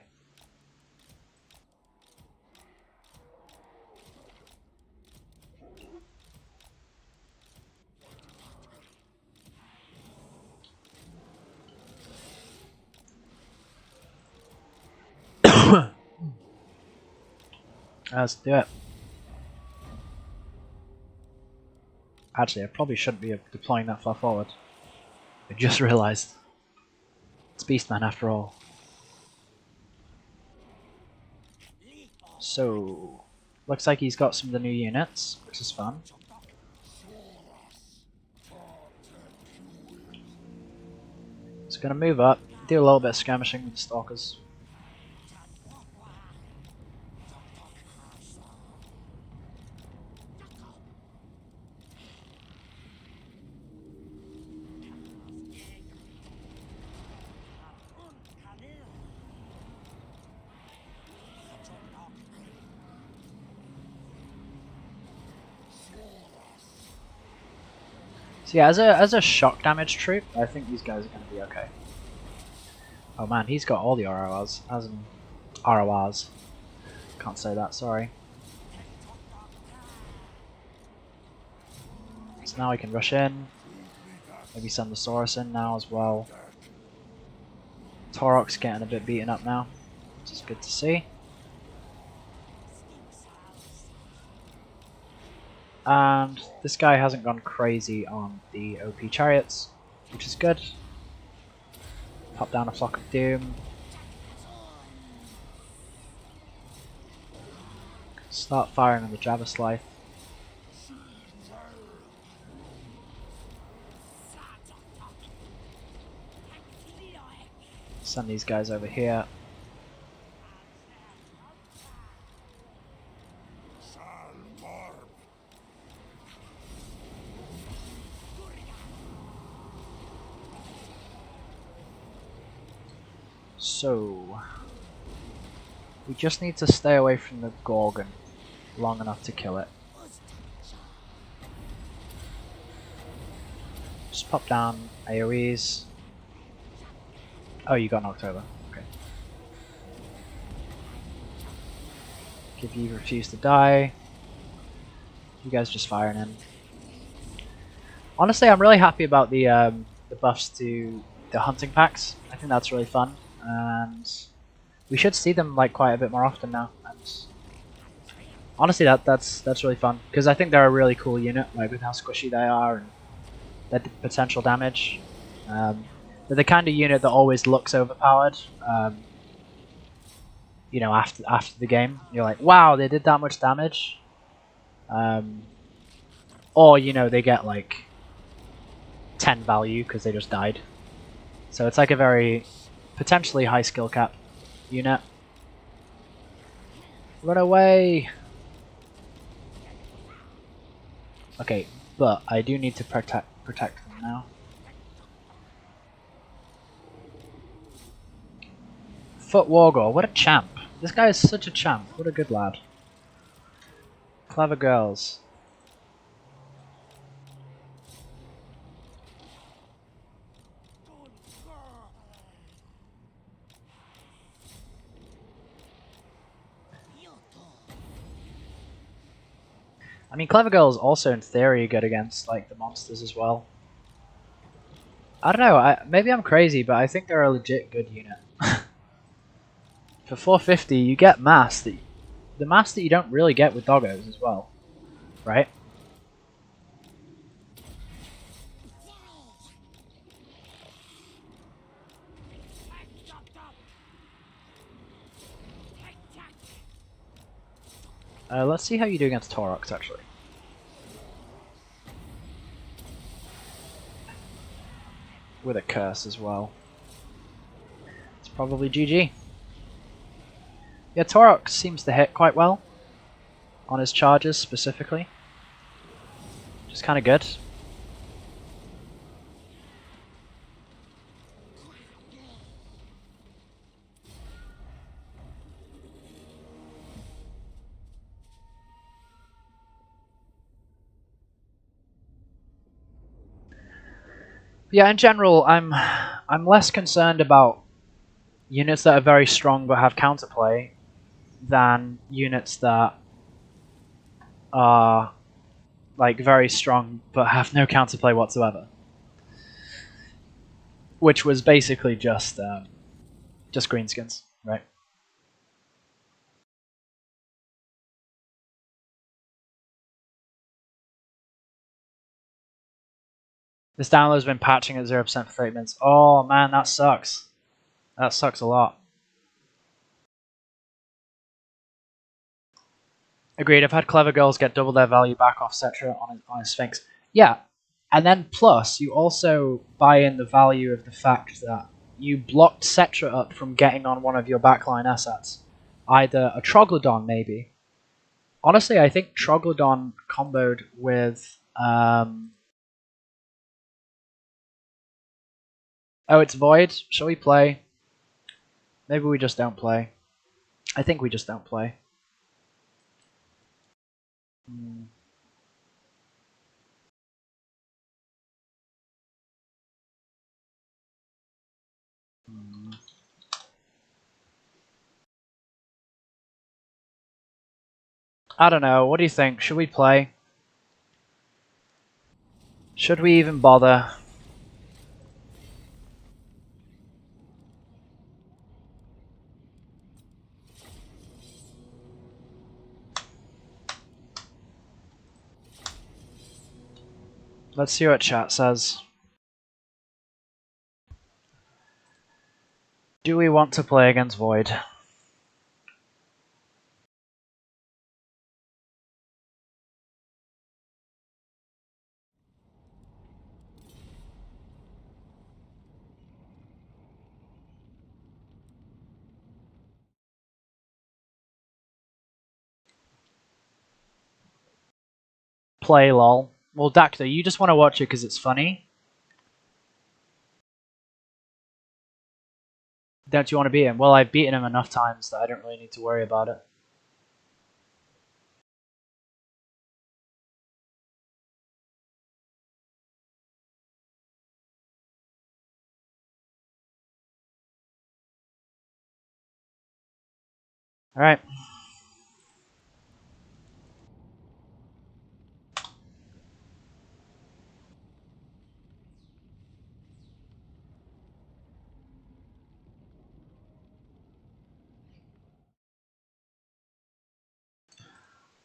Let's do it. Actually, I probably shouldn't be deploying that far forward. I just realised. It's Beastman after all. So, looks like he's got some of the new units, which is fun. It's going to move up, do a little bit of skirmishing with the Stalkers. So yeah, as a shock damage troop, I think these guys are going to be okay. Oh man, he's got all the RORs, as in RORs. Can't say that, sorry. So now we can rush in. Maybe send the Saurus in now as well. Torok's getting a bit beaten up now, which is good to see. And this guy hasn't gone crazy on the OP chariots, which is good. Pop down a Flock of Doom. Start firing on the Java Slythe. Send these guys over here. So, we just need to stay away from the Gorgon long enough to kill it. Just pop down AoEs. Oh, you got an October. Okay. Give you refuse to die. You guys just firing in. Honestly, I'm really happy about the buffs to the hunting packs. I think that's really fun, and we should see them like quite a bit more often now. And honestly, that's really fun because I think they're a really cool unit, like with how squishy they are and their potential damage. They're the kind of unit that always looks overpowered. You know, after the game, you're like, wow, they did that much damage. Or you know, they get like 10 value because they just died. So it's like a very potentially high skill cap unit. Run away! Okay, but I do need to protect them now. Foot Wargore, what a champ. This guy is such a champ. What a good lad. Clever girls. I mean, Clever Girl is also in theory good against like the monsters as well. I don't know. Maybe I'm crazy, but I think they're a legit good unit. For 450, you get mass the mass that you don't really get with doggos as well, right? Let's see how you do against Taurox actually. With a curse as well. It's probably GG. Yeah, Taurox seems to hit quite well on his charges specifically, which is kind of good. Yeah, in general, I'm less concerned about units that are very strong but have counterplay than units that are like very strong but have no counterplay whatsoever. Which was basically just greenskins, right? This download's been patching at 0% for 30 minutes. Oh man, that sucks. That sucks a lot. Agreed, I've had clever girls get double their value back off Cetra on his Sphinx. Yeah, and then plus, you also buy in the value of the fact that you blocked Cetra up from getting on one of your backline assets. Either a Troglodon, maybe. Honestly, I think Troglodon comboed with... Oh, it's Void. Shall we play? Maybe we just don't play. I think we just don't play. Hmm. I don't know. What do you think? Should we play? Should we even bother? Let's see what chat says. Do we want to play against Void? Play lol. Well, Dacta, you just want to watch it because it's funny. Don't you want to beat him? Well, I've beaten him enough times that I don't really need to worry about it. Alright.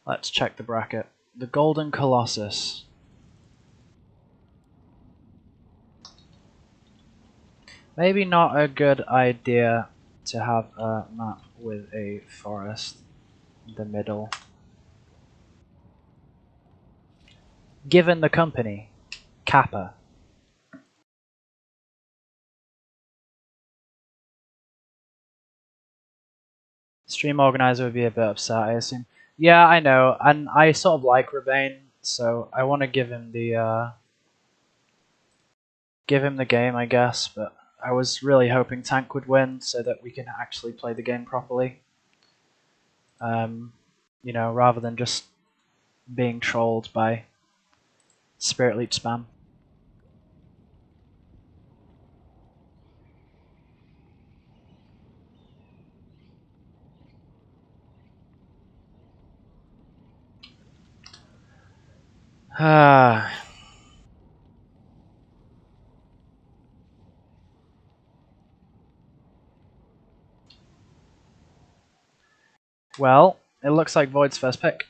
Let's check the bracket. The Golden Colossus. Maybe not a good idea to have a map with a forest in the middle. Given the company, Kappa. Stream organizer would be a bit upset, I assume. Yeah, I know, and I sort of like Robbane, so I want to give him the game, I guess. But I was really hoping tank would win so that we can actually play the game properly. You know, rather than just being trolled by Spirit Leap spam. Well, it looks like Void's first pick.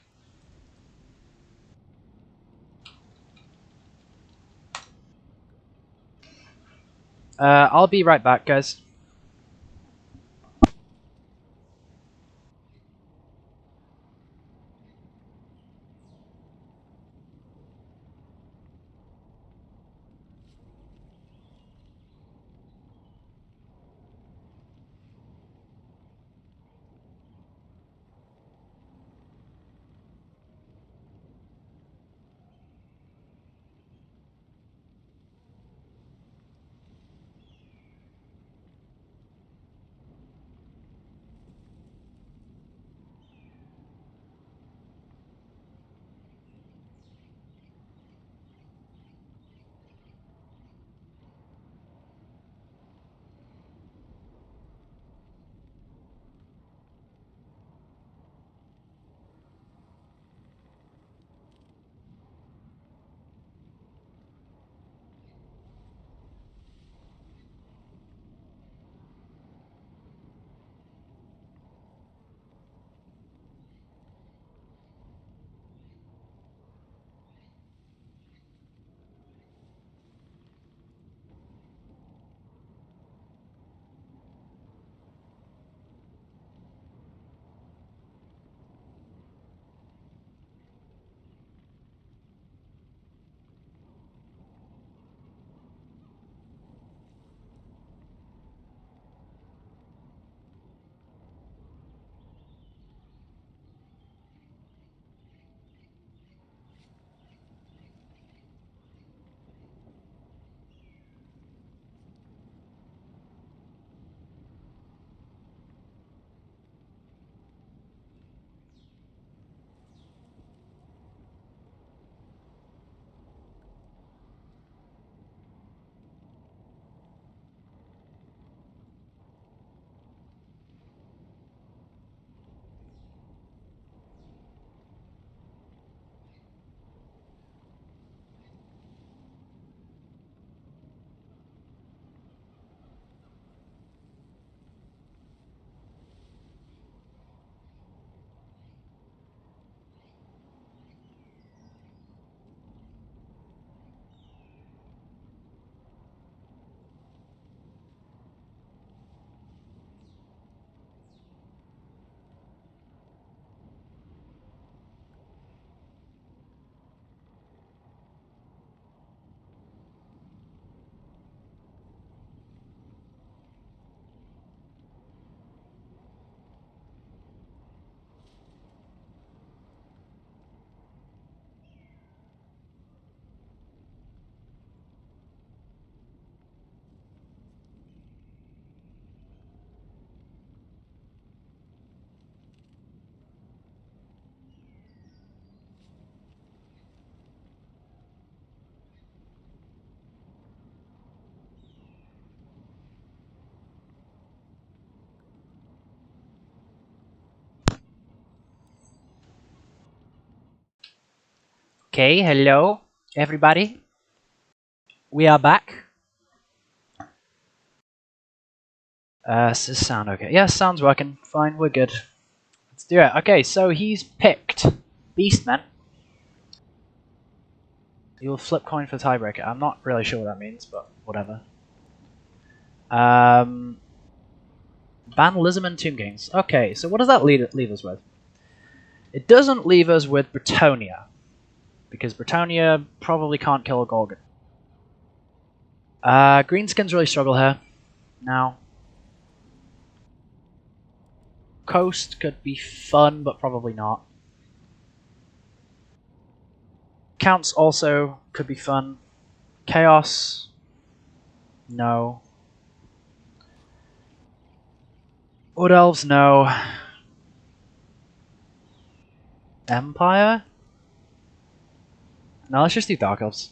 I'll be right back, guys. Okay, hello, everybody. We are back. Does this sound okay? Yeah, sound's working. Fine, we're good. Let's do it. Okay, so he's picked Beastman. You'll flip coin for tiebreaker. I'm not really sure what that means, but whatever. Ban Lism and Tomb Kings. Okay, so what does that leave us with? It doesn't leave us with Bretonia, because Bretonia probably can't kill a Gorgon. Greenskins really struggle here. Now, Coast could be fun, but probably not. Counts also could be fun. Chaos, no. Wood Elves, no. Empire? No, let's just do Dark Elves.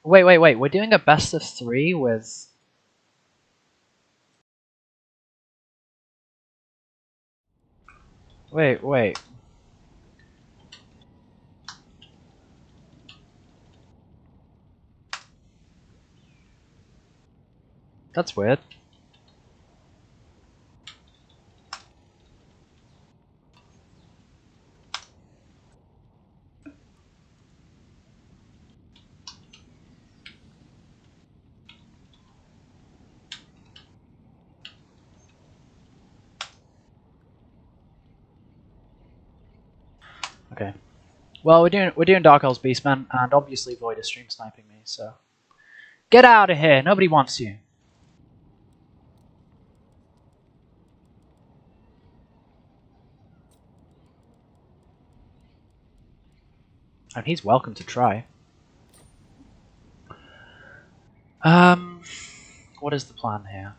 Wait, we're doing a best of 3 with... Wait. That's weird. Okay. Well, we're doing Dark Elves Beastmen, and obviously Void is stream sniping me, so... Get out of here! Nobody wants you! And he's welcome to try. What is the plan here?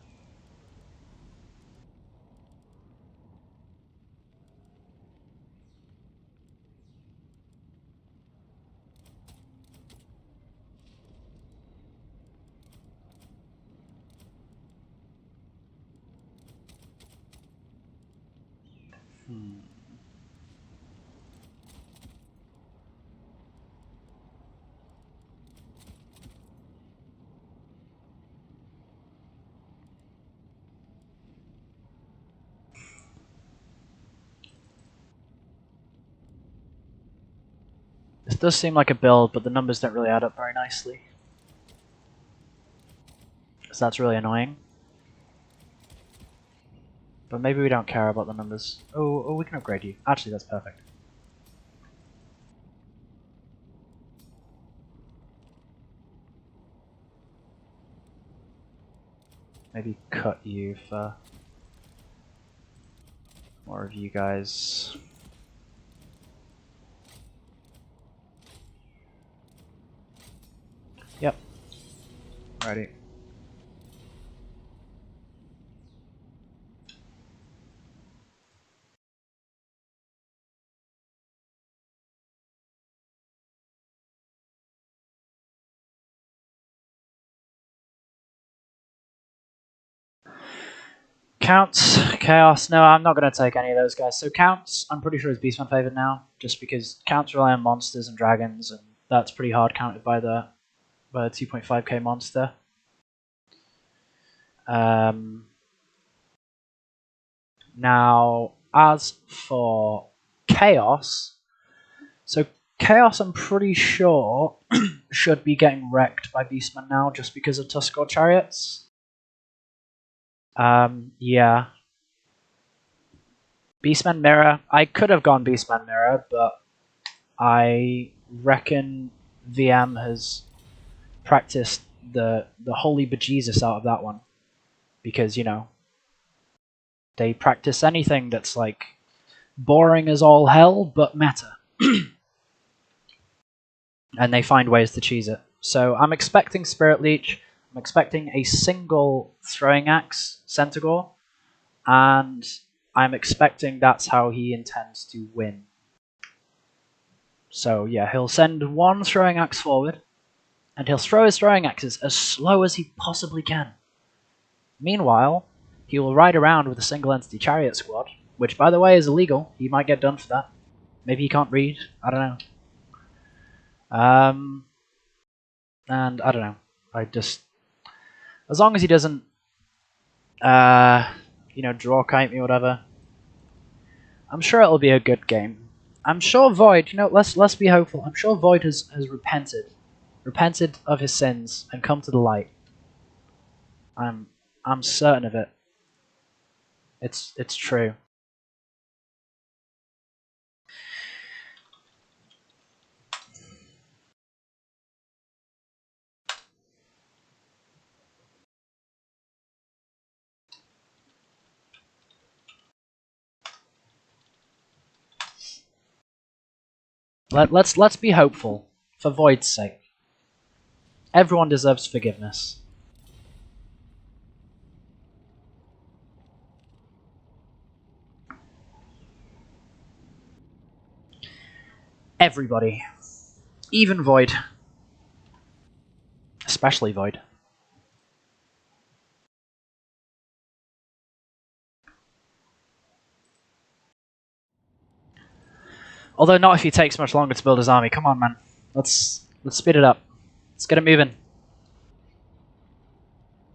This does seem like a build, but the numbers don't really add up very nicely. So that's really annoying. But maybe we don't care about the numbers. Oh, we can upgrade you. Actually, that's perfect. Maybe cut you for more of you guys. Yep. Ready. Counts, Chaos, no, I'm not going to take any of those guys. So Counts, I'm pretty sure is Beastman favored now, just because Counts rely on monsters and dragons, and that's pretty hard counted by the 2.5k monster. Now, as for Chaos, so Chaos I'm pretty sure should be getting wrecked by Beastman now, just because of Tuskor Chariots. Yeah. Beastman Mirror. I could have gone Beastman Mirror, but I reckon VM has practiced the holy bejesus out of that one. Because, you know, they practice anything that's like boring as all hell, but meta. And they find ways to cheese it. So I'm expecting Spirit Leech. I'm expecting a single Throwing Axe Centaur. And I'm expecting that's how he intends to win. So yeah, he'll send one Throwing Axe forward, and he'll throw his Throwing Axes as slow as he possibly can. Meanwhile, he will ride around with a single entity chariot squad, which by the way is illegal. He might get done for that. Maybe he can't read. I don't know. And I don't know. I just, as long as he doesn't, you know, draw kite me or whatever, I'm sure it'll be a good game. I'm sure Void, you know, let's be hopeful. I'm sure Void has repented of his sins and come to the light. I'm certain of it. It's true. Let's be hopeful, for Void's sake. Everyone deserves forgiveness. Everybody. Even Void. Especially Void. Although not if he takes much longer to build his army. Come on, man. Let's speed it up. Let's get it moving.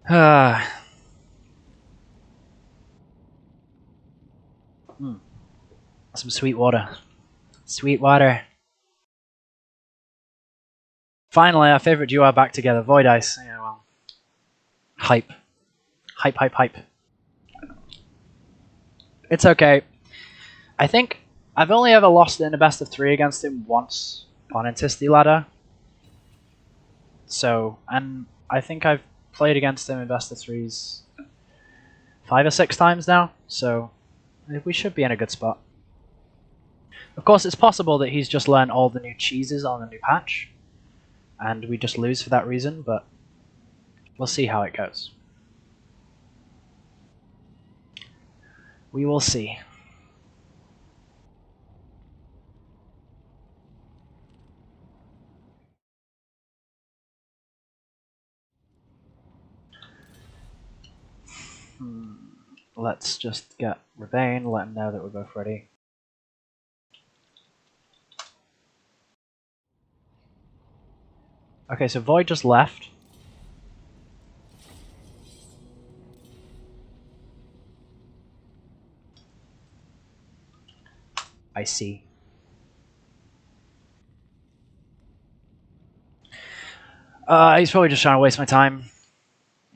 Some sweet water. Sweet water. Finally, our favorite duo are back together. Void Ice. Yeah, well. Hype. Hype, hype, hype. It's okay. I think I've only ever lost in a best of 3 against him once on Intisti Ladder. So, and I think I've played against him in best of 3s 5 or 6 times now. So, we should be in a good spot. Of course, it's possible that he's just learned all the new cheeses on the new patch, and we just lose for that reason, but we'll see how it goes. We will see. Let's just get Robbane, let him know that we're both ready. Okay, so Void just left. I see. He's probably just trying to waste my time.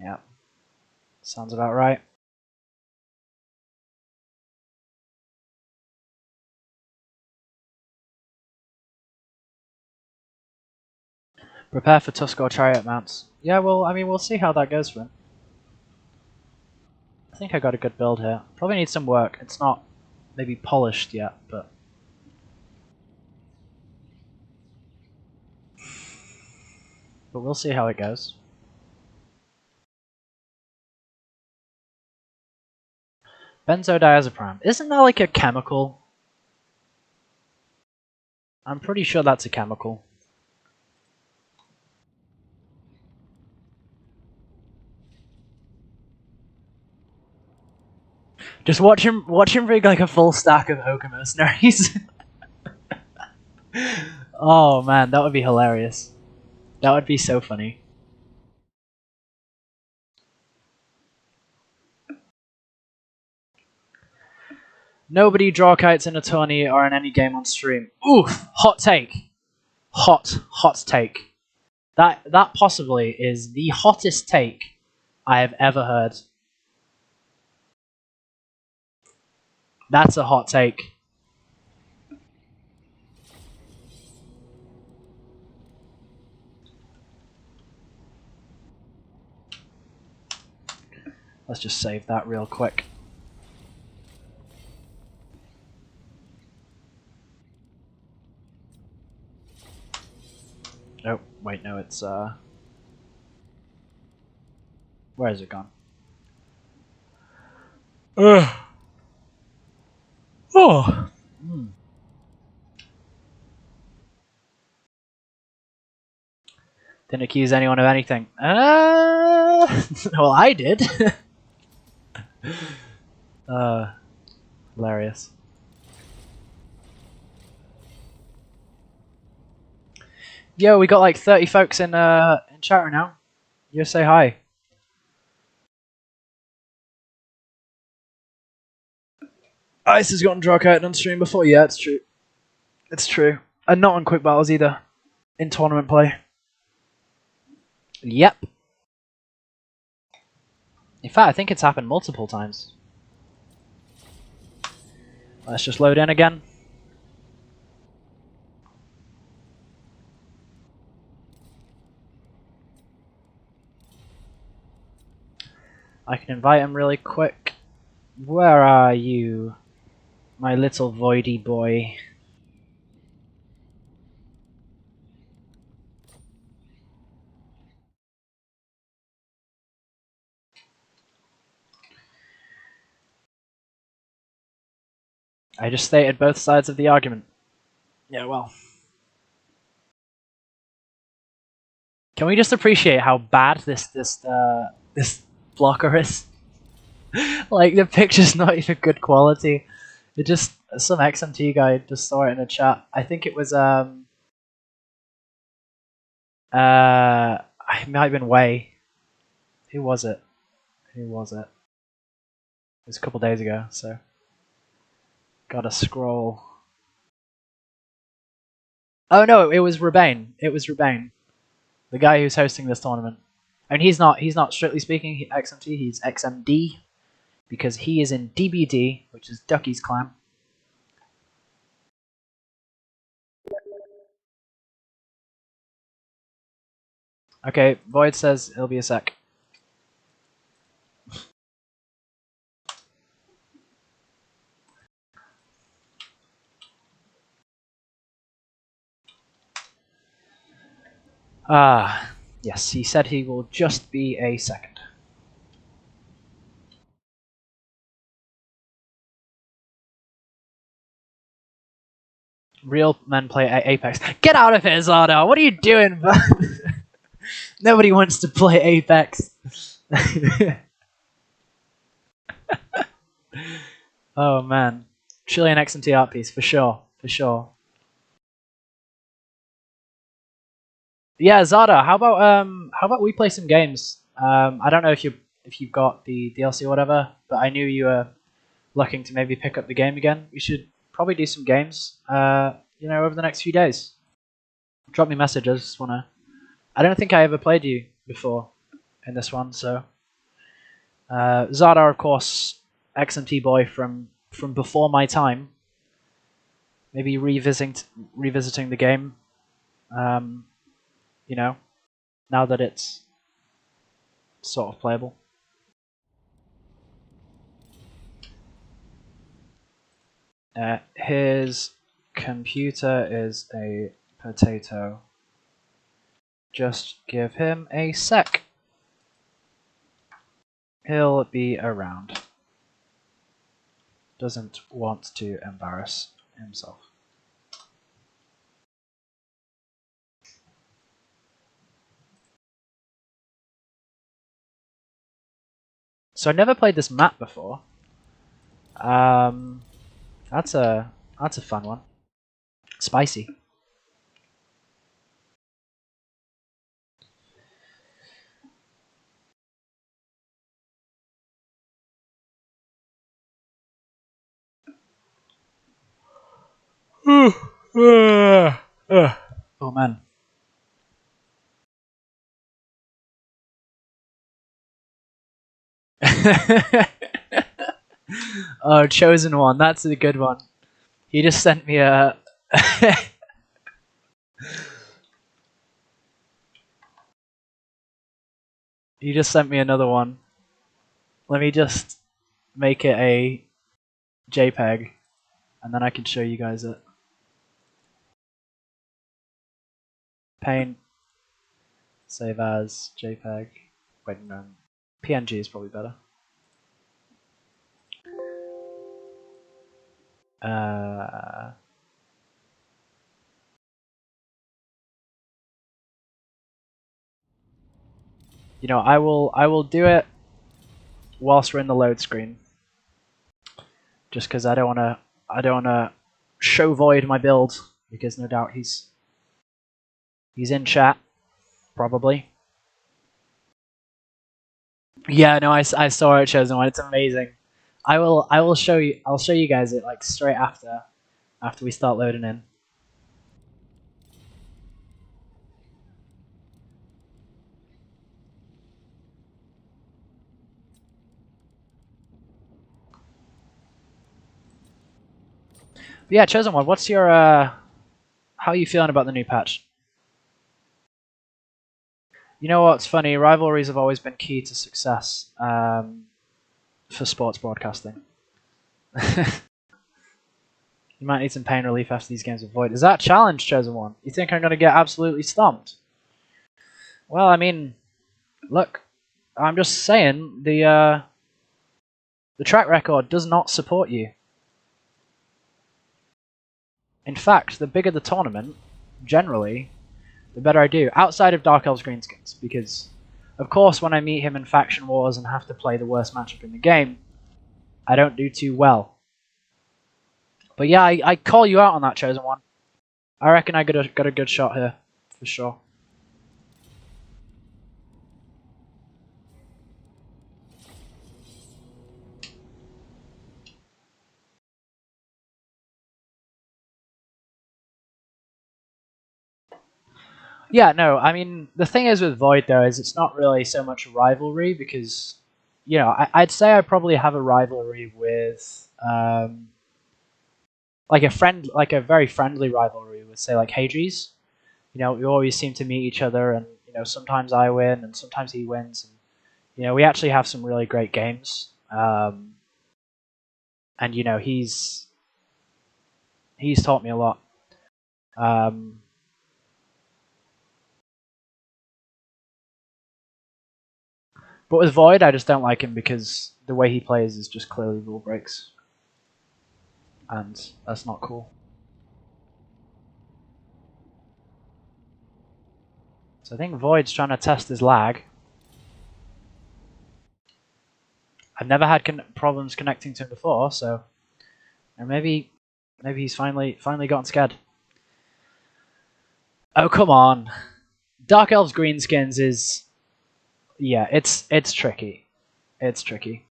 Yeah. Sounds about right. Prepare for Tuskor Chariot mounts. Yeah, well, I mean, we'll see how that goes for him. I think I got a good build here. Probably needs some work. It's not maybe polished yet, but... But we'll see how it goes. Benzodiazepam. Isn't that like a chemical? I'm pretty sure that's a chemical. Just watch him bring like a full stack of Ogre mercenaries. Oh man, that would be hilarious. That would be so funny. Nobody draw kites in a tourney or in any game on stream. Oof! Hot take. Hot take. That possibly is the hottest take I have ever heard. That's a hot take. Let's just save that real quick. Oh, wait, no, it's where is it gone? Ugh. Oh. Didn't accuse anyone of anything. Well, I did. Hilarious. Yo, we got like 30 folks in chat right now. You say hi. Ice has gotten draw kite on stream before. Yeah, it's true. It's true. And not on quick battles either. In tournament play. Yep. In fact, I think it's happened multiple times. Let's just load in again. I can invite him really quick. Where are you, my little voidy boy? I just stated both sides of the argument. Yeah, well. Can we just appreciate how bad this blocker is? Like, the picture's not even good quality. It just, some XMT guy just saw it in a chat. I think it was it might have been Way. Who was it? Who was it? It was a couple days ago, so gotta scroll. Oh no, it was Robbane. It was Robbane, the guy who's hosting this tournament. And he's not strictly speaking XMT. He's XMD because he is in DBD, which is Ducky's clan. Okay, Void says it'll be a sec. Ah, yes, he said he will just be a second. Real men play Apex. Get out of here, Zardo! What are you doing? Nobody wants to play Apex. Oh man, Chilean XMT art piece for sure, for sure. Yeah, Zada, how about we play some games? I don't know if you've got the DLC or whatever, but I knew you were looking to maybe pick up the game again. We should probably do some games, over the next few days. Drop me a message. I just wanna. I don't think I ever played you before in this one, so. Zada, of course, XMT boy from before my time. Maybe revisiting the game. Now that it's sort of playable. His computer is a potato. Just give him a sec. He'll be around. Doesn't want to embarrass himself. So I never played this map before. That's a fun one. Spicy. Oh man. Oh, Chosen One. That's a good one. He just sent me a. He just sent me another one. Let me just make it a JPEG, and then I can show you guys it. Paint. Save as JPEG. Wait, no. PNG is probably better. I will do it whilst we're in the load screen. Just because I don't wanna show Void my build, because no doubt he's in chat, probably. Yeah, no, I saw it, Chosen One. It's amazing. I'll show you guys it like straight after we start loading in. But yeah, Chosen One, what's your how are you feeling about the new patch? You know what's funny? Rivalries have always been key to success for sports broadcasting. You might need some pain relief after these games with Void. Is that a challenge, Chosen One? You think I'm going to get absolutely stomped? Well, I mean, look, I'm just saying the track record does not support you. In fact, the bigger the tournament, generally, the better I do. Outside of Dark Elves Greenskins, because, of course, when I meet him in Faction Wars and have to play the worst matchup in the game, I don't do too well. But yeah, I call you out on that, Chosen One. I reckon I got a good shot here, for sure. Yeah, no, I mean, the thing is with Void, though, is it's not really so much a rivalry, because, you know, I'd say I probably have a rivalry with, like a very friendly rivalry with, say, like Hadri's. You know, we always seem to meet each other, and, you know, sometimes I win, and sometimes he wins, and, you know, we actually have some really great games. And, you know, he's taught me a lot. But with Void, I just don't like him because the way he plays is just clearly rule breaks. And that's not cool. So I think Void's trying to test his lag. I've never had problems connecting to him before, so or maybe he's finally gotten scared. Oh, come on. Dark Elves Greenskins is, yeah, it's tricky. It's tricky.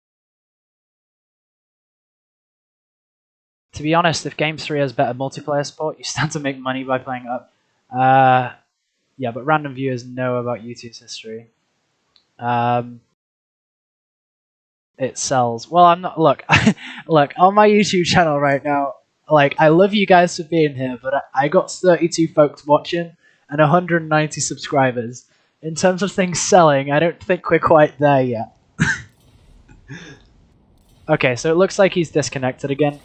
To be honest, if Game 3 has better multiplayer support, you stand to make money by playing up. Yeah, but random viewers know about YouTube's history. It sells. Well, I'm not. Look, look on my YouTube channel right now. Like, I love you guys for being here, but I got 32 folks watching and 190 subscribers. In terms of things selling, I don't think we're quite there yet. Okay, so it looks like he's disconnected again.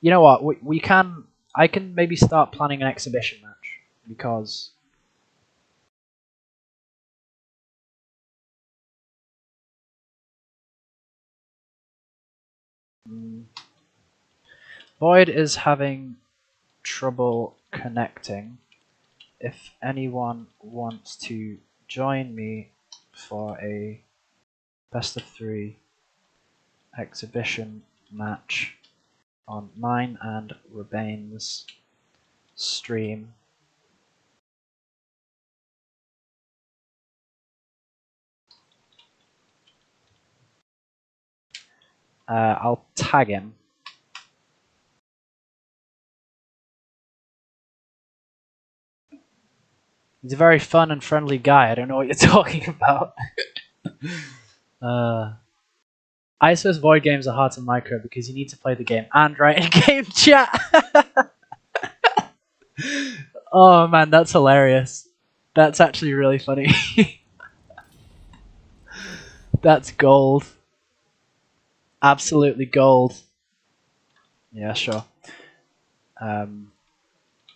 You know what? We can. I can maybe start planning an exhibition match because. Void is having trouble connecting. If anyone wants to join me for a best of 3 exhibition match on mine and Robbane's stream, I'll tag him. He's a very fun and friendly guy. I don't know what you're talking about. I suppose Void games are hard to micro because you need to play the game and write in-game chat. Oh man, that's hilarious. That's actually really funny. That's gold. Absolutely gold. Yeah, sure.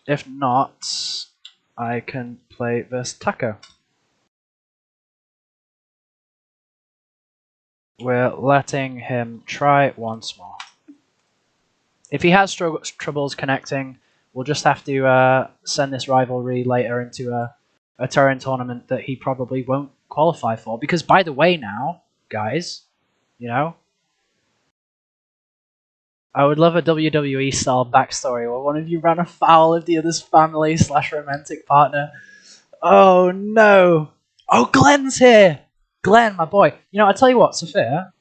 If not, I can play versus Taco. We're letting him try once more. If he has troubles connecting, we'll just have to send this rivalry later into a Turin tournament that he probably won't qualify for. Because, by the way now, guys, you know, I would love a WWE-style backstory where one of you ran afoul of the other's family / romantic partner. Oh, no. Oh, Glenn's here. Glenn, my boy. You know, I tell you what, Sophia,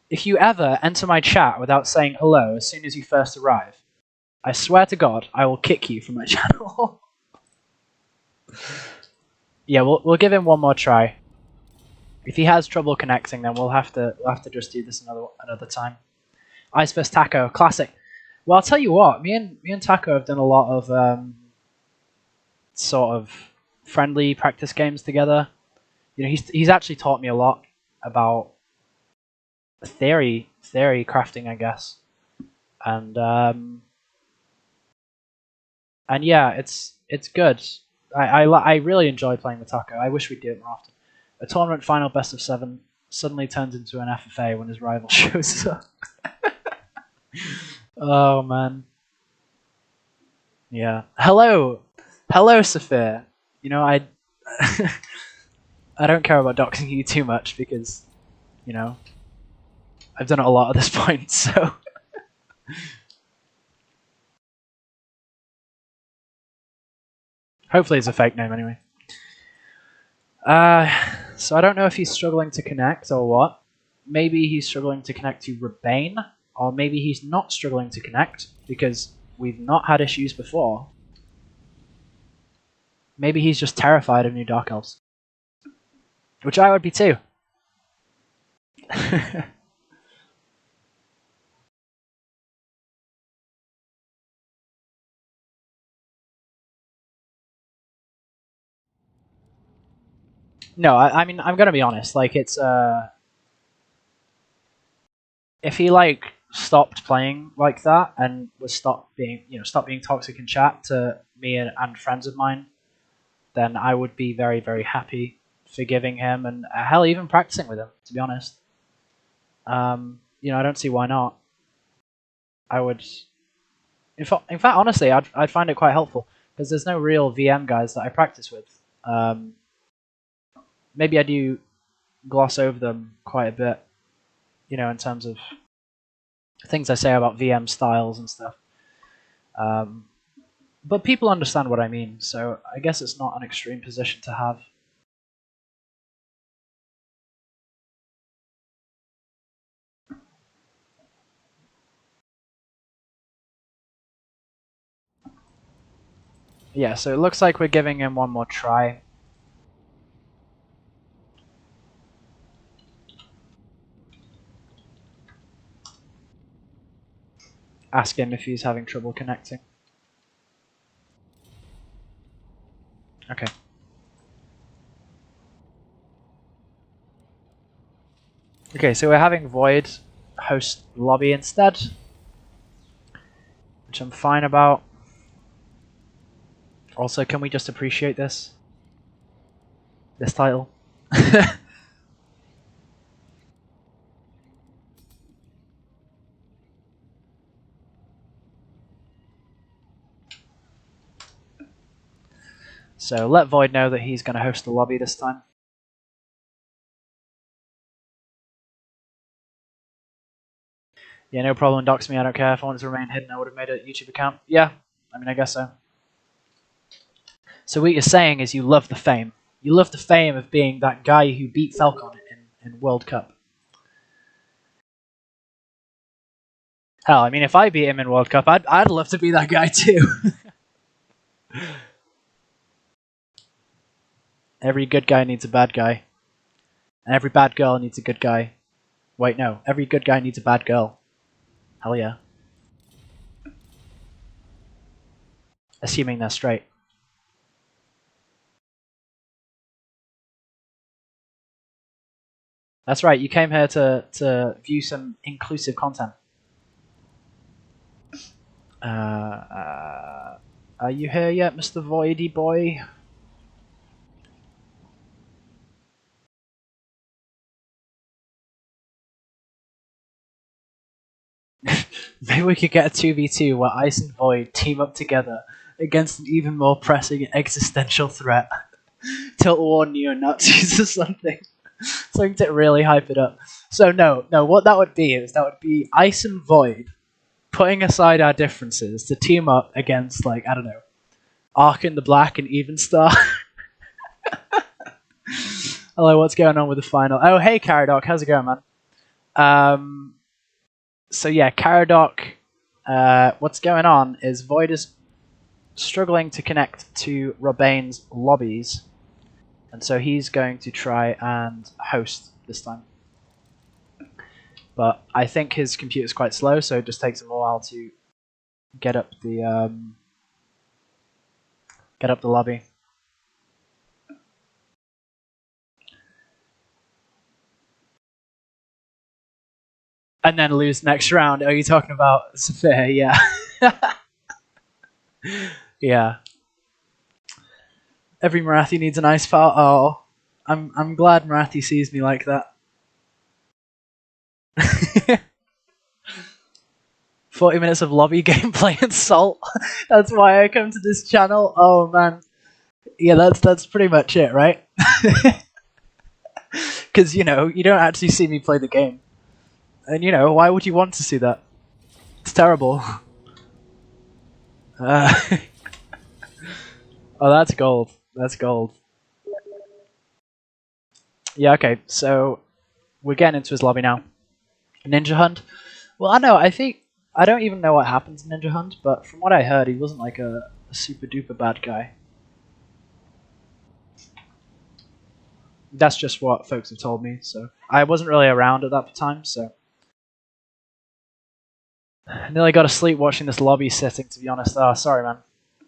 if you ever enter my chat without saying hello as soon as you first arrive, I swear to God, I will kick you from my channel. Yeah, we'll give him one more try. If he has trouble connecting, then we'll have to just do this another time. Ice vs Taco, classic. Well, I'll tell you what, me and Taco have done a lot of sort of friendly practice games together. You know, he's actually taught me a lot about theory crafting, I guess, and yeah, it's good. I really enjoy playing with Taco. I wish we'd do it more often. A tournament final best of 7 suddenly turns into an FFA when his rival shows up. Oh man. Yeah. Hello, hello, Saphir. You know, I I don't care about doxing you too much because you know I've done it a lot at this point. So hopefully it's a fake name anyway. So I don't know if he's struggling to connect or what. Maybe he's struggling to connect to Robbane, or maybe he's not struggling to connect because we've not had issues before. Maybe he's just terrified of new Dark Elves. Which I would be too. No, I mean, I'm gonna be honest. Like, it's if he like stopped playing like that and was stopped being toxic in chat to me and friends of mine, then I would be very, very happy forgiving him and hell, even practicing with him. To be honest, I don't see why not. I would, in fact, honestly, I'd find it quite helpful because there's no real VM guys that I practice with. Maybe I do gloss over them quite a bit, in terms of things I say about VM styles and stuff. But people understand what I mean, so I guess it's not an extreme position to have. Yeah, so it looks like we're giving him one more try. Ask him if he's having trouble connecting. Okay. Okay, so we're having Void host lobby instead, which I'm fine about. Also, can we just appreciate this title? So let Void know that he's going to host the lobby this time. Yeah, no problem, dox me, I don't care. If I wanted to remain hidden, I would have made a YouTube account. Yeah, I mean, I guess so. So what you're saying is you love the fame. You love the fame of being that guy who beat Falcon in World Cup. Hell, I mean, if I beat him in World Cup, I'd love to be that guy too. Every good guy needs a bad guy. And every bad girl needs a good guy. Wait, no. Every good guy needs a bad girl. Hell yeah. Assuming they're straight. That's right, you came here to view some inclusive content. Are you here yet, Mr. Voidy boy? Maybe we could get a 2v2 where Ice and Void team up together against an even more pressing existential threat. Tilt War neo-Nazis or something. Something to really hype it up. So no, what that would be Ice and Void putting aside our differences to team up against, like, I don't know, Ark in the Black and Evenstar. Hello, what's going on with the final? Oh, hey, Caradoc, how's it going, man? So yeah, Caradoc, what's going on is Void is struggling to connect to Robbane's lobbies, and so he's going to try and host this time. But I think his computer's quite slow, so it just takes him a while to get up the lobby. And then lose next round. Oh, you're talking about Saphir, yeah. Yeah. Every Marathi needs an ice file. Oh, I'm glad Marathi sees me like that. 40 minutes of lobby gameplay and salt. That's why I come to this channel. Oh man. Yeah, that's pretty much it, right? Because, you know, you don't actually see me play the game. And, you know, why would you want to see that? It's terrible. Oh, that's gold. That's gold. Yeah, okay, so we're getting into his lobby now. Ninja Hunt. Well, I know, I don't even know what happens in Ninja Hunt, but from what I heard, he wasn't like a super duper bad guy. That's just what folks have told me, so I wasn't really around at that time, so I nearly got asleep watching this lobby setting, to be honest. Oh, sorry, man.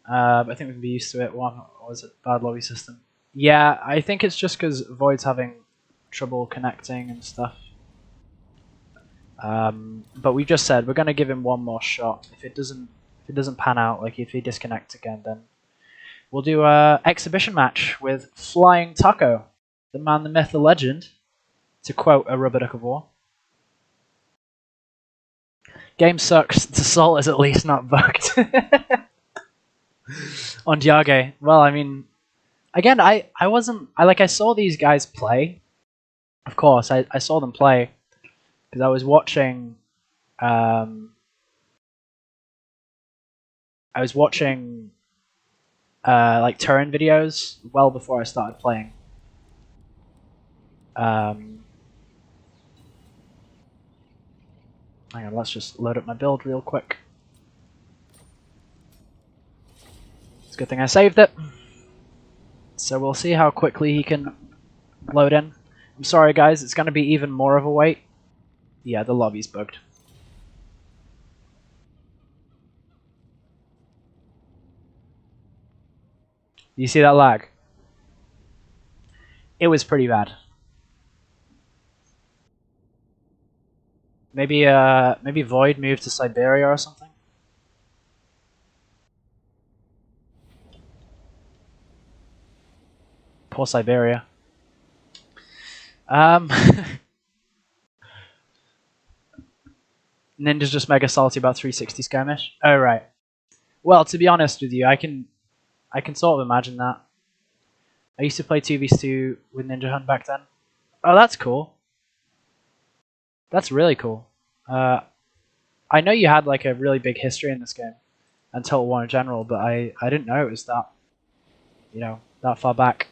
I think we can be used to it. What was it? Bad lobby system. Yeah, I think it's just because Void's having trouble connecting and stuff. But we just said we're gonna give him one more shot. If it doesn't pan out, like if he disconnects again, then we'll do a exhibition match with Flying Taco, the man, the myth, the legend, to quote a Rubber Duck of War. Game sucks. The salt is at least not bugged. On Diage. Well, I mean, again, I saw these guys play. Of course, I saw them play because I was watching like turn videos well before I started playing. Hang on, let's just load up my build real quick. It's a good thing I saved it. So we'll see how quickly he can load in. I'm sorry guys, it's going to be even more of a wait. Yeah, the lobby's bugged. You see that lag? It was pretty bad. Maybe Void moved to Siberia or something. Poor Siberia. Ninja's just mega salty about 360 skirmish. Oh right. Well, to be honest with you, I can sort of imagine that. I used to play 2v2 with Ninja Hunt back then. Oh, that's cool. That's really cool. I know you had like a really big history in this game and Total War in general, but I didn't know it was that, you know, that far back.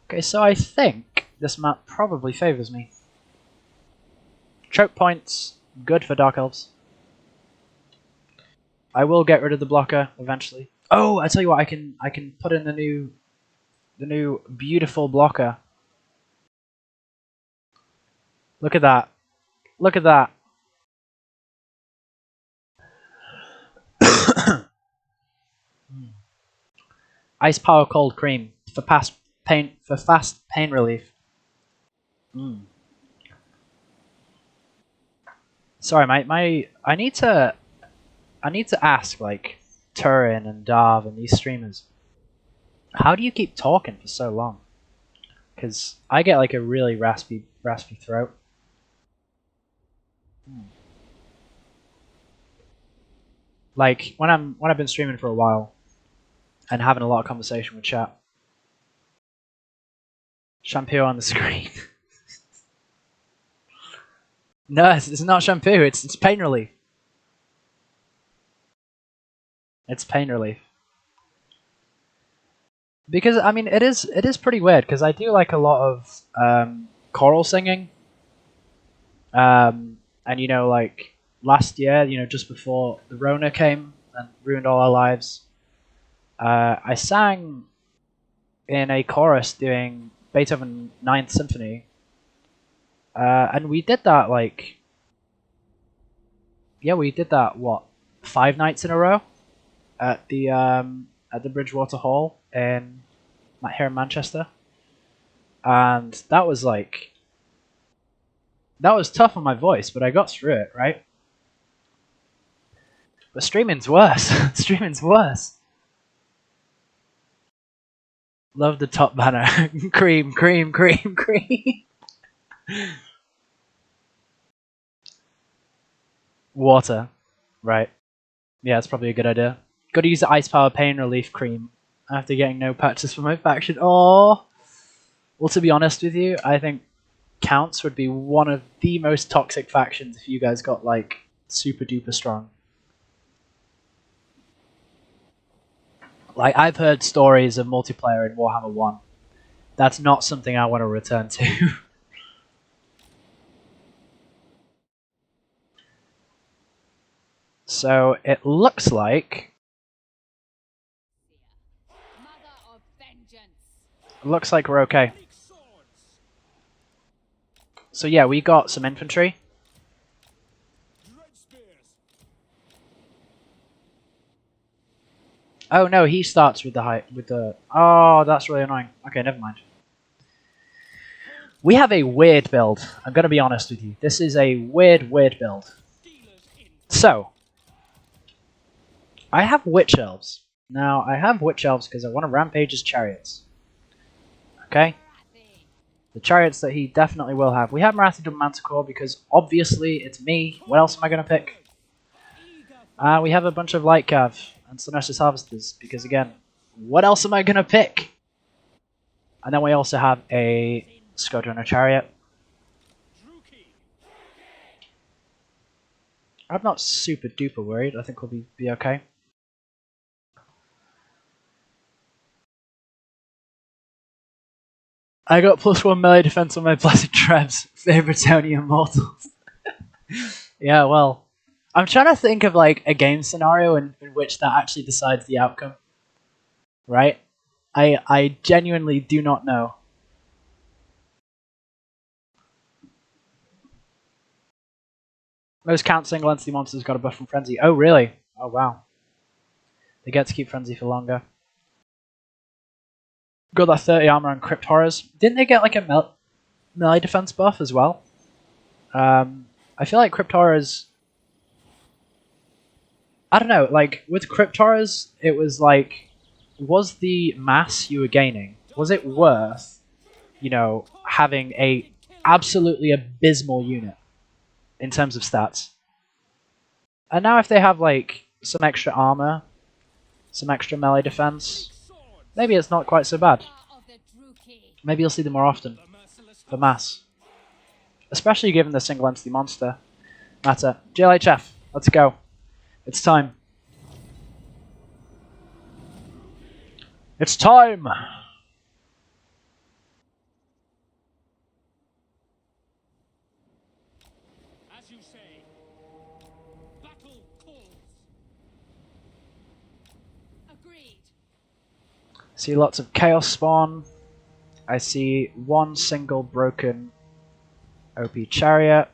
Okay, so I think this map probably favors me. Choke points, good for Dark Elves. I will get rid of the blocker eventually. Oh, I tell you what, I can put in the new beautiful blocker. Look at that. Look at that. Ice Power Cold Cream for fast pain relief. Sorry, mate. I need to ask like Turin and Darv and these streamers. How do you keep talking for so long? Because I get like a really raspy throat. Like when I've been streaming for a while and having a lot of conversation with chat. Shampoo on the screen. No, it's not shampoo. It's pain relief. It's pain relief. Because I mean, it is pretty weird because I do like a lot of choral singing. And you know, like last year, you know, just before the Rona came and ruined all our lives, I sang in a chorus doing Beethoven Ninth Symphony, and we did that like, yeah, we did that what 5 nights in a row at the Bridgewater Hall in here in Manchester, and that was like that was tough on my voice, but I got through it, right? But streaming's worse. Streaming's worse. Love the top banner. Cream. Water. Right. Yeah, it's probably a good idea. Gotta use the Ice Power Pain Relief Cream after getting no patches for my faction. Oh! Well, to be honest with you, I think Counts would be one of the most toxic factions if you guys got, like, super duper strong. Like, I've heard stories of multiplayer in Warhammer 1. That's not something I want to return to. So, it looks like... Mother of vengeance. It looks like we're okay. So yeah, we got some infantry. Oh no, he starts with the height with the. Oh, that's really annoying. Okay, never mind. We have a weird build. I'm gonna be honest with you. This is a weird build. So, I have witch elves. Now I have witch elves because I want to rampage his chariots. Okay. The chariots that he definitely will have. We have Marathi Manticore because obviously it's me. What else am I gonna pick? We have a bunch of Light Cav and Slaanesh Harvesters because again, what else am I gonna pick? And then we also have a Skodrunner Chariot. I'm not super duper worried. I think we'll be okay. I got +1 melee defense on my Blessed Trebs, favorite Tonian mortals. Yeah, well, I'm trying to think of like a game scenario in which that actually decides the outcome. Right? I genuinely do not know. Most count single entity monsters got a buff from Frenzy. Oh, really? Oh, wow. They get to keep Frenzy for longer. Got that 30 armor on Crypt Horrors. Didn't they get like a melee defense buff as well? I feel like Crypt Horrors... I don't know, like, with Crypt Horrors, it was like... Was the mass you were gaining, was it worth, you know, having a absolutely abysmal unit in terms of stats? And now if they have, like, some extra armor, some extra melee defense, maybe it's not quite so bad. Maybe you'll see them more often for mass. Especially given the single entity monster matter. GLHF, let's go. It's time. It's time! As you say, battle calls. Agreed. See lots of Chaos Spawn. I see one single broken OP Chariot.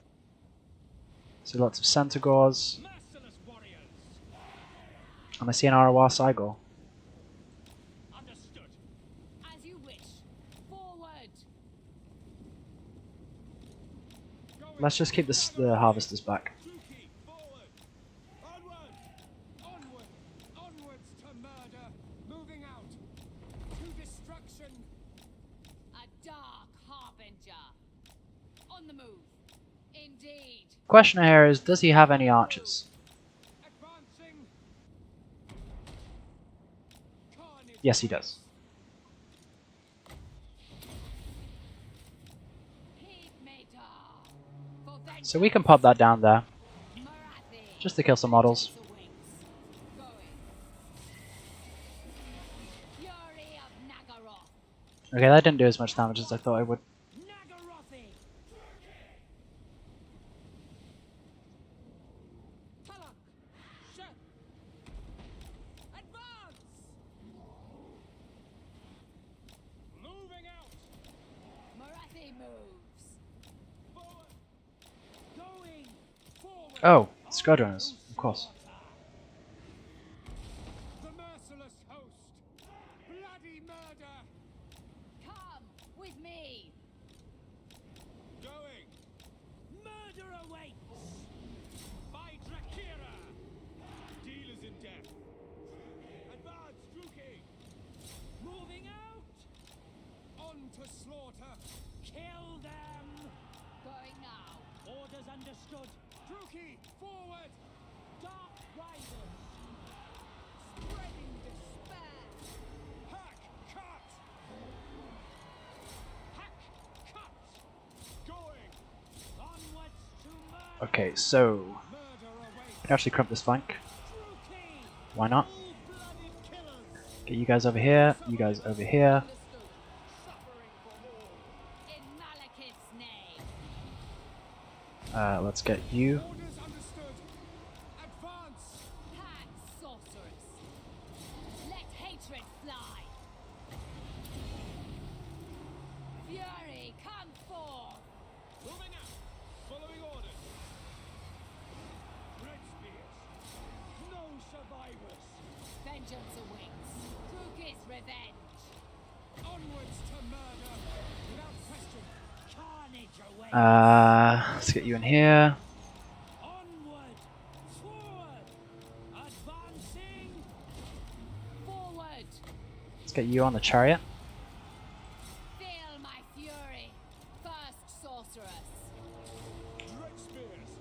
See lots of Centaurs. Merciless warriors. And I see an Arawa Cygor. Understood. As you wish. Forward. Let's just keep the Harvesters back. Forward. Onward. Onward. Onwards to murder. Moving out. To destruction. A dark harbinger. On the move. Indeed. Question here is, does he have any archers? Advancing. Carnage. Yes, he does. So we can pop that down there, just to kill some models. Okay, that didn't do as much damage as I thought it would. Moving out. Marathi moves. Forward. Going forward. Oh, Skodrunners, of course. The merciless host. Bloody murder. Come with me. Going. Murder awaits. By Drakira. Dealers in death. Advance, Druki. Moving out. On to slaughter. Kill them. Going now. Orders understood. Druki, forward! Dark Riders! Spreading despair! Hack, cut! Hack, cut! Going! Onwards to murder! Okay, so Murder awaits! I can actually crump this flank. Druki! Why not? Full-blooded killers! Get you guys over here. You guys over here. Suffering for all! In Malekith's name. Let's get you. Orders understood! Advance! Hack, sorceress. Let hatred fly. Fury, come forth. Moving out! Following orders! Red spears! No survivors! Vengeance awaits. Druk's revenge. Onwards to murder! Without question! Carnage awaits! Let's get you in here. Onward! Forward! Advancing! Forward. Let's get you on the chariot. Feel my fury. First sorceress. Dread spears!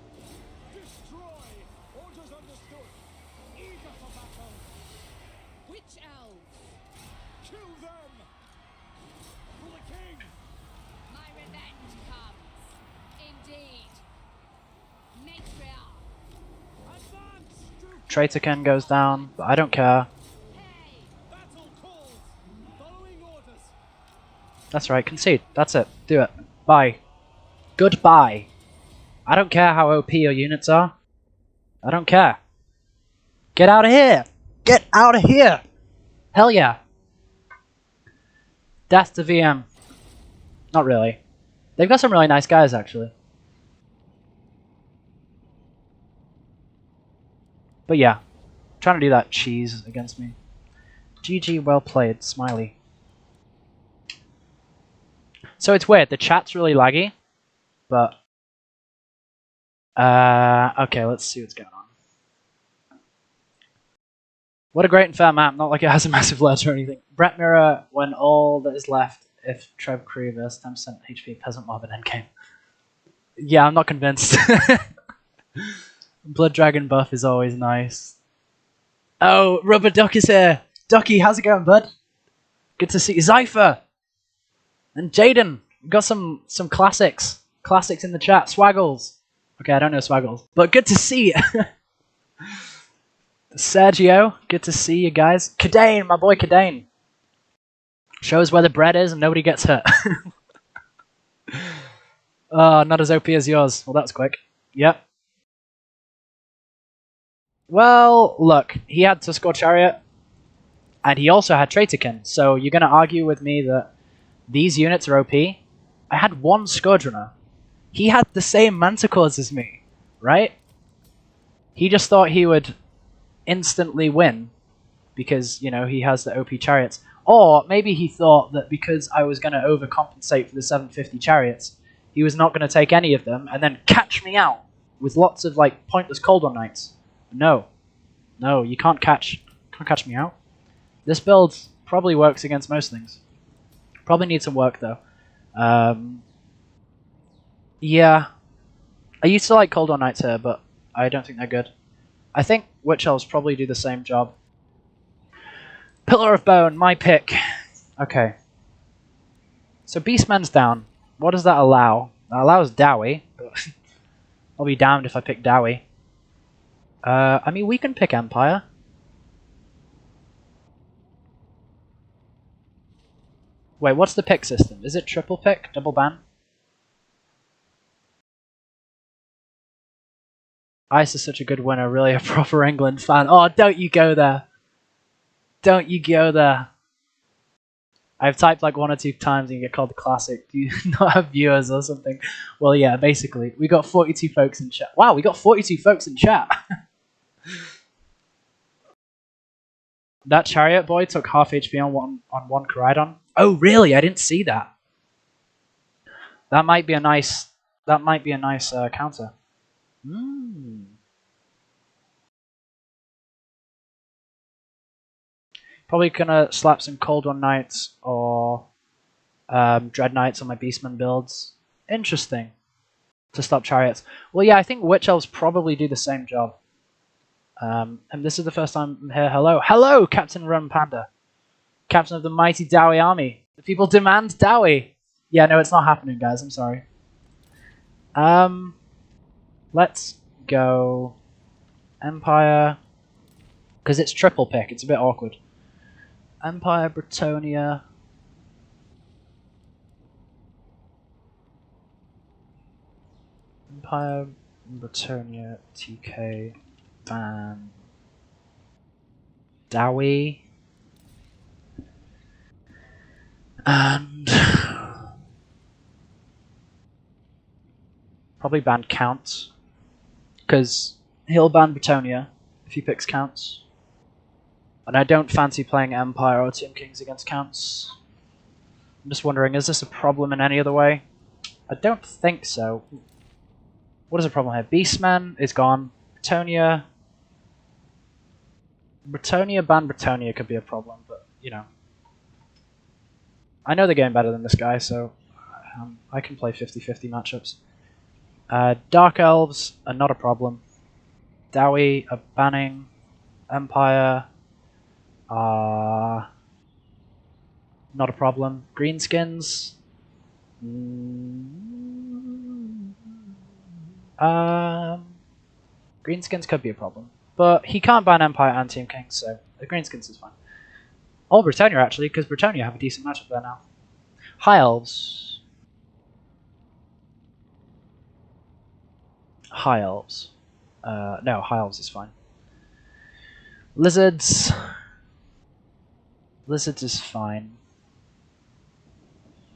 Destroy! Orders understood! Eager for battle! Witch elves. Kill them! For the king! My revenge comes. Indeed. Matriarch. Advance! Druki! Traitorken goes down, but I don't care. Hey. Battle calls! Following orders! That's right, concede. That's it. Do it. Bye. Goodbye. I don't care how OP your units are. I don't care. Get out of here! Get out of here! Hell yeah. Death to VM. Not really. They've got some really nice guys, actually. But yeah. Trying to do that cheese against me. GG, well played, smiley. So it's weird, the chat's really laggy, but okay, let's see what's going on. What a great and fair map, not like it has a massive ledge or anything. Brett Mirror, when all that is left if Trev Cree versus 10% HP Peasant Mob in endgame. Yeah, I'm not convinced. Blood Dragon buff is always nice. Oh, Rubber Duck is here! Ducky, how's it going, bud? Good to see you. Zypher! And Jaden! We've got some classics. Classics in the chat. Swaggles! Okay, I don't know Swaggles. But good to see you! Sergio, good to see you guys. Kadane, my boy Kadane. Shows where the bread is and nobody gets hurt. Oh, not as OP as yours. Well, that was quick. Yep. Well, look, he had to score Chariot, and he also had Traitorkin, so you're going to argue with me that these units are OP? I had one Scourgerunner. He had the same Manticores as me, right? He just thought he would instantly win because, you know, he has the OP Chariots. Or maybe he thought that because I was going to overcompensate for the 750 Chariots, he was not going to take any of them and then catch me out with lots of, like, pointless Cold One Knights. No. No, you can't catch me out. This build probably works against most things. Probably needs some work, though. Yeah. I used to like Cold One Knights here, but I don't think they're good. I think Witch Elves probably do the same job. Pillar of Bone, my pick. Okay. So Beastman's down. What does that allow? That allows Dowie. I'll be damned if I pick Dowie. I mean, we can pick Empire. Wait, what's the pick system? Is it triple pick? Double ban? Ice is such a good winner, really a proper England fan. Oh, don't you go there. Don't you go there. I've typed like 1 or 2 times and you get called the classic. Do you not have viewers or something? Well, yeah, basically. We got 42 folks in chat. Wow, we got 42 folks in chat. That Chariot boy took half HP on one Koraidon. Oh, really? I didn't see that. That might be a nice counter. Probably gonna slap some Cold One Knights or Dread Knights on my Beastman builds. Interesting. to stop chariots. Well, yeah, I think witch elves probably do the same job. And this is the first time I'm here. Hello, hello, Captain Run Panda, captain of the mighty Dowie army. The people demand Dowie. Yeah, no, it's not happening, guys. I'm sorry. Let's go Empire, because it's triple pick. It's a bit awkward. Empire, Bretonia. Empire, Bretonia, TK, Ban, Dowie, and probably ban Counts, because he'll ban Bretonia if he picks Counts. And I don't fancy playing Empire or Tomb Kings against Counts. I'm just wondering, is this a problem in any other way? I don't think so. What is the problem here? Beastman is gone. Bretonia ban Bretonia could be a problem, but, you know. I know the game better than this guy, so I can play 50-50 matchups. Dark Elves are not a problem. Dowie are banning. Empire are not a problem. Greenskins. Greenskins could be a problem. But he can't ban Empire and Team King, so the Greenskins is fine. Or Britannia, actually, because Britannia have a decent matchup there now. High Elves. High Elves. No, High Elves is fine. Lizards. Lizards is fine.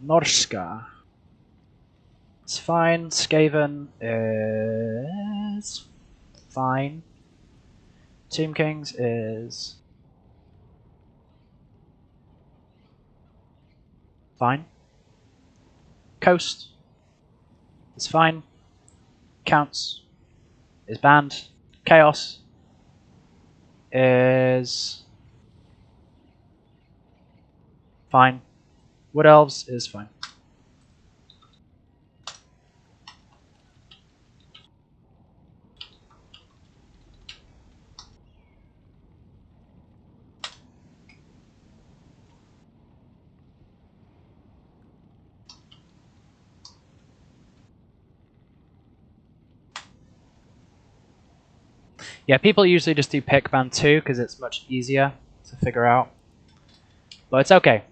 Norska. It's fine. Skaven is fine. Tomb Kings is fine. Coast is fine. Counts is banned. Chaos is fine. Wood Elves is fine. Yeah, people usually just do pick ban 2 because it's much easier to figure out. But it's okay.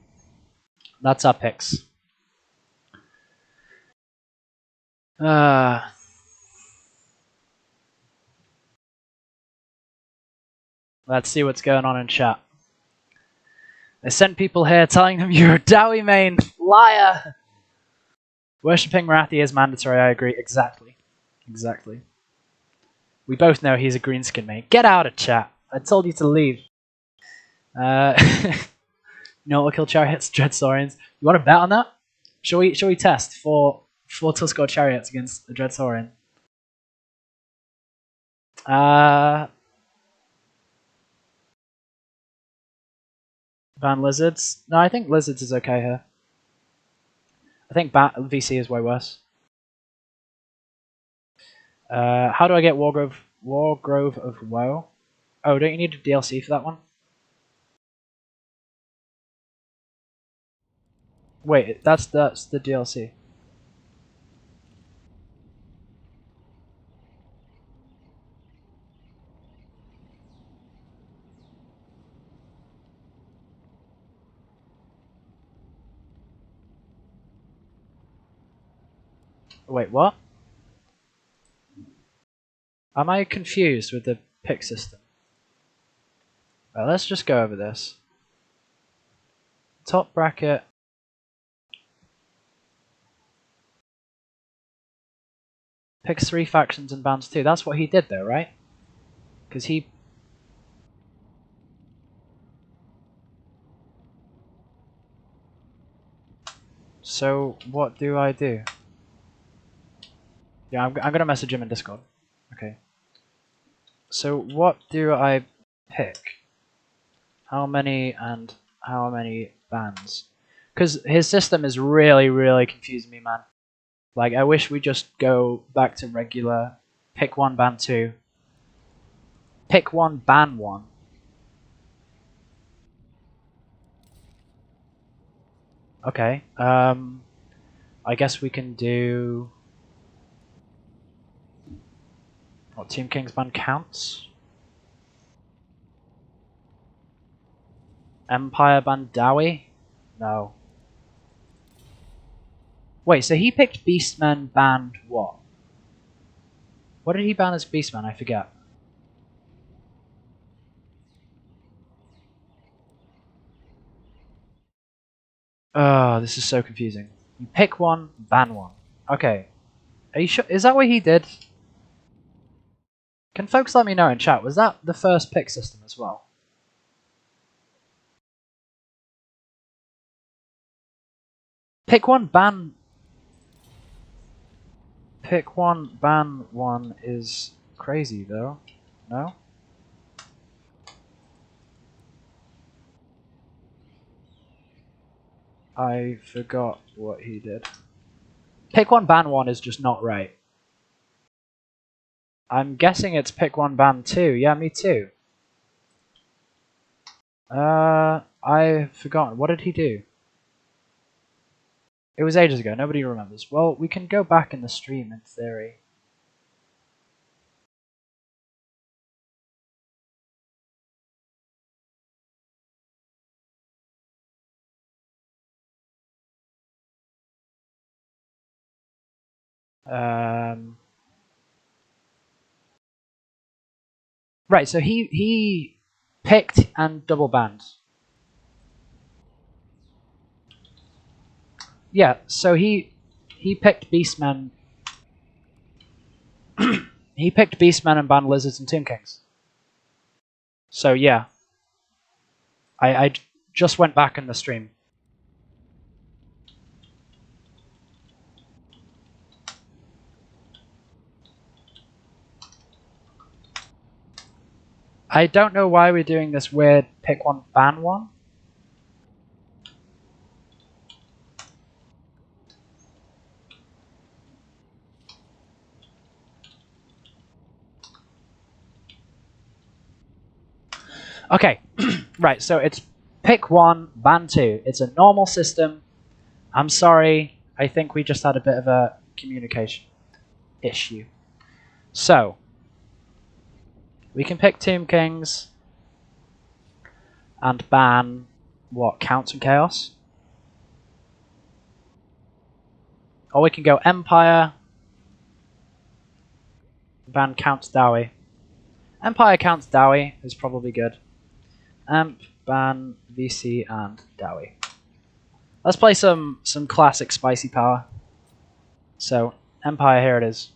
That's our picks. Let's see what's going on in chat. I sent people here telling them you're a Dowie main. Liar! Worshipping Marathi is mandatory, I agree. Exactly. Exactly. We both know he's a greenskin main. Get out of chat. I told you to leave. Nautical Chariots, Dreadsaurians. You want to bet on that? Shall we test for Tuskar Chariots against the Dreadsaurian? Ban Lizards? No, I think Lizards is okay here. I think VC is way worse. How do I get Wargrove of Woe? Oh, don't you need a DLC for that one? Wait, that's the DLC. Wait, what? Am I confused with the pick system? Well, let's just go over this. Top bracket. Picks 3 factions and bans 2. That's what he did though, right? Because he... So, what do I do? Yeah, I'm going to message him in Discord. Okay. So, what do I pick? How many and how many bans? Because his system is really, really confusing me, man. Like, I wish we just go back to regular pick one, ban two. Pick one, ban one. Okay. I guess we can do... What, Team King's ban counts? Empire ban Dowie? No. Wait, so he picked Beastmen banned what? What did he ban as Beastmen? I forget. Oh, this is so confusing. You pick one, ban one. Okay. Are you sure? Is that what he did? Can folks let me know in chat? Was that the first pick system as well? Pick one, ban... Pick one, ban one is crazy, though. No? I forgot what he did. Pick one, ban one is just not right. I'm guessing it's pick one, ban two. Yeah, me too. I've forgotten. What did he do? It was ages ago. Nobody remembers. Well, we can go back in the stream in theory. Right, so he picked and double banned. Yeah, so he picked Beastmen. He picked Beastmen and banned Lizards and Tomb Kings. So yeah, I just went back in the stream. I don't know why we're doing this weird pick one, ban one. Okay, right, so it's pick one, ban two. It's a normal system. I'm sorry, I think we just had a bit of a communication issue. So, we can pick Tomb Kings and ban, what, Counts and Chaos? Or we can go Empire, ban Counts Dowie. Empire Counts Dowie is probably good. Amp, ban, VC, and Dowie. Let's play some classic spicy power. So, Empire, here it is.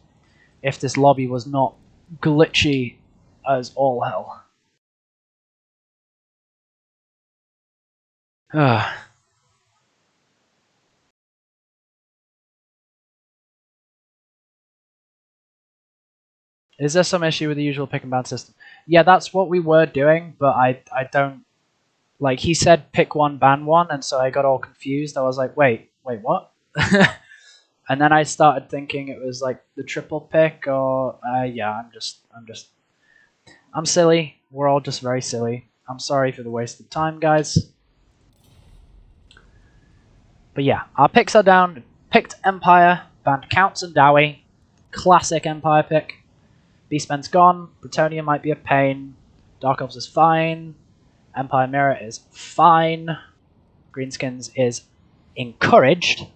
If this lobby was not glitchy as all hell. Is there some issue with the usual pick and ban system? Yeah, that's what we were doing, but I don't... Like, he said pick one, ban one, and so I got all confused. I was like, wait, what? And then I started thinking it was like the triple pick, or... yeah, I'm silly. We're all just very silly. I'm sorry for the wasted time, guys. But yeah, our picks are down. Picked Empire, banned Counts and Dowie. Classic Empire pick. Beastman's gone. Bretonia might be a pain. Dark Elves is fine. Empire Mirror is fine. Greenskins is encouraged.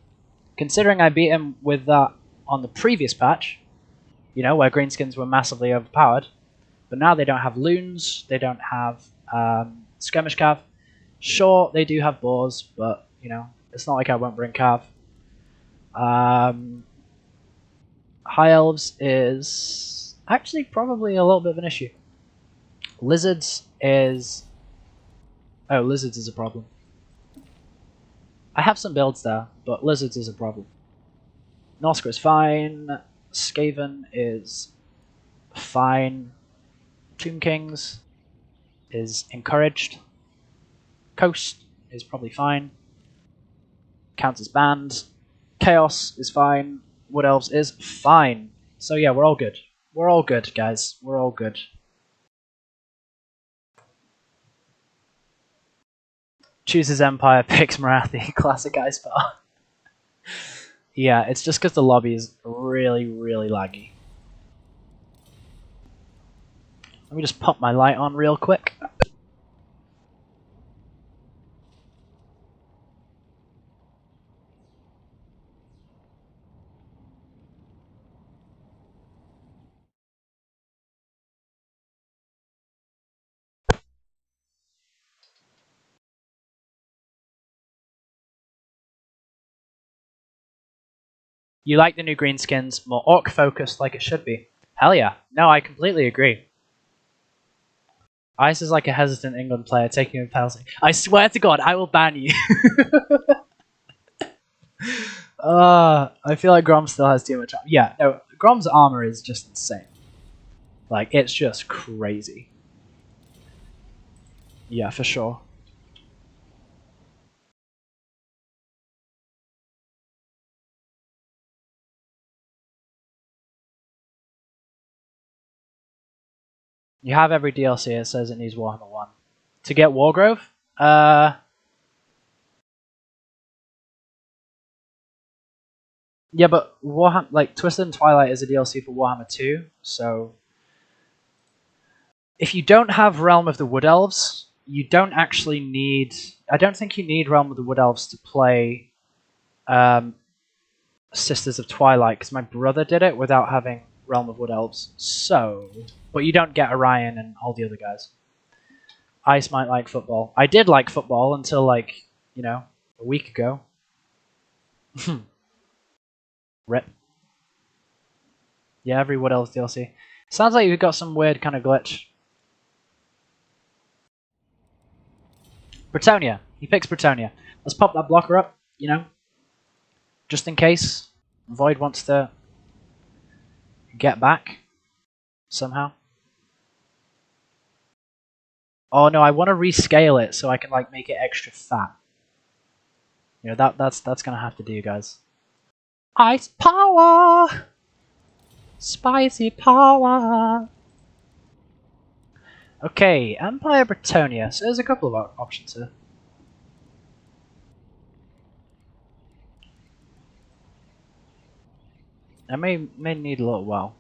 Considering I beat him with that on the previous patch, you know, where Greenskins were massively overpowered. But now they don't have loons. They don't have skirmish cav. Sure, they do have boars, but, you know, it's not like I won't bring cav. High Elves is actually probably a little bit of an issue. Lizards is... Oh, Lizards is a problem. I have some builds there, but Lizards is a problem. Norsca is fine. Skaven is fine. Tomb Kings is encouraged. Coast is probably fine. Counts as banned. Chaos is fine. Wood Elves is fine. So yeah, we're all good. We're all good, guys. We're all good. Chooses Empire, picks Marathi, classic ice bar. Yeah, it's just because the lobby is really, really laggy. Let me just pop my light on real quick. You like the new green skins, more orc focused like it should be. Hell yeah. No, I completely agree. Ice is like a hesitant England player taking a penalty. I swear to God, I will ban you. I feel like Grom still has too much armor. Yeah, no, Grom's armor is just insane. Like, it's just crazy. Yeah, for sure. You have every DLC, it says it needs Warhammer 1. To get Wargrove? Yeah, but Warhammer, like, Twisted and Twilight is a DLC for Warhammer 2, so... If you don't have Realm of the Wood Elves, you don't actually need... I don't think you need Realm of the Wood Elves to play Sisters of Twilight, because my brother did it without having Realm of Wood Elves, so... But you don't get Orion and all the other guys. Ice might like football. I did like football until, like, you know, a week ago. Rip. Yeah, every Wood Elves DLC. Sounds like you've got some weird kind of glitch. Bretonia. He picks Bretonia. Let's pop that blocker up, you know, just in case Void wants to get back somehow. Oh no, I want to rescale it so I can like make it extra fat. You know, that's gonna have to do, guys. Ice power, spicy power. Okay, Empire Bretonia. So there's a couple of options here. I may need a little while.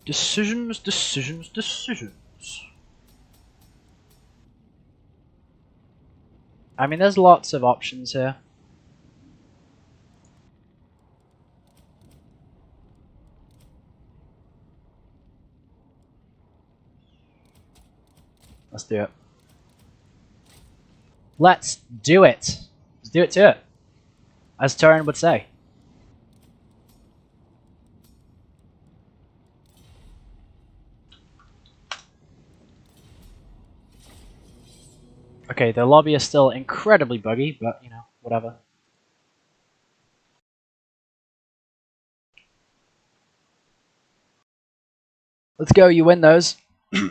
Decisions, decisions, decisions. I mean, there's lots of options here. Let's do it. Let's do it. Let's do it to it. As Turin would say. Okay, the lobby is still incredibly buggy, but, you know, whatever. Let's go, you win those.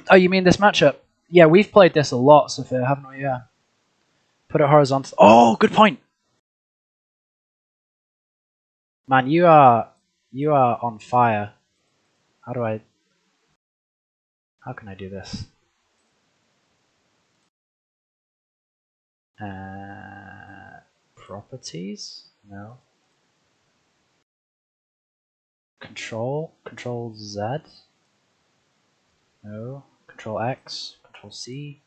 Oh, you mean this matchup? Yeah, we've played this a lot, Sophia, haven't we? Yeah. Put it horizontal. Oh, good point! Man, you are on fire. How can I do this? Properties? No. Control Z? No. Control X? Control C?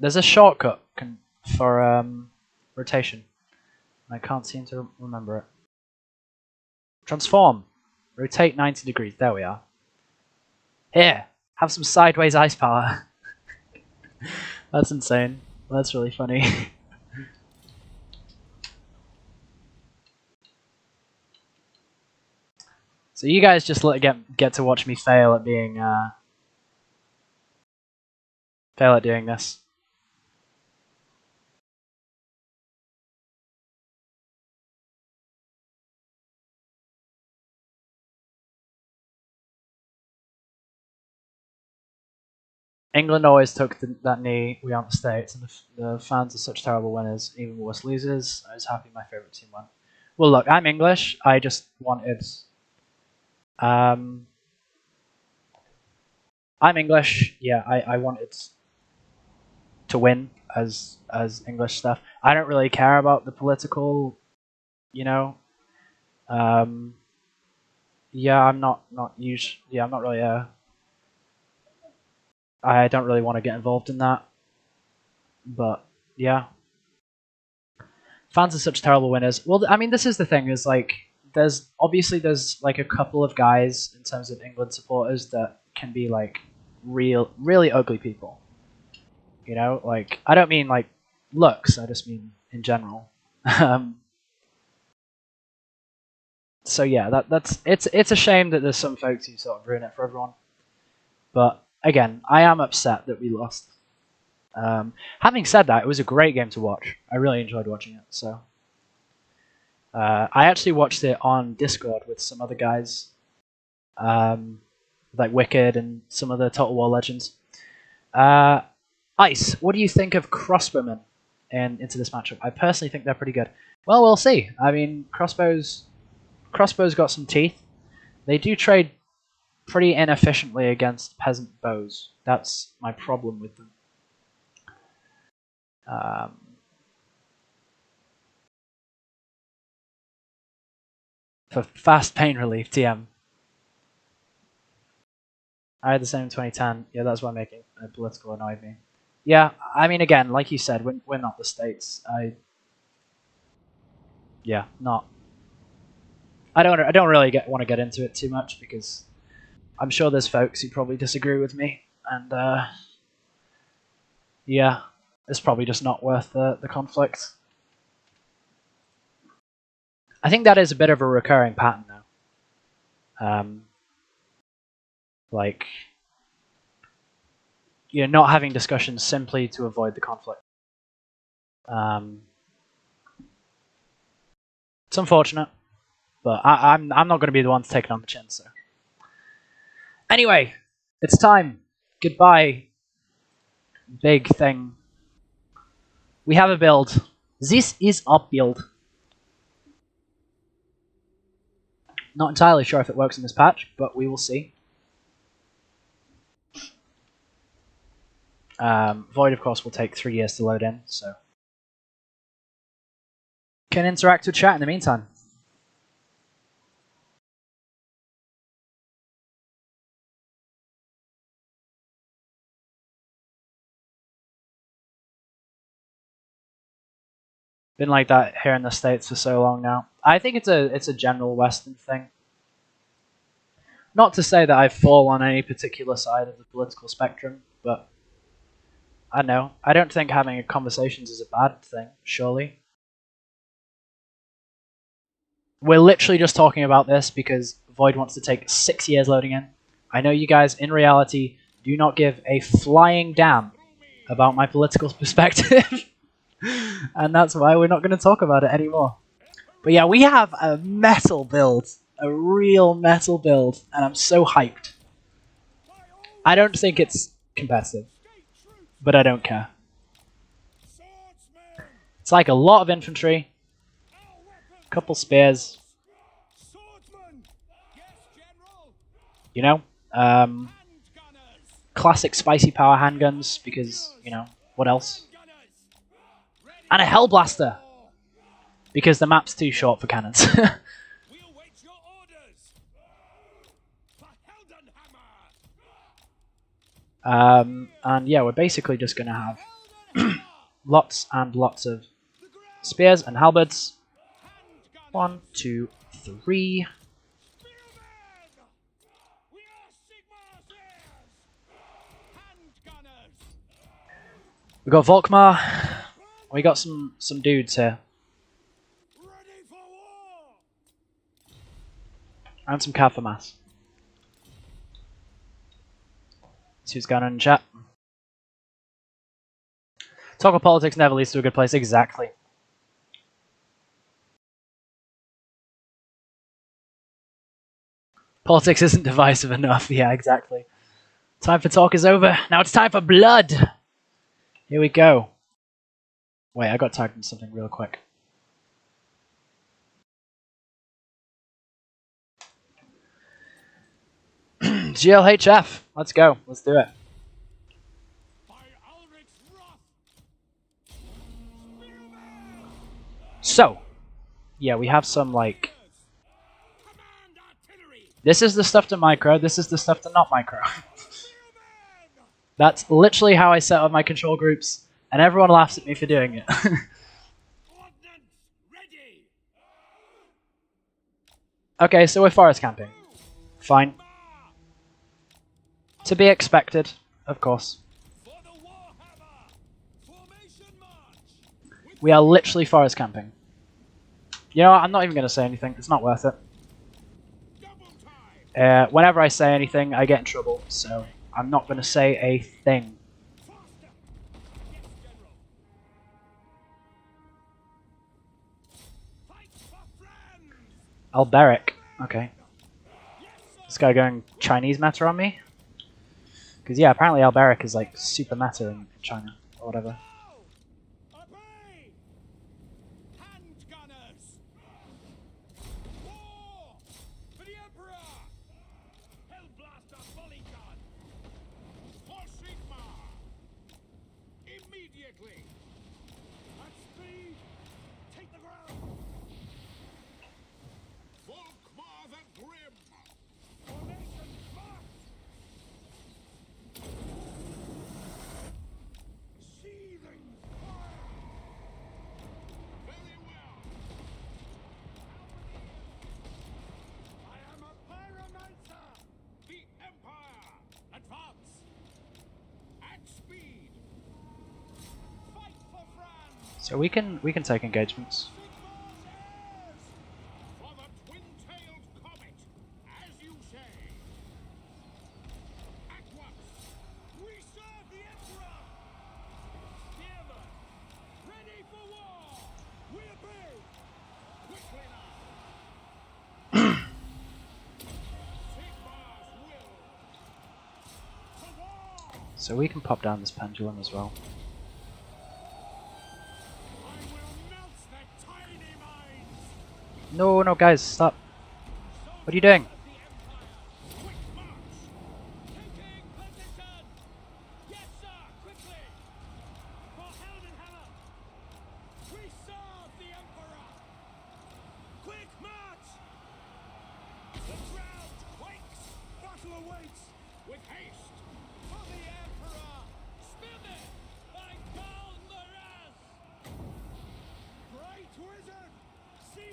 There's a shortcut for rotation. I can't seem to remember it. Transform. Rotate 90 degrees. There we are. Here, have some sideways ice power. That's insane. That's really funny. So you guys just get to watch me fail at being fail at doing this. England always took that knee. We aren't the States, and the fans are such terrible winners, even worse losers. I was happy my favourite team won. Well, look, I'm English. I just wanted. I'm English. Yeah, I wanted to win as English stuff. I don't really care about the political, you know. Yeah, I'm not usually. Yeah, I'm not really. I don't really want to get involved in that. But yeah, fans are such terrible winners. Well, I mean, this is the thing: is like there's like a couple of guys in terms of England supporters that can be like really ugly people. You know, like I don't mean like looks. I just mean in general. So yeah, that's it's a shame that there's some folks who sort of ruin it for everyone. But again, I am upset that we lost. Having said that, it was a great game to watch. I really enjoyed watching it. So I actually watched it on Discord with some other guys, like Wicked and some other Total War legends. Ice, what do you think of crossbowmen into this matchup? I personally think they're pretty good. Well, we'll see. I mean, crossbows got some teeth. They do trade pretty inefficiently against peasant bows. That's my problem with them. For fast pain relief, TM. I had the same in 2010. Yeah, that's why making political annoyed me. Yeah, I mean, again, like you said, we're not the States. Yeah, not. I don't really want to get into it too much because I'm sure there's folks who probably disagree with me, and yeah, it's probably just not worth the conflict. I think that is a bit of a recurring pattern, though. Like, you're not having discussions simply to avoid the conflict. It's unfortunate, but I'm not going to be the one to take it on the chin. So, anyway, it's time. Goodbye, big thing. We have a build. This is a build. Not entirely sure if it works in this patch, but we will see. Void, of course, will take 3 years to load in, so can interact with chat in the meantime. Been like that here in the States for so long now. I think it's a general Western thing. Not to say that I fall on any particular side of the political spectrum, but I don't know. I don't think having conversations is a bad thing, surely. We're literally just talking about this because Void wants to take 6 years loading in. I know you guys, in reality, do not give a flying damn about my political perspective. And that's why we're not going to talk about it anymore. But yeah, we have a metal build. A real metal build. And I'm so hyped. I don't think it's competitive. But I don't care. It's like a lot of infantry. A couple spears. You know? Classic spicy power handguns. Because, you know, what else? And a Hellblaster! Because the map's too short for cannons. And yeah, we're basically just going to have lots and lots of spears and halberds. 1, 2, 3. We got Volkmar. We got some dudes here. And some Kaffa mass. See what's going on in chat. Talk of politics never leads to a good place. Exactly. Politics isn't divisive enough. Yeah, exactly. Time for talk is over. Now it's time for blood. Here we go. Wait, I got tagged in something real quick. GLHF. Let's go. Let's do it. So, yeah, we have some, like... This is the stuff to micro, this is the stuff to not micro. That's literally how I set up my control groups, and everyone laughs at me for doing it. Okay, so we're forest camping. Fine. To be expected, of course. We are literally forest camping. You know what, I'm not even going to say anything, it's not worth it. Whenever I say anything, I get in trouble, so I'm not going to say a thing. Alberic. Okay. This guy going Chinese meta on me? Because yeah, apparently Alberic is like super meta in China, or whatever. So we can take engagements. So we can pop down this pendulum as well. No, no, guys, stop. What are you doing?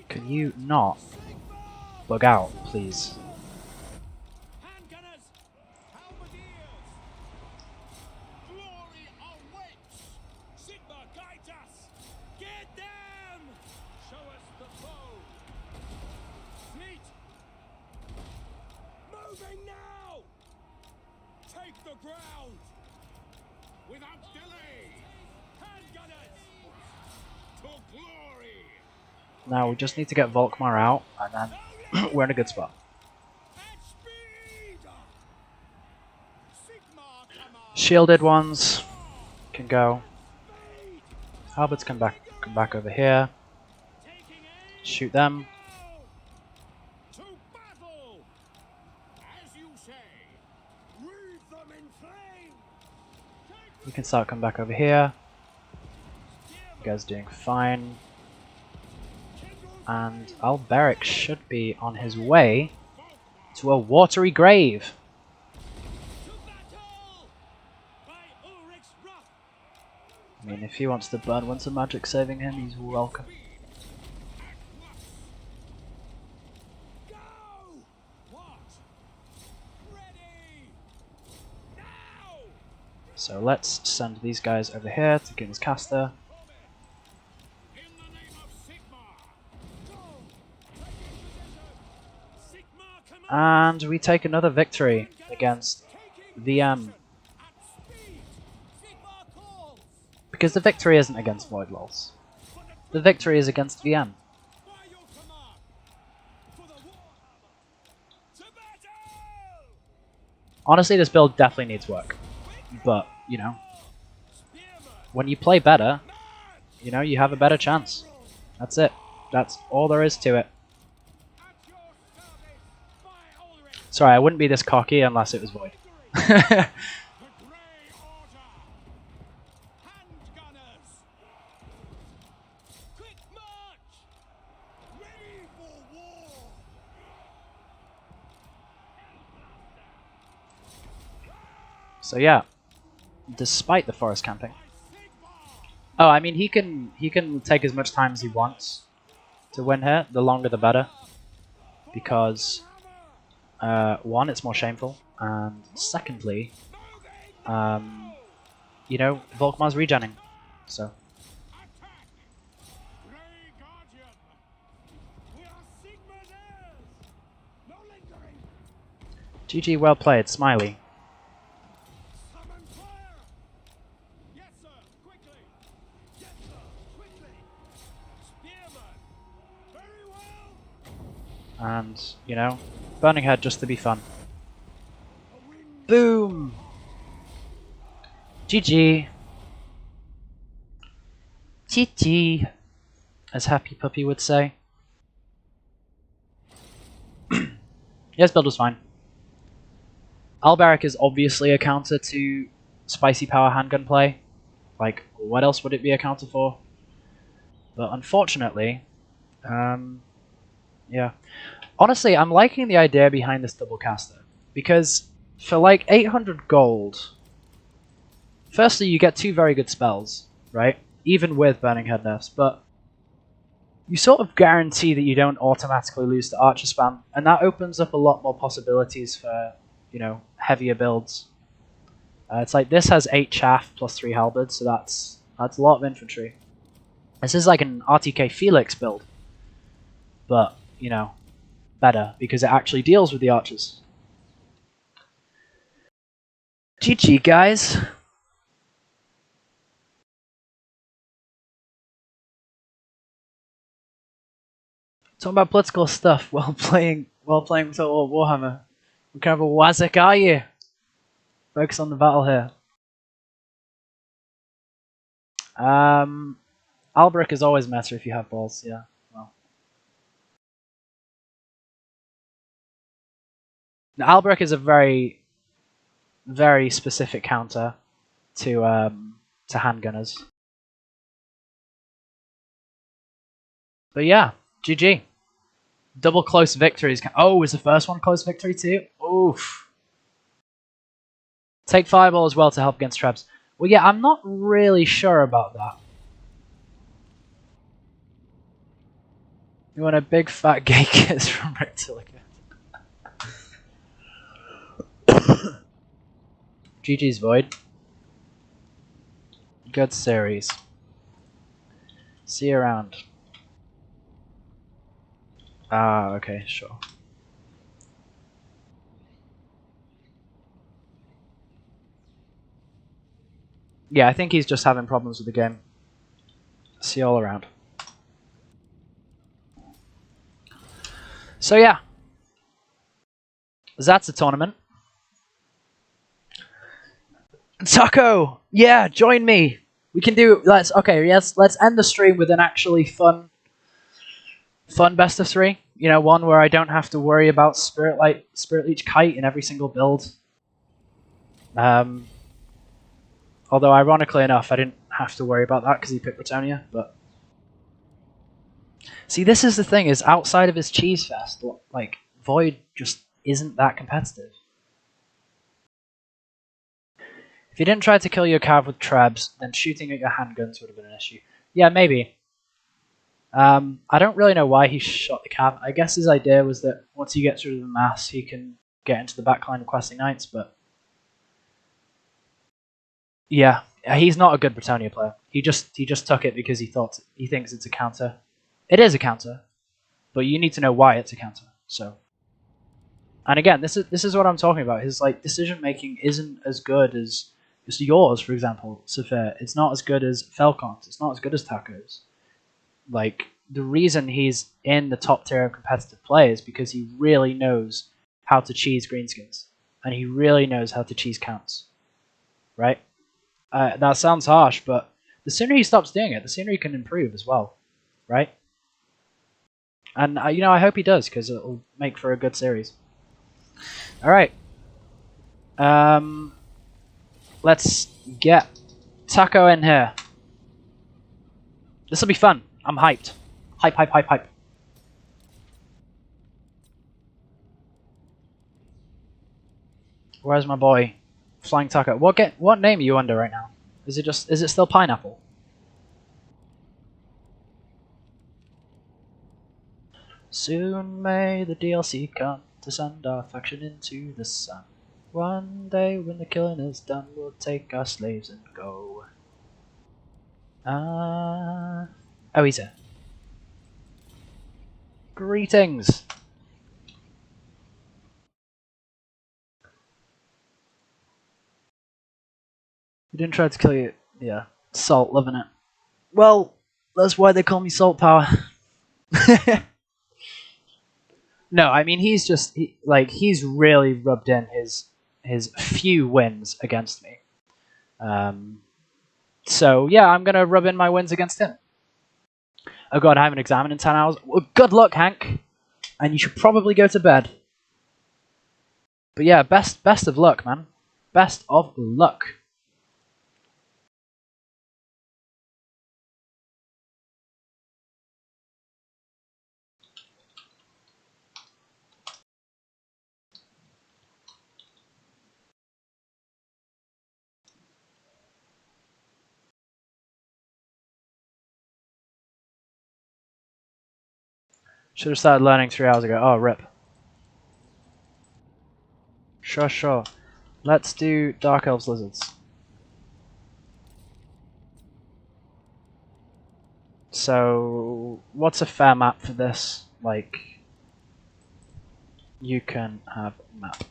Can you not bug out, please? Moving now! Take the ground! Without delay! Handgunners! To glory! Now we just need to get Volkmar out, and then we're in a good spot. Shielded ones can go. Halberds come back over here. Shoot them. To battle! As you say, wreathe them in flame! You can start coming back over here. You guys are doing fine. And Alberic should be on his way to a watery grave. I mean, if he wants to burn once a magic saving him, he's welcome. So let's send these guys over here to King's Caster. And we take another victory against VM. Because the victory isn't against Void Lols. The victory is against VM. Honestly, this build definitely needs work. But, you know, when you play better, you know, you have a better chance. That's it. That's all there is to it. Sorry, I wouldn't be this cocky unless it was Void. So yeah, despite the forest camping. Oh, I mean, he can take as much time as he wants to win here. The longer the better. Because, one, it's more shameful. And secondly, you know, Volkmar's regenning. So. GG, well played, Smiley. And, you know, Burning Head just to be fun. Boom! GG. GG, as Happy Puppy would say. Yes, build was fine. Alberic is obviously a counter to Spicy Power handgun play. Like, what else would it be a counter for? But unfortunately, yeah. Honestly, I'm liking the idea behind this double caster. Because for like 800 gold, firstly you get 2 very good spells, right? Even with Burning Head nerfs, but you sort of guarantee that you don't automatically lose to Archer spam, and that opens up a lot more possibilities for, you know, heavier builds. It's like this has 8 chaff plus 3 halberds, so that's a lot of infantry. This is like an RTK Felix build, but, you know, better, because it actually deals with the archers. GG, guys. Talking about political stuff while playing Total War Warhammer. What kind of a wazak are you? Focus on the battle here. Alberic is always meta if you have balls, yeah. Well. Now, Alberic is a very, very specific counter to handgunners. But yeah, GG. Double close victories. Oh, is the first one close victory too? Oof. Take Fireball as well to help against traps. Well, yeah, I'm not really sure about that. You want a big fat gay kiss from Reptilica. GG's Void. Good series. See you around. Ah, okay, sure. Yeah, I think he's just having problems with the game. See you all around. So yeah. That's the tournament. Taco! Yeah, join me! We can do let's end the stream with an actually fun best of 3. You know, one where I don't have to worry about Spirit Leech Kite in every single build. Although ironically enough, I didn't have to worry about that because he picked Bretonia, but see, this is the thing, is outside of his cheese fest, like, Void just isn't that competitive. If you didn't try to kill your cav with trebs, then shooting at your handguns would have been an issue. Yeah, maybe. I don't really know why he shot the cav. I guess his idea was that once he gets rid of the mass, he can get into the backline of Questing Knights, but yeah, he's not a good Britannia player. He just took it because he thinks it's a counter. It is a counter, but you need to know why it's a counter. So And again, this is what I'm talking about. His like decision making isn't as good as yours, for example, Safir. It's not as good as Falcon's. It's not as good as Taco's. Like, the reason he's in the top tier of competitive play is because he really knows how to cheese greenskins, and he really knows how to cheese counts. Right? That sounds harsh, but the sooner he stops doing it, the sooner he can improve as well. Right? And you know, I hope he does, because it'll make for a good series. All right. Let's get Taco in here. This will be fun. I'm hyped. Hype, hype, hype, hype. Where's my boy? Flying Taco. What name are you under right now? Is it still Pineapple? Soon may the DLC come to send our faction into the sun. One day when the killing is done, we'll take our slaves and go. Oh, he's here. Greetings. You didn't try to kill you. Yeah. Salt, loving it. Well, that's why they call me Salt Power. No, I mean he's just he's really rubbed in his few wins against me. So yeah, I'm gonna rub in my wins against him. Oh god, I have an exam in 10 hours. Well, good luck, Hank. And you should probably go to bed. But yeah, best of luck, man. Best of luck. Should have started learning 3 hours ago. Oh, rip. Sure. Let's do Dark Elves Lizards. So, what's a fair map for this? Like, you can have a map.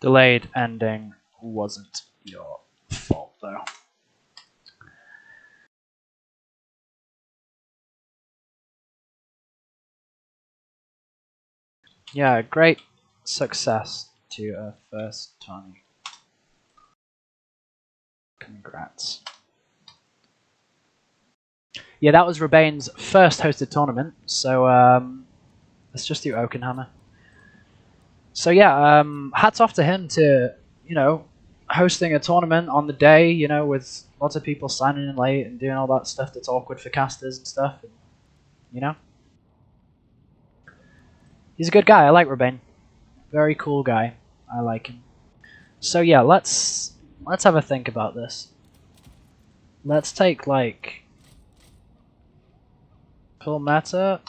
Delayed ending wasn't your fault, though. Yeah, great success to a first tourney. Congrats. Yeah, that was Robbane's first hosted tournament, so let's just do Oakenhammer. So yeah, hats off to him to, you know, hosting a tournament on the day, you know, with lots of people signing in late and doing all that stuff that's awkward for casters and stuff, and, you know. He's a good guy. I like Robbane. Very cool guy. I like him. So yeah, let's have a think about this. Let's take like full meta.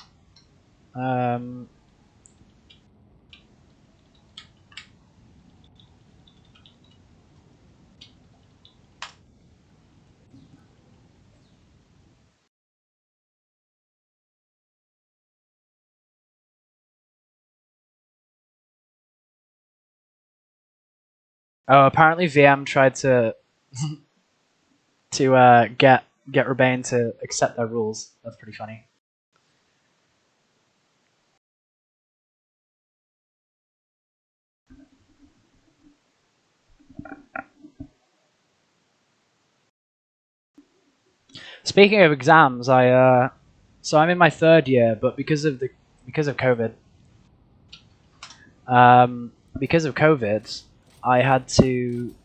Oh, apparently VM tried to get Robbane to accept their rules. That's pretty funny. Speaking of exams, so I'm in my 3rd year, but because of COVID, I had to.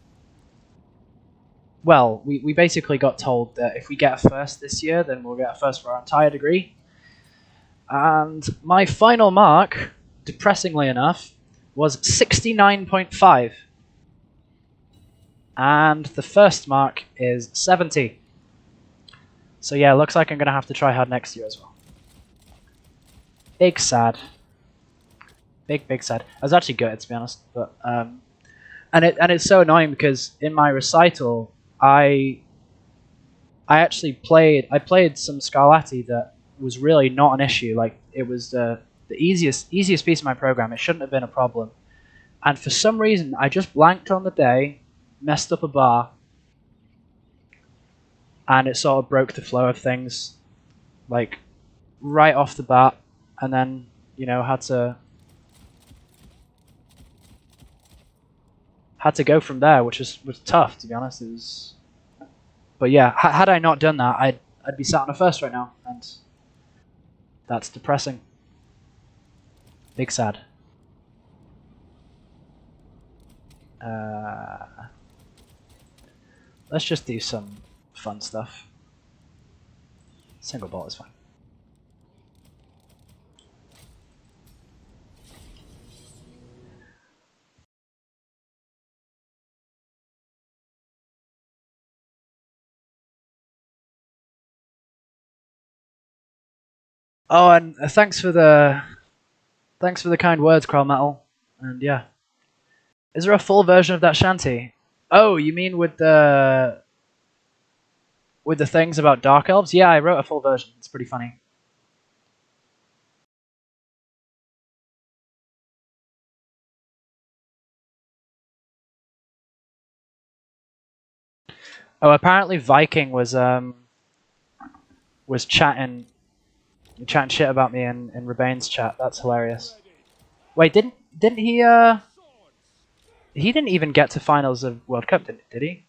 Well, we basically got told that if we get a first this year, then we'll get a first for our entire degree. And my final mark, depressingly enough, was 69.5. And the first mark is 70. So yeah, looks like I'm going to have to try hard next year as well. Big sad. Big sad. I was actually good, to be honest. But and it's so annoying because in my recital, I actually played some Scarlatti that was really not an issue. Like, it was the easiest piece of my program. It shouldn't have been a problem. And for some reason, I just blanked on the day, messed up a bar, and it sort of broke the flow of things, like, right off the bat. And then, you know, had to go from there, which was tough, to be honest. It was, but yeah, had I not done that, I'd be sat on a first right now, and that's depressing. Big sad. Let's just do some fun stuff. Single ball is fine. Oh, and thanks for the kind words, Crow Metal. And yeah, is there a full version of that shanty? Oh, you mean with the things about Dark Elves? Yeah, I wrote a full version. It's pretty funny. Oh, apparently Viking was chatting shit about me in Robbane's chat. That's hilarious. Wait, didn't he he didn't even get to finals of World Cup, did he?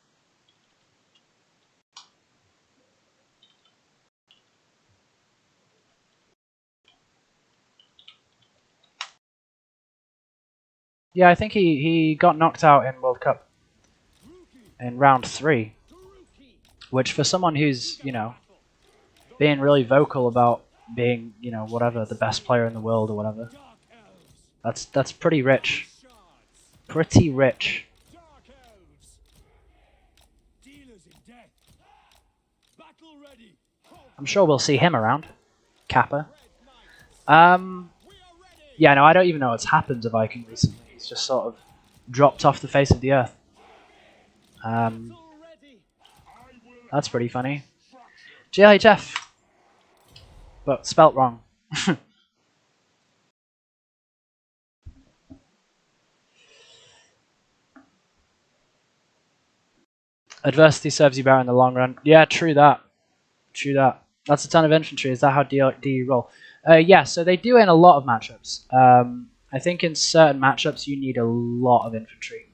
Yeah, I think he got knocked out in World Cup in round 3, which for someone who's, you know, being really vocal about being, you know, whatever, the best player in the world or whatever, that's pretty rich. Pretty rich. I'm sure we'll see him around. Kappa. Yeah, no, I don't even know what's happened to Viking recently. He's just sort of dropped off the face of the earth. That's pretty funny. GLHF. But spelt wrong. Adversity serves you better in the long run. Yeah, true that. True that. That's a ton of infantry. Is that how do you roll? Yeah, so they do in a lot of matchups. I think in certain matchups you need a lot of infantry.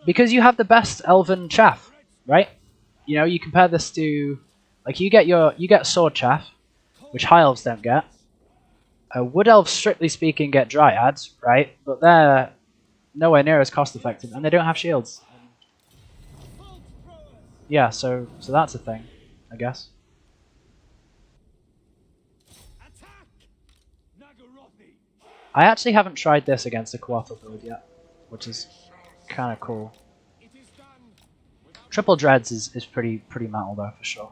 Because you have the best elven chaff, right? You know, you compare this to, like, you get sword chaff, which high elves don't get. Wood elves, strictly speaking, get dryads, right? But they're nowhere near as cost effective, and they don't have shields. Yeah, so that's a thing, I guess. I actually haven't tried this against a Coatl build yet, which is kind of cool. Triple Dreads is pretty metal though, for sure.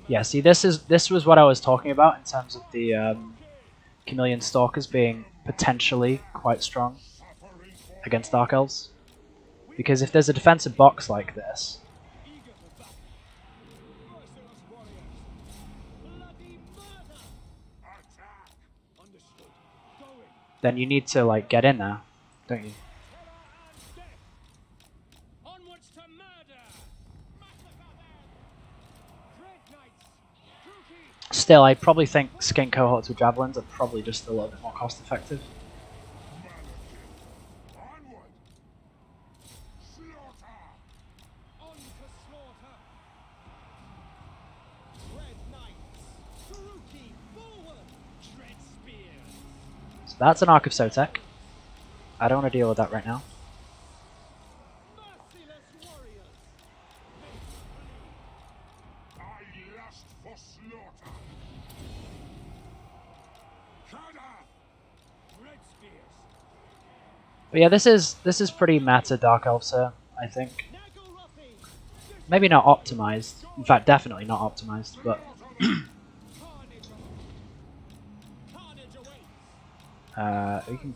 Yeah, see, this was what I was talking about in terms of the Chameleon Stalkers being potentially quite strong against Dark Elves. Because if there's a defensive box like this, then you need to, like, get in there, don't you? Still, I probably think skink cohorts with javelins are probably just a little bit more cost effective. That's an Arc of Sotek. I don't want to deal with that right now. Merciless warriors. I lust for slaughter. Red spears. But yeah, this is pretty meta Dark Elves here, I think. Maybe not optimized. In fact, definitely not optimized, but we can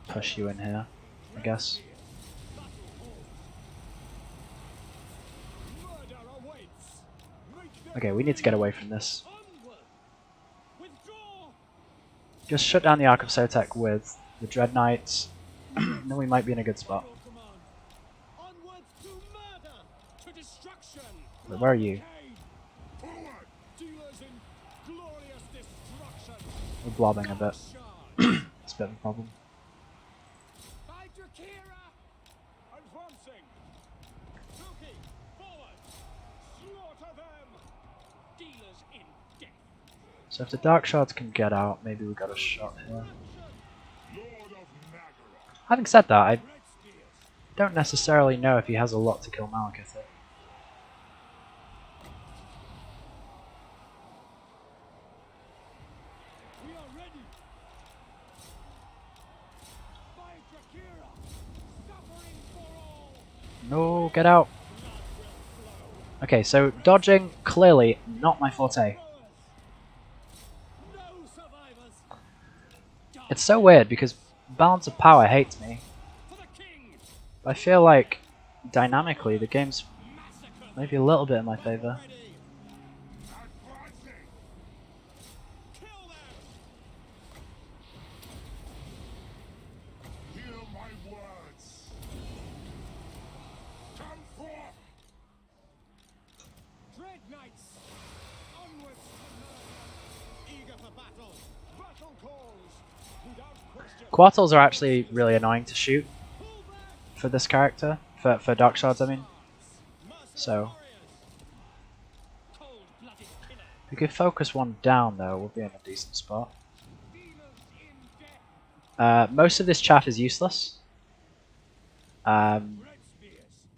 push you in here, I guess. Okay, we need to get away from this. Just shut down the Arc of Sotek with the Dread Knights, then we might be in a good spot. But where are you? We're blobbing a bit. It's a bit of a problem. So if the Dark Shards can get out, maybe we got a shot here. Having said that, I don't necessarily know if he has a lot to kill Malekith here. No, get out. Okay, so dodging, clearly not my forte. It's so weird because Balance of Power hates me. I feel like dynamically the game's maybe a little bit in my favour. Quartles are actually really annoying to shoot for this character, for Dark Shards I mean. So, if we could focus one down though, we'll be in a decent spot. Most of this chaff is useless.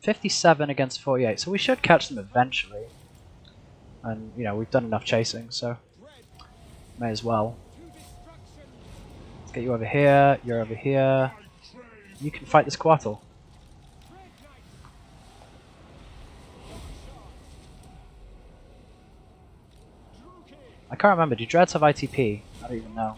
57 against 48, so we should catch them eventually. And, you know, we've done enough chasing, so may as well. Get you over here, you're over here. You can fight this Quartle. I can't remember, do Dreads have ITP? I don't even know.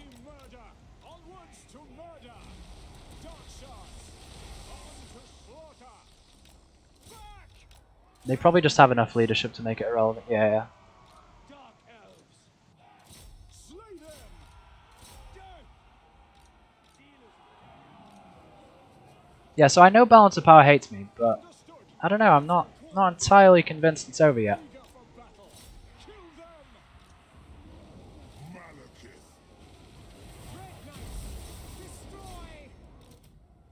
They probably just have enough leadership to make it irrelevant. Yeah. Yeah, so I know Balance of Power hates me, but I don't know, I'm not entirely convinced it's over yet.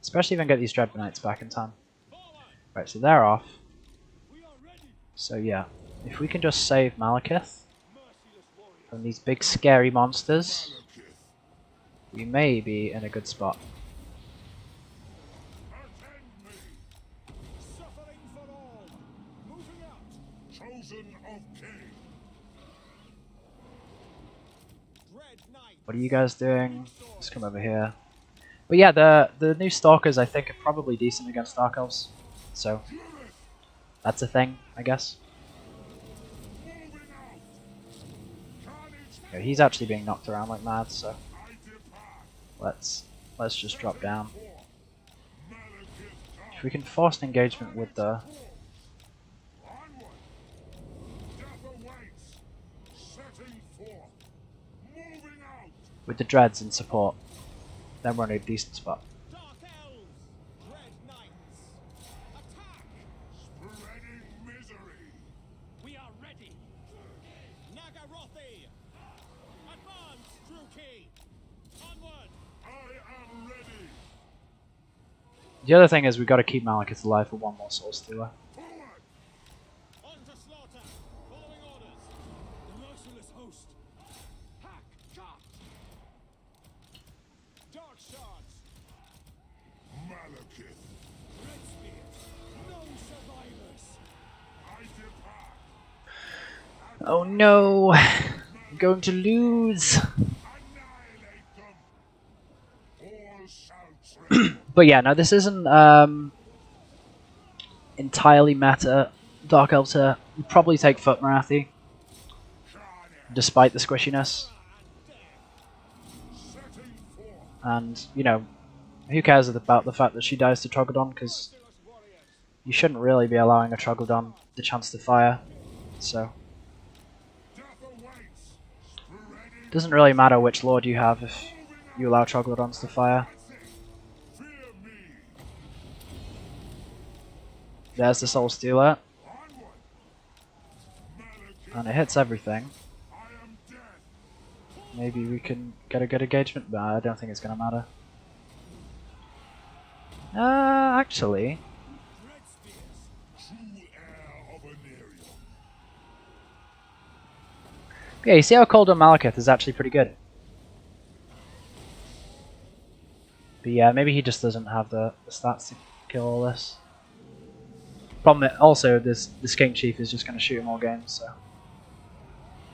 Especially if I can get these Dread Knights back in time. Right, so they're off. So yeah, if we can just save Malekith from these big scary monsters, we may be in a good spot. What are you guys doing? Let's come over here. But yeah, the new Stalkers I think are probably decent against Dark Elves. So that's a thing, I guess. Yeah, he's actually being knocked around like mad, so let's just drop down. If we can force an engagement with the Dreads in support, then we're in a decent spot. The other thing is we've got to keep Malekith alive for one more Soul Stealer. Oh no! I'm going to lose! Annihilate them. All shall tremble. But yeah, no, this isn't entirely meta Dark Elves here. You'd probably take Foot Marathi, despite the squishiness. Setting forth. And, you know, who cares about the fact that she dies to Trogodon, because you shouldn't really be allowing a Trogodon the chance to fire. So, Death awaits. Spreading doesn't really matter which Lord you have if you allow Troglodons to fire. fear me. There's the Soul Stealer, Onward. Malekith, and it hits everything. I am dead. Maybe we can get a good engagement, but I don't think it's going to matter. Actually, Dread spears. True heir of Anarion. yeah, you see how Cold on Malekith is actually pretty good. But yeah, maybe he just doesn't have the stats to kill all this. Problem also, this King Chief is just going to shoot him all games, so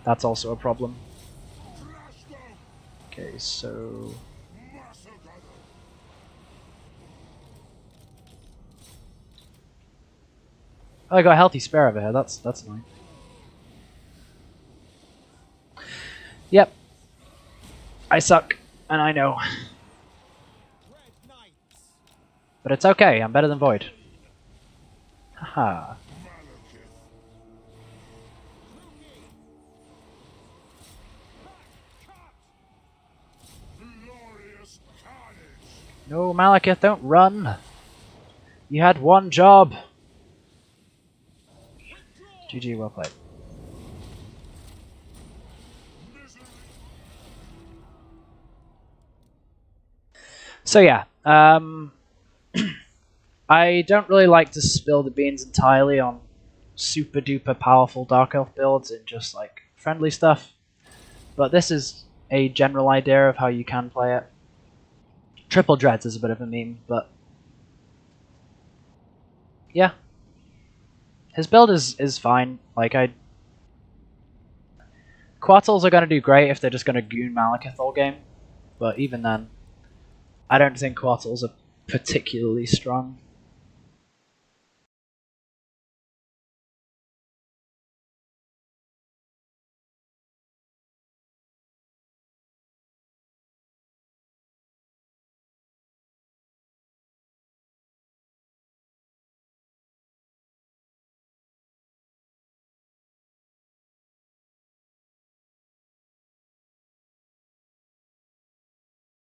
that's also a problem. Crush them. Okay, so Massacre them. oh, I got a healthy spare over here. That's annoying. Yep, I suck, and I know, Red knights. but it's okay. I'm better than Void. Haha. Malekith. Glorious carnage. No, Malekith, don't run. You had one job. GG, well played. Misery. So yeah, I don't really like to spill the beans entirely on super duper powerful Dark Elf builds and just like friendly stuff, but this is a general idea of how you can play it. Triple Dreads is a bit of a meme, but yeah, his build is fine. Like Quattles are going to do great if they're just going to goon Malekith all game, but even then, I don't think Quattles are particularly strong.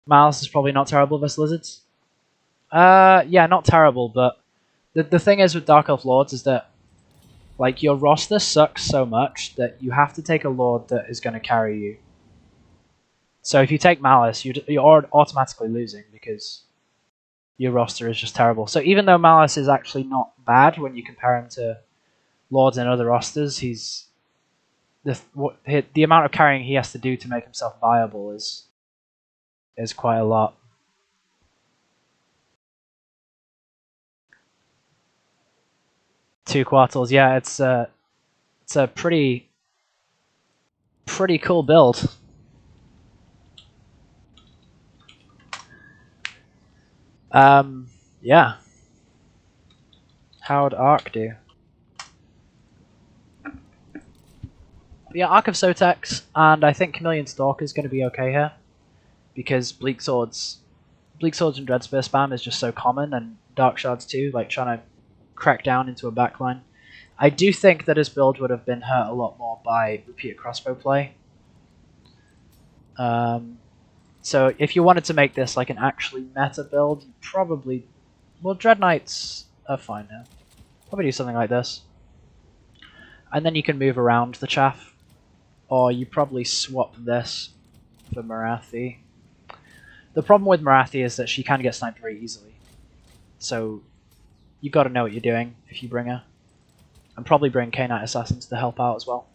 Malice is probably not terrible versus Lizards. Yeah, not terrible, but the thing is with Dark Elf Lords is that like your roster sucks so much that you have to take a Lord that is going to carry you. So if you take Malice, you're automatically losing because your roster is just terrible. So even though Malice is actually not bad when you compare him to Lords in other rosters, he's the amount of carrying he has to do to make himself viable is quite a lot. Two Quartles, yeah, it's a pretty cool build. Yeah. How'd Arc do? Yeah, Arc of Sotex, and I think Chameleon Stalker is going to be okay here, because Bleak Swords and Dreadspear spam is just so common, and Dark Shards too, like trying to crack down into a backline. I do think that his build would have been hurt a lot more by repeated crossbow play. So if you wanted to make this like an actually meta build, you probably... Well, Dread Knights are fine now. Probably do something like this. And then you can move around the chaff. Or you probably swap this for Marathi. The problem with Marathi is that she can get sniped very easily. So you got to know what you're doing if you bring her. And probably bring K-Knight Assassins to help out as well.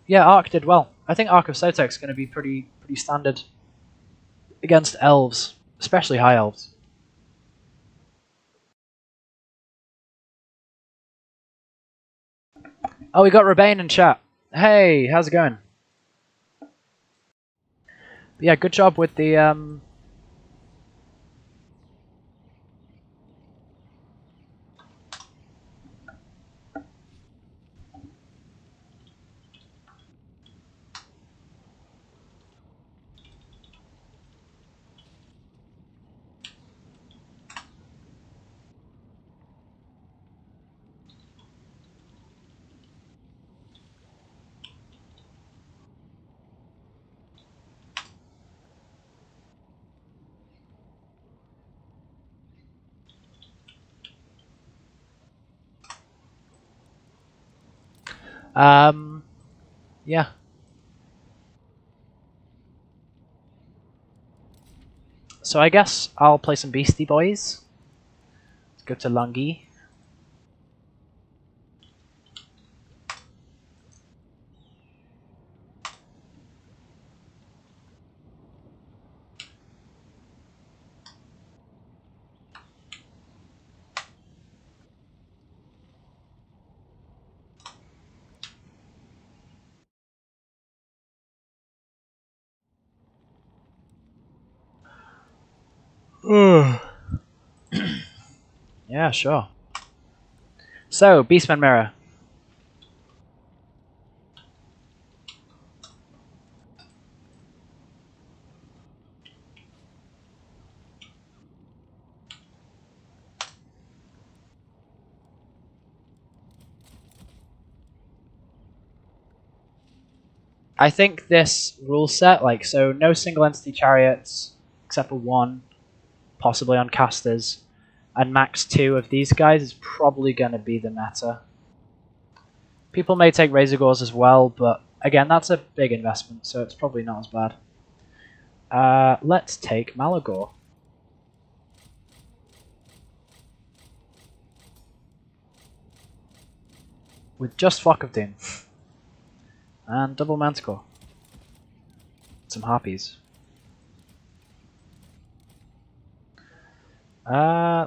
Yeah, Arc did well. I think Arc of Sotex is going to be pretty standard against elves, especially high elves. Oh, we got Robbane in chat. Hey, how's it going? Yeah, good job with the yeah. So I guess I'll play some Beastie Boys. Let's go to Lungi. Yeah, sure. So, Beastman Mirror. I think this rule set, like, so no single entity chariots, except for one, possibly on casters, and max 2 of these guys is probably going to be the meta. People may take Razor Gores as well, but again, that's a big investment, so it's probably not as bad. Let's take Malagor. With just Flock of Doom. And double Manticore. Some Harpies.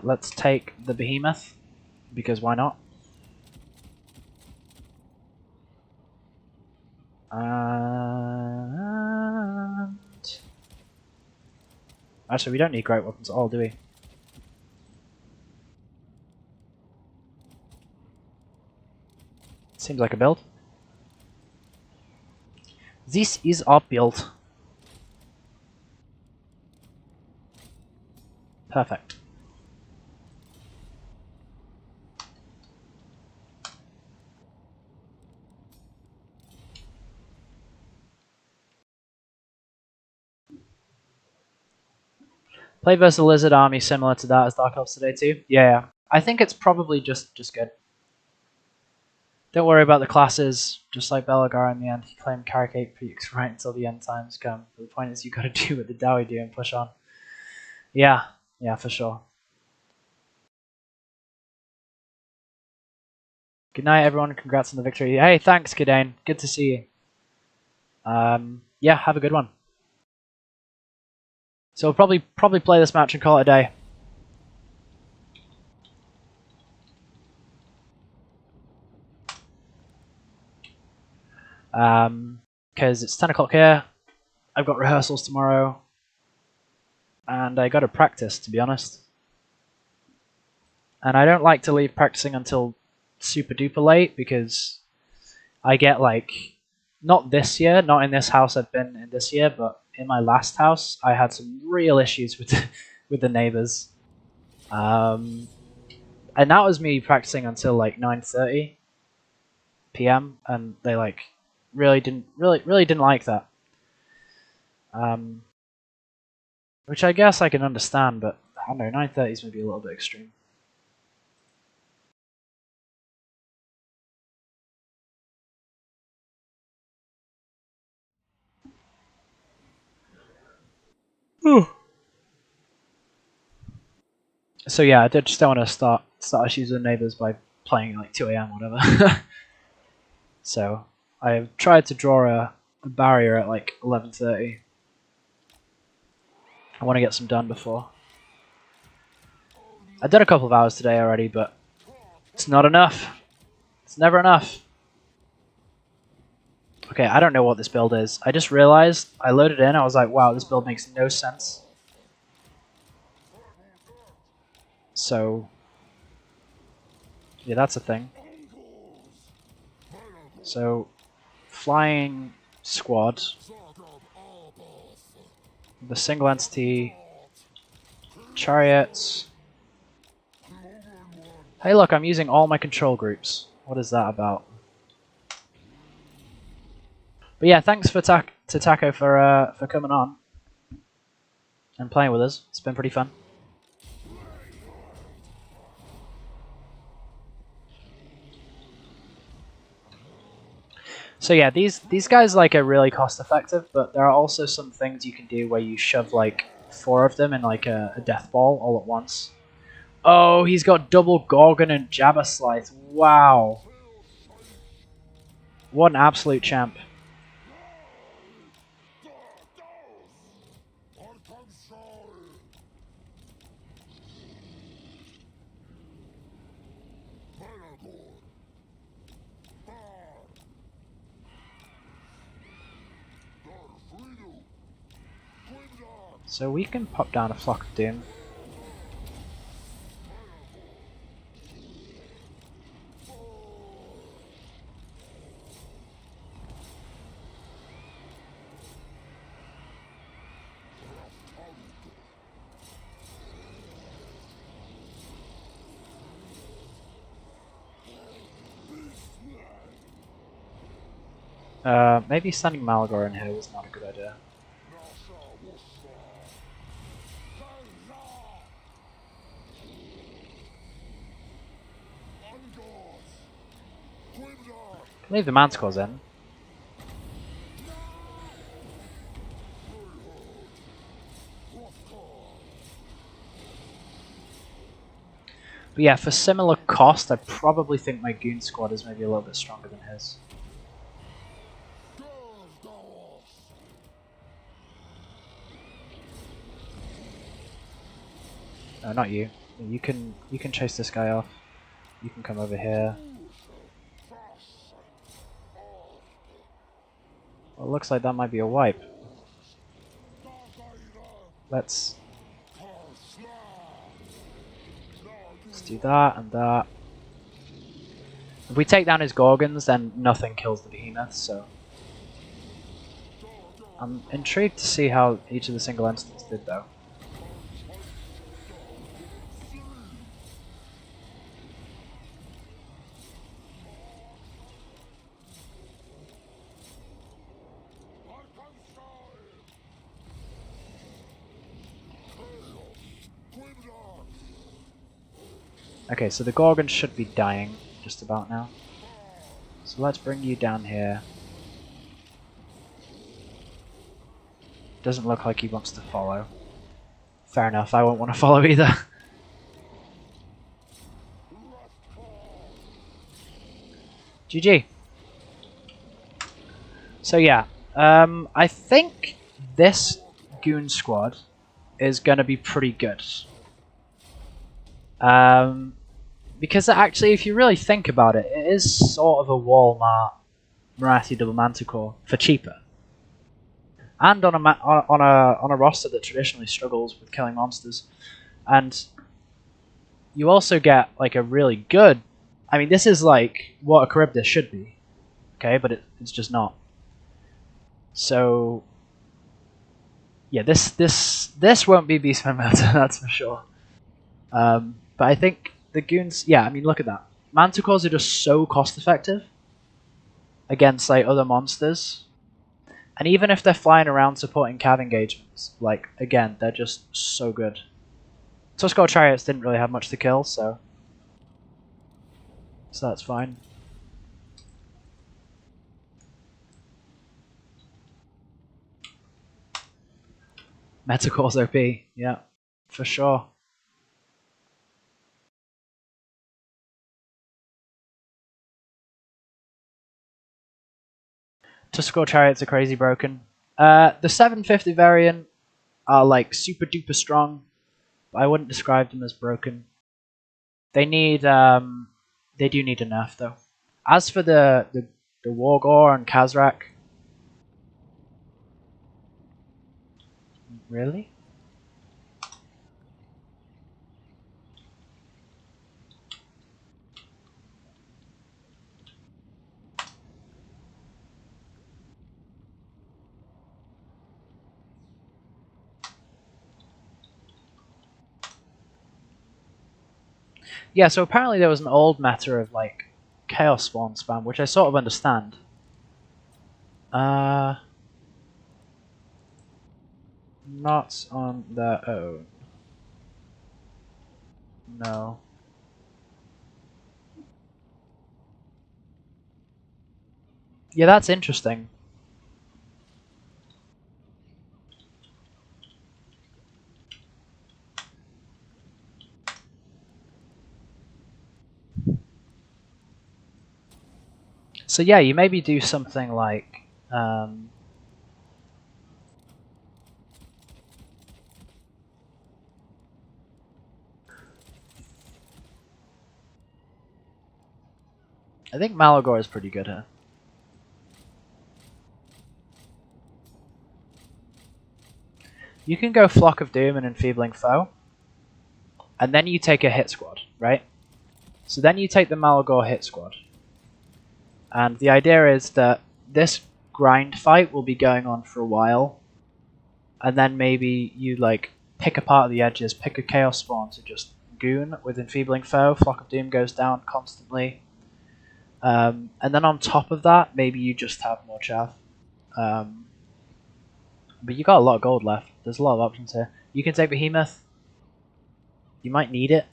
Let's take the Behemoth, because why not? And actually, we don't need great weapons at all, do we? Seems like a build. This is our build. Perfect. Play versus a Lizard army similar to that as Dark Elves today too. Yeah, I think it's probably just good. Don't worry about the classes. Just like Belagar in the end, he claimed Caricate Peaks right until the end times come. But the point is, you got to do what the Dowie do and push on. Yeah, for sure. Good night, everyone. Congrats on the victory. Hey, thanks, Kadane. Good to see you. Yeah, have a good one. So we'll probably play this match and call it a day. Because it's 10 o'clock here. I've got rehearsals tomorrow. And I got to practice, to be honest. And I don't like to leave practicing until super duper late because I get like, not this year, not in this house I've been in this year, but in my last house, I had some real issues with with the neighbors. And that was me practicing until like 9:30 p.m. and they like really didn't like that. Which I guess I can understand, but I don't know, 9:30 is maybe a little bit extreme. So yeah, I just don't want to start issues with neighbors by playing like 2 a.m. or whatever. So I've tried to draw a barrier at like 11:30. I want to get some done before. I've done a couple of hours today already, but it's not enough. It's never enough. Okay, I don't know what this build is. I just realized I loaded in. I was like, wow, this build makes no sense. So, yeah, that's a thing. So, flying squad, the single entity, chariots. Hey, look, I'm using all my control groups. What is that about? But yeah, thanks for to Taco for coming on and playing with us. It's been pretty fun. So yeah, these guys like are really cost effective, but there are also some things you can do where you shove like 4 of them in like a death ball all at once. Oh, he's got double Gorgon and Jabba Slice. Wow. What an absolute champ. So we can pop down a Flock of Doom. Maybe sending Malagor in here was not a good idea. Leave the Manticores in. But yeah, for similar cost, I probably think my Goon squad is maybe a little bit stronger than his. No, not you. You can chase this guy off. You can come over here. Well, it looks like that might be a wipe. Let's do that and that. If we take down his Gorgons, then nothing kills the Behemoth, so... I'm intrigued to see how each of the single entities did, though. Okay, so the Gorgons should be dying just about now. So let's bring you down here. Doesn't look like he wants to follow. Fair enough, I won't want to follow either. GG. So yeah, I think this Goon squad is going to be pretty good. Because actually, if you really think about it, it is sort of a Walmart Marathi double Manticore for cheaper, and on a roster that traditionally struggles with killing monsters, and you also get like a really good. I mean, this is like what a Charybdis should be, okay, but it's just not. So yeah, this won't be Beastman Meta, that's for sure. But I think the Goons, yeah, I mean, look at that. Manticores are just so cost effective against like other monsters, and even if they're flying around supporting cav engagements, like again, they're just so good. Tuskarl Chariots didn't really have much to kill, so that's fine. Metacore's OP, yeah, for sure. Tuskarl Chariots are crazy broken. The 750 variant are like super duper strong, but I wouldn't describe them as broken. They need they do need a nerf though. As for the Wargor and Kazrak, Really? Yeah, so apparently there was an old meta of like Chaos Spawn spam, which I sort of understand. Not on their own. No. Yeah, that's interesting. So yeah, you maybe do something like I think Malagor is pretty good here. You can go Flock of Doom and Enfeebling Foe, and then you take a hit squad, right? So then you take the Malagor hit squad. And the idea is that this grind fight will be going on for a while, and then maybe you like pick apart the edges, pick a Chaos Spawn to just goon with Enfeebling Foe, Flock of Doom goes down constantly. And then on top of that, maybe you just have more chaff. But you got a lot of gold left. There's a lot of options here. You can take Behemoth. You might need it,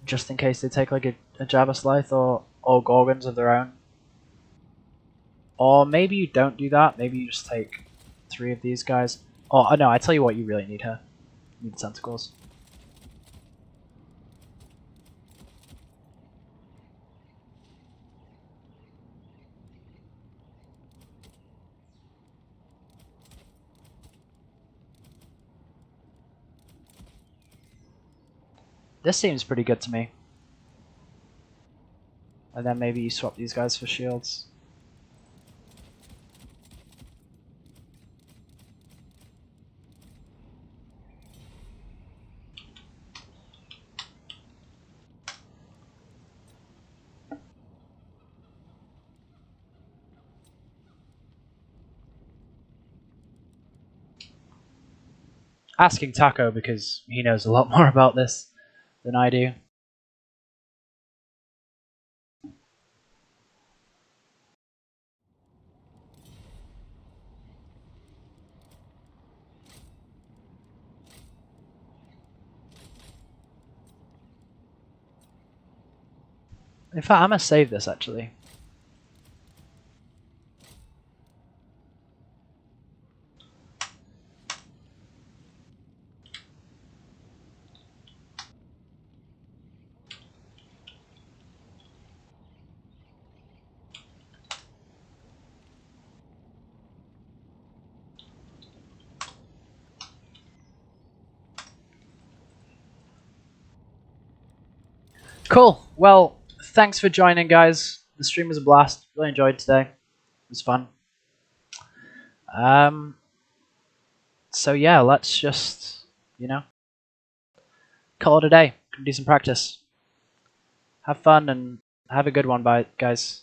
just in case they take like a Jabba Scythe or Gorgons of their own. Or maybe you don't do that. Maybe you just take 3 of these guys. Oh no, I tell you what you really need here. You need Tentacles. This seems pretty good to me. And then maybe you swap these guys for shields. Asking Taco because he knows a lot more about this than I do. In fact, I'm gonna save this actually. Cool. Well, thanks for joining, guys. The stream was a blast. Really enjoyed today. It was fun. So yeah, let's just, call it a day. Do some practice. Have fun and have a good one, bye, guys.